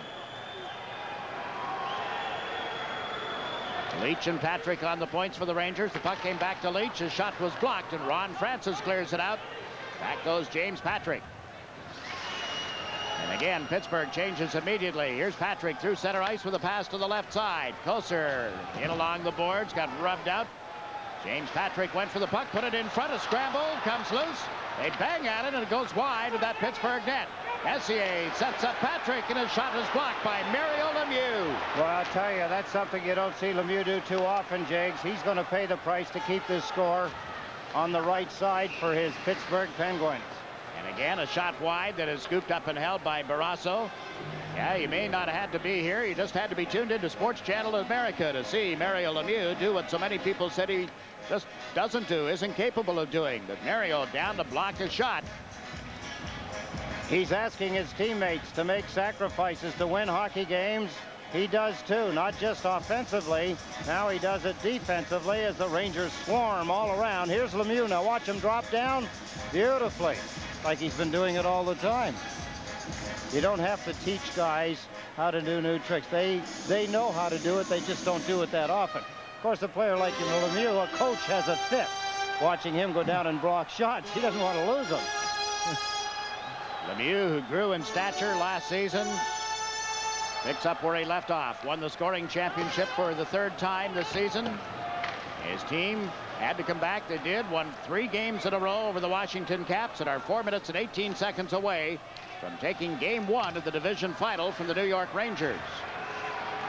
Leach and Patrick on the points for the Rangers. The puck came back to Leach. His shot was blocked, and Ron Francis clears it out. Back goes James Patrick. And again, Pittsburgh changes immediately. Here's Patrick through center ice with a pass to the left side. Kosar in along the boards, got rubbed out. James Patrick went for the puck, put it in front, a scramble, comes loose. They bang at it, and it goes wide of that Pittsburgh net. Messier sets up Patrick, and his shot is blocked by Mario Lemieux. Well, I'll tell you, that's something you don't see Lemieux do too often, Jiggs. He's going to pay the price to keep this score on the right side for his Pittsburgh Penguins. And again, a shot wide that is scooped up and held by Barrasso. Yeah, you may not have had to be here. You just had to be tuned into Sports Channel America to see Mario Lemieux do what so many people said he just doesn't do, isn't capable of doing. But Mario down to block a shot. He's asking his teammates to make sacrifices to win hockey games. He does too, not just offensively. Now he does it defensively as the Rangers swarm all around. Here's Lemieux. Now watch him drop down beautifully, like he's been doing it all the time. You don't have to teach guys how to do new tricks. They know how to do it. They just don't do it that often. Of course, a player like Lemieux, a coach has a fit watching him go down and block shots. He doesn't want to lose them. Lemieux, who grew in stature last season, picks up where he left off. Won the scoring championship for the 3rd time this season. His team had to come back. They did. Won 3 games in a row over the Washington Caps and are 4 minutes and 18 seconds away from taking Game 1 of the division final from the New York Rangers.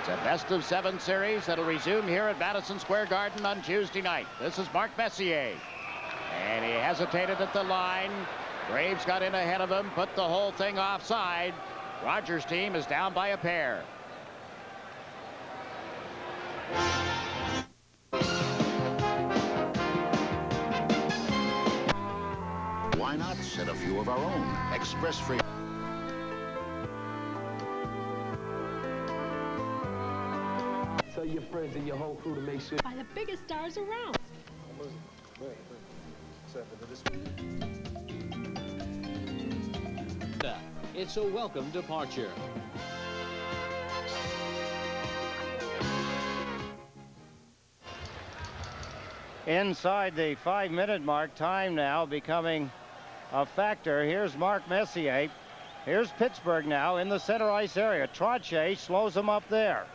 It's a best-of-7 series that'll resume here at Madison Square Garden on Tuesday night. This is Mark Messier. And he hesitated at the line. Graves got in ahead of him, put the whole thing offside. Rogers' team is down by a pair. Why not set a few of our own express freight? your friends and your whole crew to make sure. By the biggest stars around. It's a welcome departure. Inside the 5-minute mark, time now becoming a factor. Here's Mark Messier. Here's Pittsburgh now in the center ice area. Trottier slows him up there.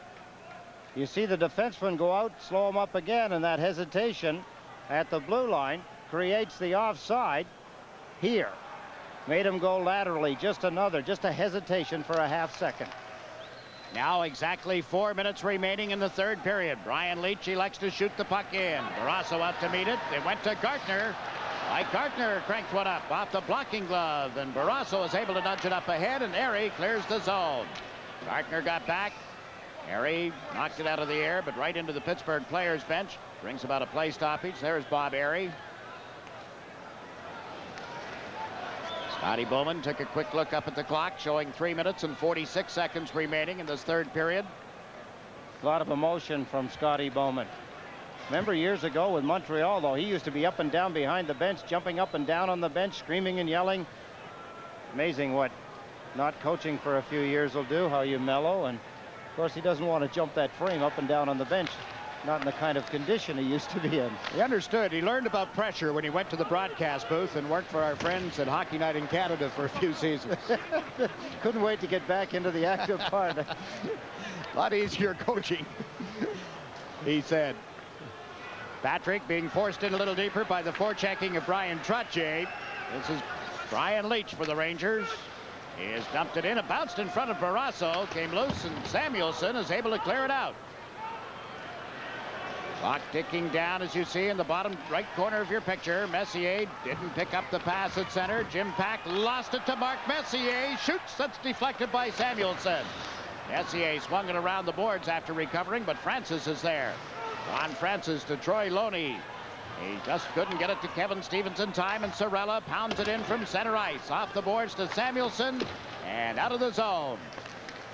You see the defenseman go out, slow him up again, and that hesitation at the blue line creates the offside here. Made him go laterally, just a hesitation for a half second. Now exactly 4 minutes remaining in the third period. Brian Leetch elects to shoot the puck in. Barrasso out to meet it. It went to Gartner. Mike Gartner cranked one up off the blocking glove, and Barrasso is able to nudge it up ahead, and Airy clears the zone. Gartner got back. Airy knocked it out of the air, but right into the Pittsburgh players' bench. Brings about a play stoppage. There's Bob Airy. Scotty Bowman took a quick look up at the clock, showing 3 minutes and 46 seconds remaining in this third period. A lot of emotion from Scotty Bowman. Remember years ago with Montreal, though, he used to be up and down behind the bench, jumping up and down on the bench, screaming and yelling. Amazing what not coaching for a few years will do, how you mellow. And, of course, he doesn't want to jump that frame up and down on the bench. Not in the kind of condition he used to be in. He understood. He learned about pressure when he went to the broadcast booth and worked for our friends at Hockey Night in Canada for a few seasons. Couldn't wait to get back into the active part. A lot easier coaching, he said. Patrick being forced in a little deeper by the forechecking of Brian Trottier. This is Brian Leetch for the Rangers. He has dumped it in. It bounced in front of Barrasso, came loose, and Samuelson is able to clear it out. Clock ticking down, as you see in the bottom right corner of your picture. Messier didn't pick up the pass at center. Jim Pack lost it to Mark Messier. Shoots. That's deflected by Samuelson. Messier swung it around the boards after recovering, but Francis is there. Ron Francis to Troy Loney. He just couldn't get it to Kevin Stevens in time, and Sorella pounds it in from center ice. Off the boards to Samuelson, and out of the zone.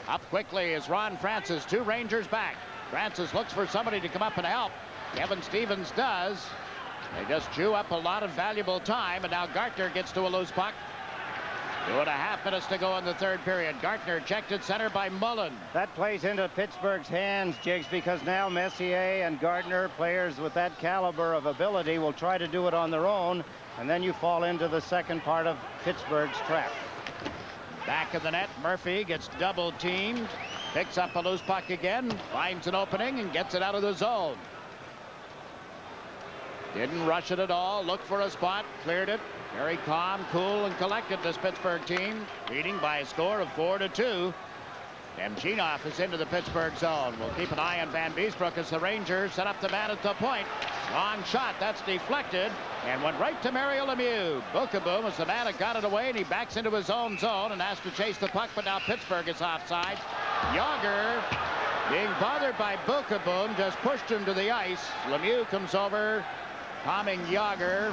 Up quickly is Ron Francis. 2 Rangers back. Francis looks for somebody to come up and help. Kevin Stevens does. They just chew up a lot of valuable time, and now Gartner gets to a loose puck. 2.5 minutes to go in the third period. Gartner checked at center by Mullen. That plays into Pittsburgh's hands, Jigs, because now Messier and Gartner, players with that caliber of ability, will try to do it on their own, and then you fall into the second part of Pittsburgh's trap. Back of the net, Murphy gets double teamed. Picks up a loose puck again, finds an opening, and gets it out of the zone. Didn't rush it at all, looked for a spot, cleared it. Very calm, cool, and collected, this Pittsburgh team, leading by a score of 4-2. Demchinov is into the Pittsburgh zone. We'll keep an eye on Van Beesbrook as the Rangers set up the man at the point. Long shot, that's deflected, and went right to Mario Lemieux. Bookeboom is the man that got it away, and he backs into his own zone and has to chase the puck, but now Pittsburgh is offside. Yager, being bothered by Bookeboom, just pushed him to the ice. Lemieux comes over, calming Yager.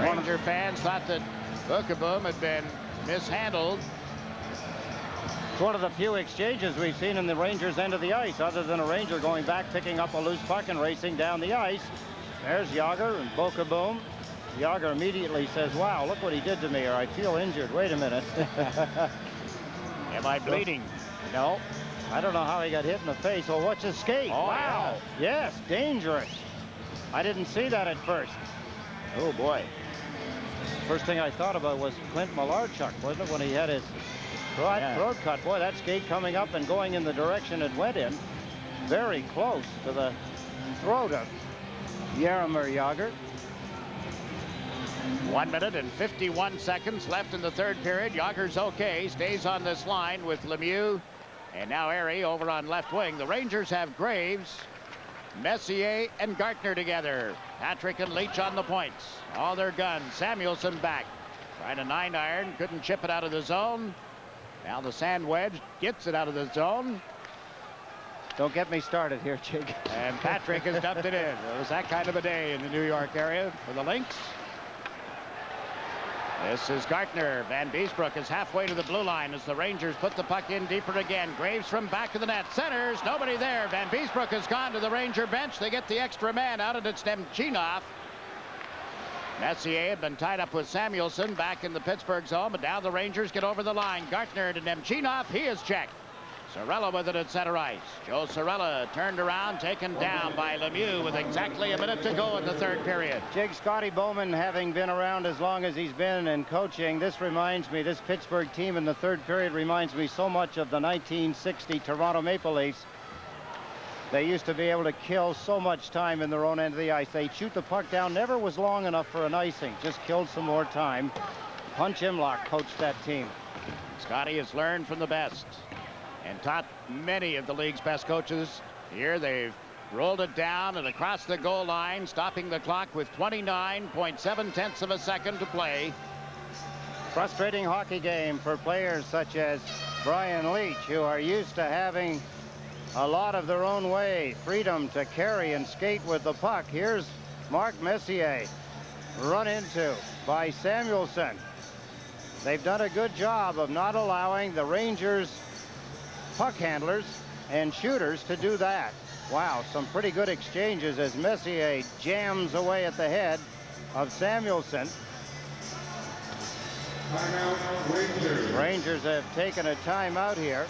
Ranger fans thought that Bookeboom had been mishandled. It's one of the few exchanges we've seen in the Rangers' end of the ice, other than a Ranger going back, picking up a loose puck and racing down the ice. There's Yager and Bookeboom. Yager immediately says, wow, look what he did to me, or I feel injured. Wait a minute. Am I bleeding? No. I don't know how he got hit in the face. Oh, what's his skate? Oh, wow. yeah. Yes, dangerous. I didn't see that at first. Oh, boy. First thing I thought about was Clint Malarchuk, wasn't it, when he had his throat cut? Boy, that skate coming up and going in the direction it went in. Very close to the throat of Jaromir Jagr. 1 minute and 51 seconds left in the third period. Yager's okay, stays on this line with Lemieux. And now Airy over on left wing. The Rangers have Graves, Messier, and Gartner together. Patrick and Leetch on the points. All their guns. Samuelson back. Trying a 9-iron. Couldn't chip it out of the zone. Now the sand wedge gets it out of the zone. Don't get me started here, Jig. And Patrick has dumped it in. It was that kind of a day in the New York area for the Lynx. This is Gartner. Van Beesbroek is halfway to the blue line as the Rangers put the puck in deeper again. Graves from back of the net. Centers. Nobody there. Van Beesbroek has gone to the Ranger bench. They get the extra man out, and it's Nemchinov. Messier had been tied up with Samuelson back in the Pittsburgh zone, but now the Rangers get over the line. Gartner to Nemchinov. He is checked. Sorella with it at center ice. Joe Sorella turned around, taken down by Lemieux with exactly a minute to go in the third period. Jig, Scotty Bowman, having been around as long as he's been in coaching, this Pittsburgh team in the third period reminds me so much of the 1960 Toronto Maple Leafs. They used to be able to kill so much time in their own end of the ice. They'd shoot the puck down, never was long enough for an icing, just killed some more time. Punch Imlach coached that team. Scotty has learned from the best and taught many of the league's best coaches. Here they've rolled it down and across the goal line, stopping the clock with 29.7 of a second to play. Frustrating hockey game for players such as Brian Leach, who are used to having a lot of their own way, freedom to carry and skate with the puck. Here's Mark Messier, run into by Samuelson. They've done a good job of not allowing the Rangers puck handlers and shooters to do that. Wow, some pretty good exchanges as Messier jams away at the head of Samuelson. Rangers have taken a timeout here.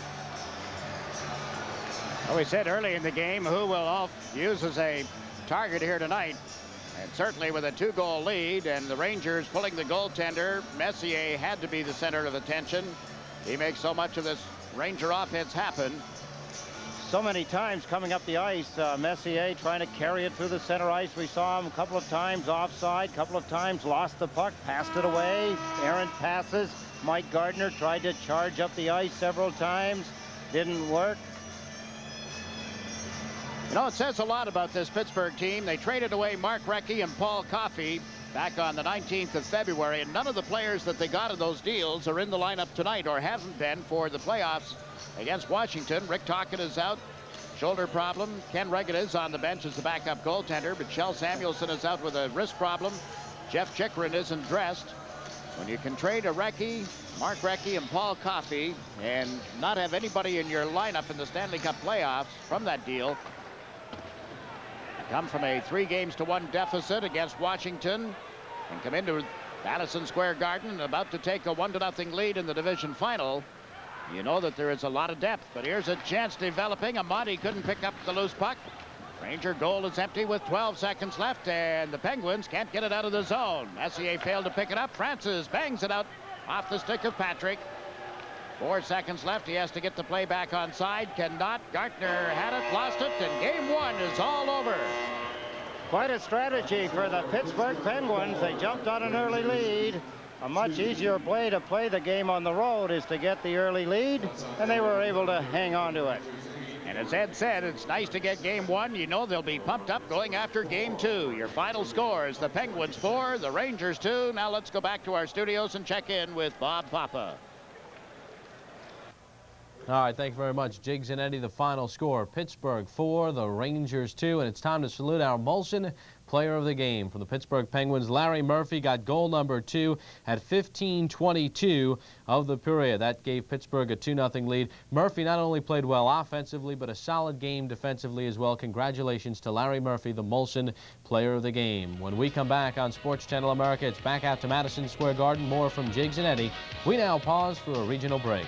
Well, we said early in the game who will use as a target here tonight. And certainly with a 2-goal lead and the Rangers pulling the goaltender, Messier had to be the center of attention. He makes so much of this Ranger offense happen. So many times coming up the ice, Messier trying to carry it through the center ice. We saw him a couple of times offside, a couple of times lost the puck, passed it away, errant passes. Mike Gardner tried to charge up the ice several times, didn't work. You know, it says a lot about this Pittsburgh team. They traded away Mark Recchi and Paul Coffey back on the 19th of February, and none of the players that they got in those deals are in the lineup tonight or haven't been for the playoffs against Washington. Rick Tocchet is out, shoulder problem. Ken Regan is on the bench as the backup goaltender, but Kjell Samuelson is out with a wrist problem. Jeff Chikrin isn't dressed. When you can trade a Recchi, Mark Recchi and Paul Coffey and not have anybody in your lineup in the Stanley Cup playoffs from that deal, come from a 3-1 deficit against Washington and come into Madison Square Garden about to take a 1-0 lead in the division final, you know that there is a lot of depth. But here's a chance developing. Amati couldn't pick up the loose puck. Ranger goal is empty with 12 seconds left, and the Penguins can't get it out of the zone. Messier failed to pick it up. Francis bangs it out off the stick of Patrick. 4 seconds left. He has to get the play back on side. Cannot. Gartner had it, lost it, and game 1 is all over. Quite a strategy for the Pittsburgh Penguins. They jumped on an early lead. A much easier play to play the game on the road is to get the early lead, and they were able to hang on to it. And as Ed said, it's nice to get game 1. You know they'll be pumped up going after game 2. Your final scores, the Penguins 4, the Rangers 2. Now let's go back to our studios and check in with Bob Papa. All right, thank you very much, Jiggs and Eddie. The final score, Pittsburgh 4, the Rangers 2, and it's time to salute our Molson player of the game from the Pittsburgh Penguins. Larry Murphy got goal number 2 at 15:22 of the period. That gave Pittsburgh a 2-0 lead. Murphy not only played well offensively, but a solid game defensively as well. Congratulations to Larry Murphy, the Molson player of the game. When we come back on Sports Channel America, it's back out to Madison Square Garden. More from Jiggs and Eddie. We now pause for a regional break.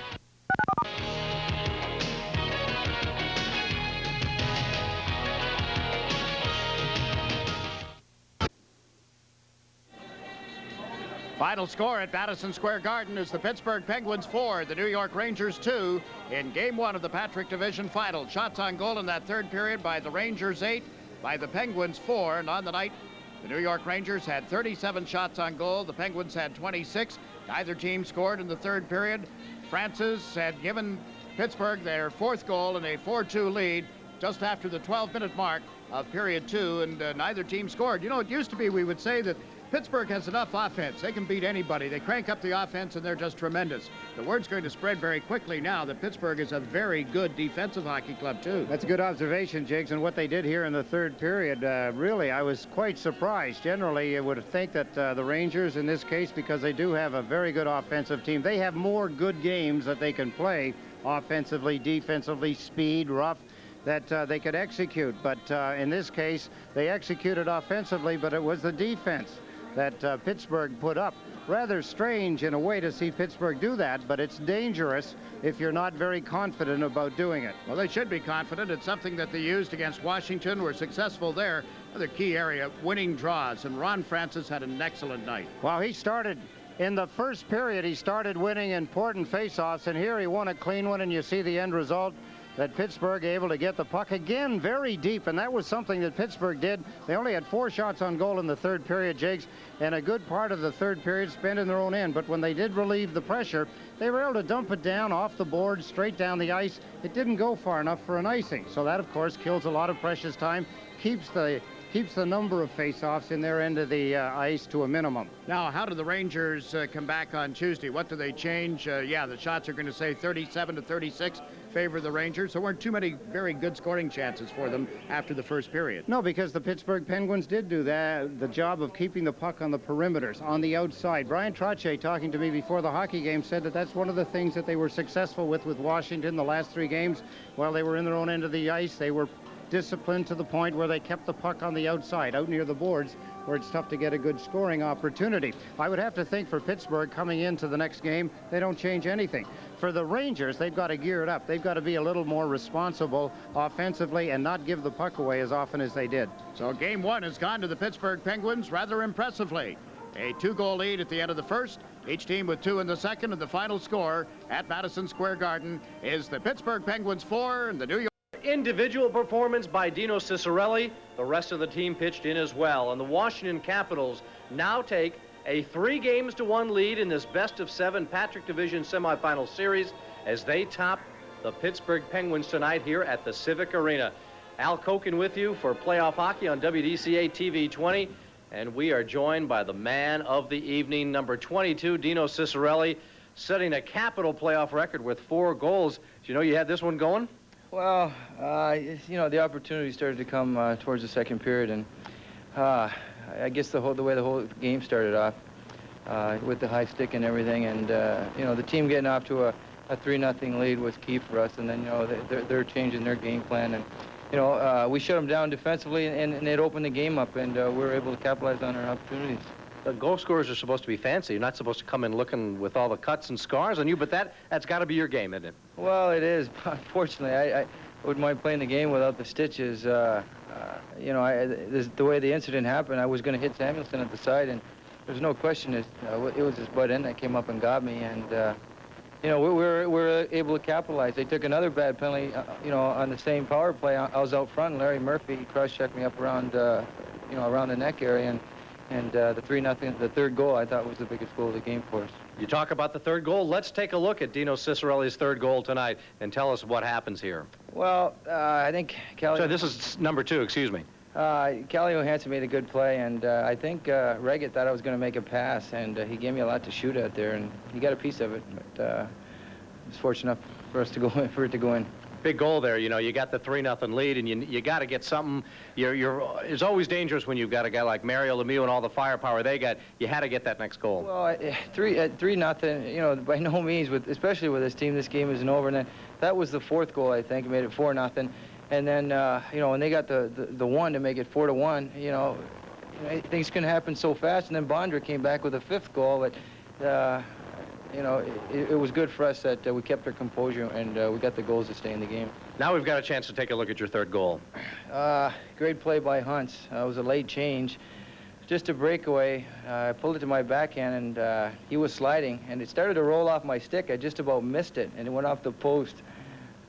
Final score at Madison Square Garden is the Pittsburgh Penguins 4, the New York Rangers 2 in game 1 of the Patrick Division Final. Shots on goal in that third period by the Rangers 8, by the Penguins 4, and on the night the New York Rangers had 37 shots on goal. The Penguins had 26. Neither team scored in the third period. Francis had given Pittsburgh their 4th goal in a 4-2 lead. just after the 12-minute mark of period 2, and neither team scored. You know, it used to be we would say that Pittsburgh has enough offense. They can beat anybody. They crank up the offense, and they're just tremendous. The word's going to spread very quickly now that Pittsburgh is a very good defensive hockey club, too. That's a good observation, Jigs, and what they did here in the third period, really, I was quite surprised. Generally, you would think that the Rangers, in this case, because they do have a very good offensive team, they have more good games that they can play offensively, defensively, speed, rough, that they could execute. But in this case, they executed offensively, but it was the defense that Pittsburgh put up. Rather strange in a way to see Pittsburgh do that, but it's dangerous if you're not very confident about doing it. Well, they should be confident. It's something that they used against Washington, were successful there. Another key area, winning draws, and Ron Francis had an excellent night. Well, he started in the first period, he started winning important faceoffs, and here he won a clean one, and you see the end result, that Pittsburgh able to get the puck again very deep, and that was something that Pittsburgh did. They only had 4 shots on goal in the third period, Jakes, and a good part of the third period spent in their own end. But when they did relieve the pressure, they were able to dump it down off the board, straight down the ice. It didn't go far enough for an icing, so that, of course, kills a lot of precious time, keeps the number of face-offs in their end of the ice to a minimum. Now, how do the Rangers come back on Tuesday? What do they change? Yeah, the shots are going to say 37 to 36 favor the Rangers. There weren't too many very good scoring chances for them after the first period. No, because the Pittsburgh Penguins did do that, the job of keeping the puck on the perimeters, on the outside. Brian Trottier, talking to me before the hockey game, said that that's one of the things that they were successful with Washington the last 3 games. While they were in their own end of the ice, they were disciplined to the point where they kept the puck on the outside, out near the boards, where it's tough to get a good scoring opportunity. I would have to think for Pittsburgh coming into the next game, they don't change anything. For the Rangers, they've got to gear it up. They've got to be a little more responsible offensively and not give the puck away as often as they did. So game 1 has gone to the Pittsburgh Penguins rather impressively. A 2-goal lead at the end of the first, each team with 2 in the second, and the final score at Madison Square Garden is the Pittsburgh Penguins 4 and the New York. Individual performance by Dino Ciccarelli. The rest of the team pitched in as well. And the Washington Capitals now take a 3-1 lead in this best-of-7 Patrick Division semifinal series as they top the Pittsburgh Penguins tonight here at the Civic Arena. Al Koken with you for playoff hockey on WDCA TV 20. And we are joined by the man of the evening, number 22, Dino Ciccarelli, setting a capital playoff record with 4 goals. Do you know you had this one going? Well, you know, the opportunity started to come towards the second period, and I guess the way the whole game started off with the high stick and everything, and you know, the team getting off to a 3-0 lead was key for us, and then, you know, they're changing their game plan, and you know, we shut them down defensively, and it opened the game up, and we were able to capitalize on our opportunities. The goal scorers are supposed to be fancy. You're not supposed to come in looking with all the cuts and scars on you, but that's got to be your game, isn't it? Well, it is. Unfortunately, I wouldn't mind playing the game without the stitches. You know, the way the incident happened, I was going to hit Samuelson at the side, and there's no question it was his butt end that came up and got me, and you know, we were able to capitalize. They took another bad penalty, you know, on the same power play. I was out front, and Larry Murphy cross-checked me up around, you know, around the neck area, and the 3-0, the third goal, I thought was the biggest goal of the game for us. You talk about the third goal. Let's take a look at Dino Ciccarelli's third goal tonight and tell us what happens here. Well, I think Callie... So this is number 2, excuse me. Callie Johansson made a good play, and I think Reggett thought I was going to make a pass, and he gave me a lot to shoot at there, and he got a piece of it, but it was fortunate enough for us to go in, for it to go in. Big goal there, you know, you got the 3-0 lead, and you got to get something. It's always dangerous when you've got a guy like Mario Lemieux and all the firepower they got. You had to get that next goal. Well, at 3-0, you know, by no means, especially with this team, this game isn't over. And then that was the 4th goal, I think, made it 4-0. And then, you know, when they got the 1 to make it 4-1, you know, things can happen so fast. And then Bondra came back with a 5th goal, but you know, it was good for us that we kept our composure and we got the goals to stay in the game. Now we've got a chance to take a look at your third goal. Great play by Huntz. It was a late change. Just a breakaway. I pulled it to my backhand, and he was sliding, and it started to roll off my stick. I just about missed it, and it went off the post.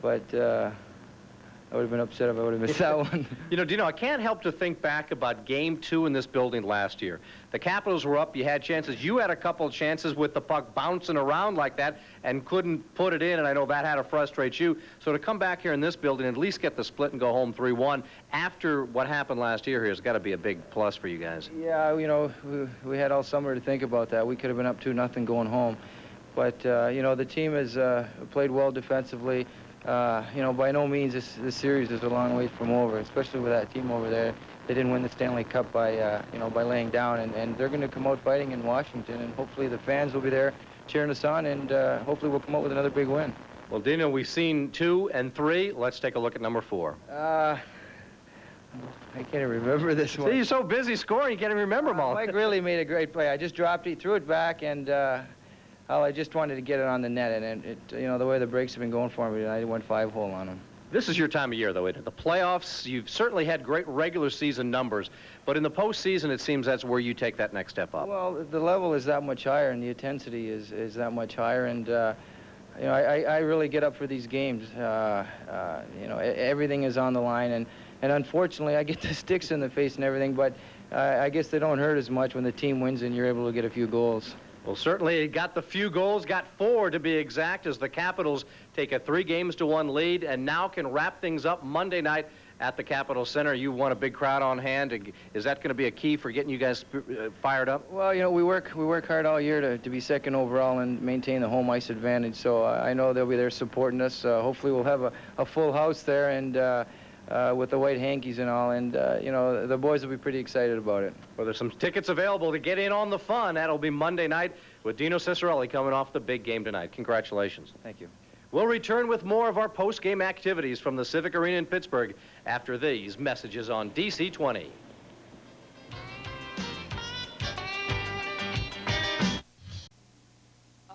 But I would have been upset if I would have missed that one. You know, Dino, I can't help to think back about Game 2 in this building last year. The Capitals were up. You had chances. You had a couple of chances with the puck bouncing around like that and couldn't put it in, and I know that had to frustrate you. So to come back here in this building and at least get the split and go home 3-1 after what happened last year here has got to be a big plus for you guys. Yeah, you know, we had all summer to think about that. We could have been up 2-0 going home. But, you know, the team has played well defensively. You know, by no means this series is a long way from over, especially with that team over there. They didn't win the Stanley Cup by, you know, by laying down, and they're going to come out fighting in Washington, and hopefully the fans will be there cheering us on, and hopefully we'll come out with another big win. Well, Dino, we've seen 2 and 3. Let's take a look at number 4. I can't even remember this one. See, you're so busy scoring, you can't even remember them all. Mike really made a great play. I just dropped it, threw it back, and I just wanted to get it on the net, and you know, the way the breaks have been going for me, I went 5-hole on them. This is your time of year, though, isn't it? The playoffs, you've certainly had great regular season numbers, but in the postseason, it seems that's where you take that next step up. Well, the level is that much higher, and the intensity is that much higher, and you know, I really get up for these games. You know, everything is on the line, and unfortunately, I get the sticks in the face and everything, but I guess they don't hurt as much when the team wins and you're able to get a few goals. Well, certainly he got the few goals, got 4 to be exact, as the Capitals take a 3-1 lead and now can wrap things up Monday night at the Capitol Center. You want a big crowd on hand. Is that going to be a key for getting you guys fired up? Well, you know, we work hard all year to be second overall and maintain the home ice advantage, so I know they'll be there supporting us. Hopefully we'll have a full house there, and with the white hankies and all, and you know, the boys will be pretty excited about it. Well, there's some tickets available to get in on the fun. That'll be Monday night with Dino Cicerelli coming off the big game tonight. Congratulations. Thank you. We'll return with more of our post-game activities from the Civic Arena in Pittsburgh after these messages on DC 20.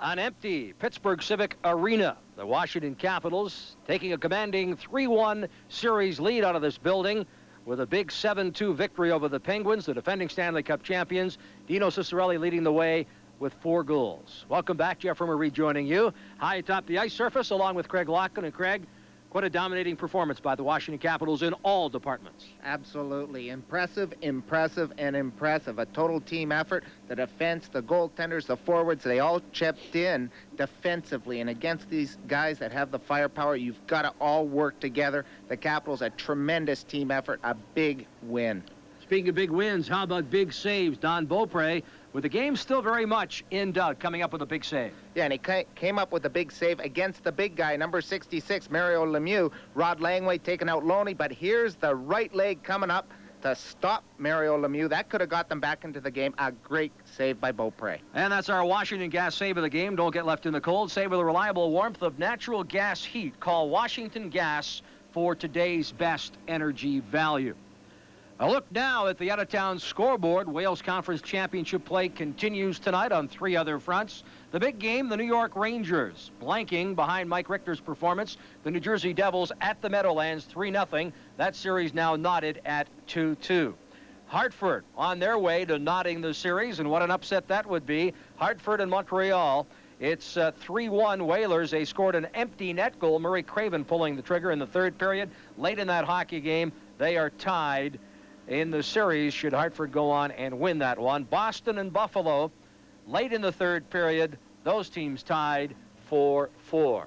An empty Pittsburgh Civic Arena. The Washington Capitals taking a commanding 3-1 series lead out of this building with a big 7-2 victory over the Penguins, the defending Stanley Cup champions. Dino Cicerelli leading the way with 4 goals. Welcome back. Jeff Rimmer rejoining you. High atop the ice surface along with Craig Loughlin. And Craig, quite a dominating performance by the Washington Capitals in all departments. Absolutely. Impressive, impressive, and impressive. A total team effort. The defense, the goaltenders, the forwards, they all chipped in defensively. And against these guys that have the firepower, you've got to all work together. The Capitals, a tremendous team effort, a big win. Speaking of big wins, how about big saves? Don Beaupre, with the game still very much in doubt, coming up with a big save. Yeah, and he came up with a big save against the big guy, number 66, Mario Lemieux. Rod Langway taking out Loney, but here's the right leg coming up to stop Mario Lemieux. That could have got them back into the game. A great save by Beaupre. And that's our Washington Gas save of the game. Don't get left in the cold. Save with the reliable warmth of natural gas heat. Call Washington Gas for today's best energy value. A look now at the out-of-town scoreboard. Wales Conference Championship play continues tonight on 3 other fronts. The big game, the New York Rangers blanking behind Mike Richter's performance. The New Jersey Devils at the Meadowlands 3-0. That series now knotted at 2-2. Hartford on their way to knotting the series, and what an upset that would be. Hartford and Montreal. It's 3-1 Whalers. They scored an empty net goal. Murray Craven pulling the trigger in the 3rd period. Late in that hockey game, they are tied in the series should Hartford go on and win that one. Boston and Buffalo, late in the 3rd period, those teams tied 4-4.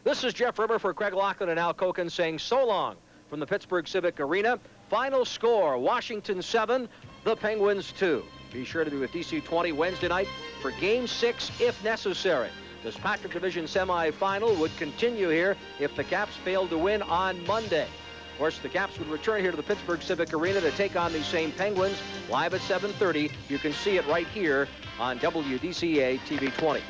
This is Jeff Rimmer for Craig Loughlin and Al Koken saying so long from the Pittsburgh Civic Arena. Final score, Washington 7, the Penguins 2. Be sure to be with DC 20 Wednesday night for Game 6 if necessary. This Patrick Division semifinal would continue here if the Caps failed to win on Monday. Of course, the Caps would return here to the Pittsburgh Civic Arena to take on these same Penguins live at 7:30. You can see it right here on WDCA TV 20.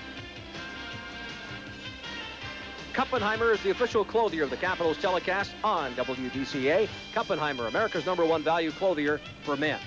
Kuppenheimer is the official clothier of the Capitals telecast on WDCA. Kuppenheimer, America's #1 value clothier for men.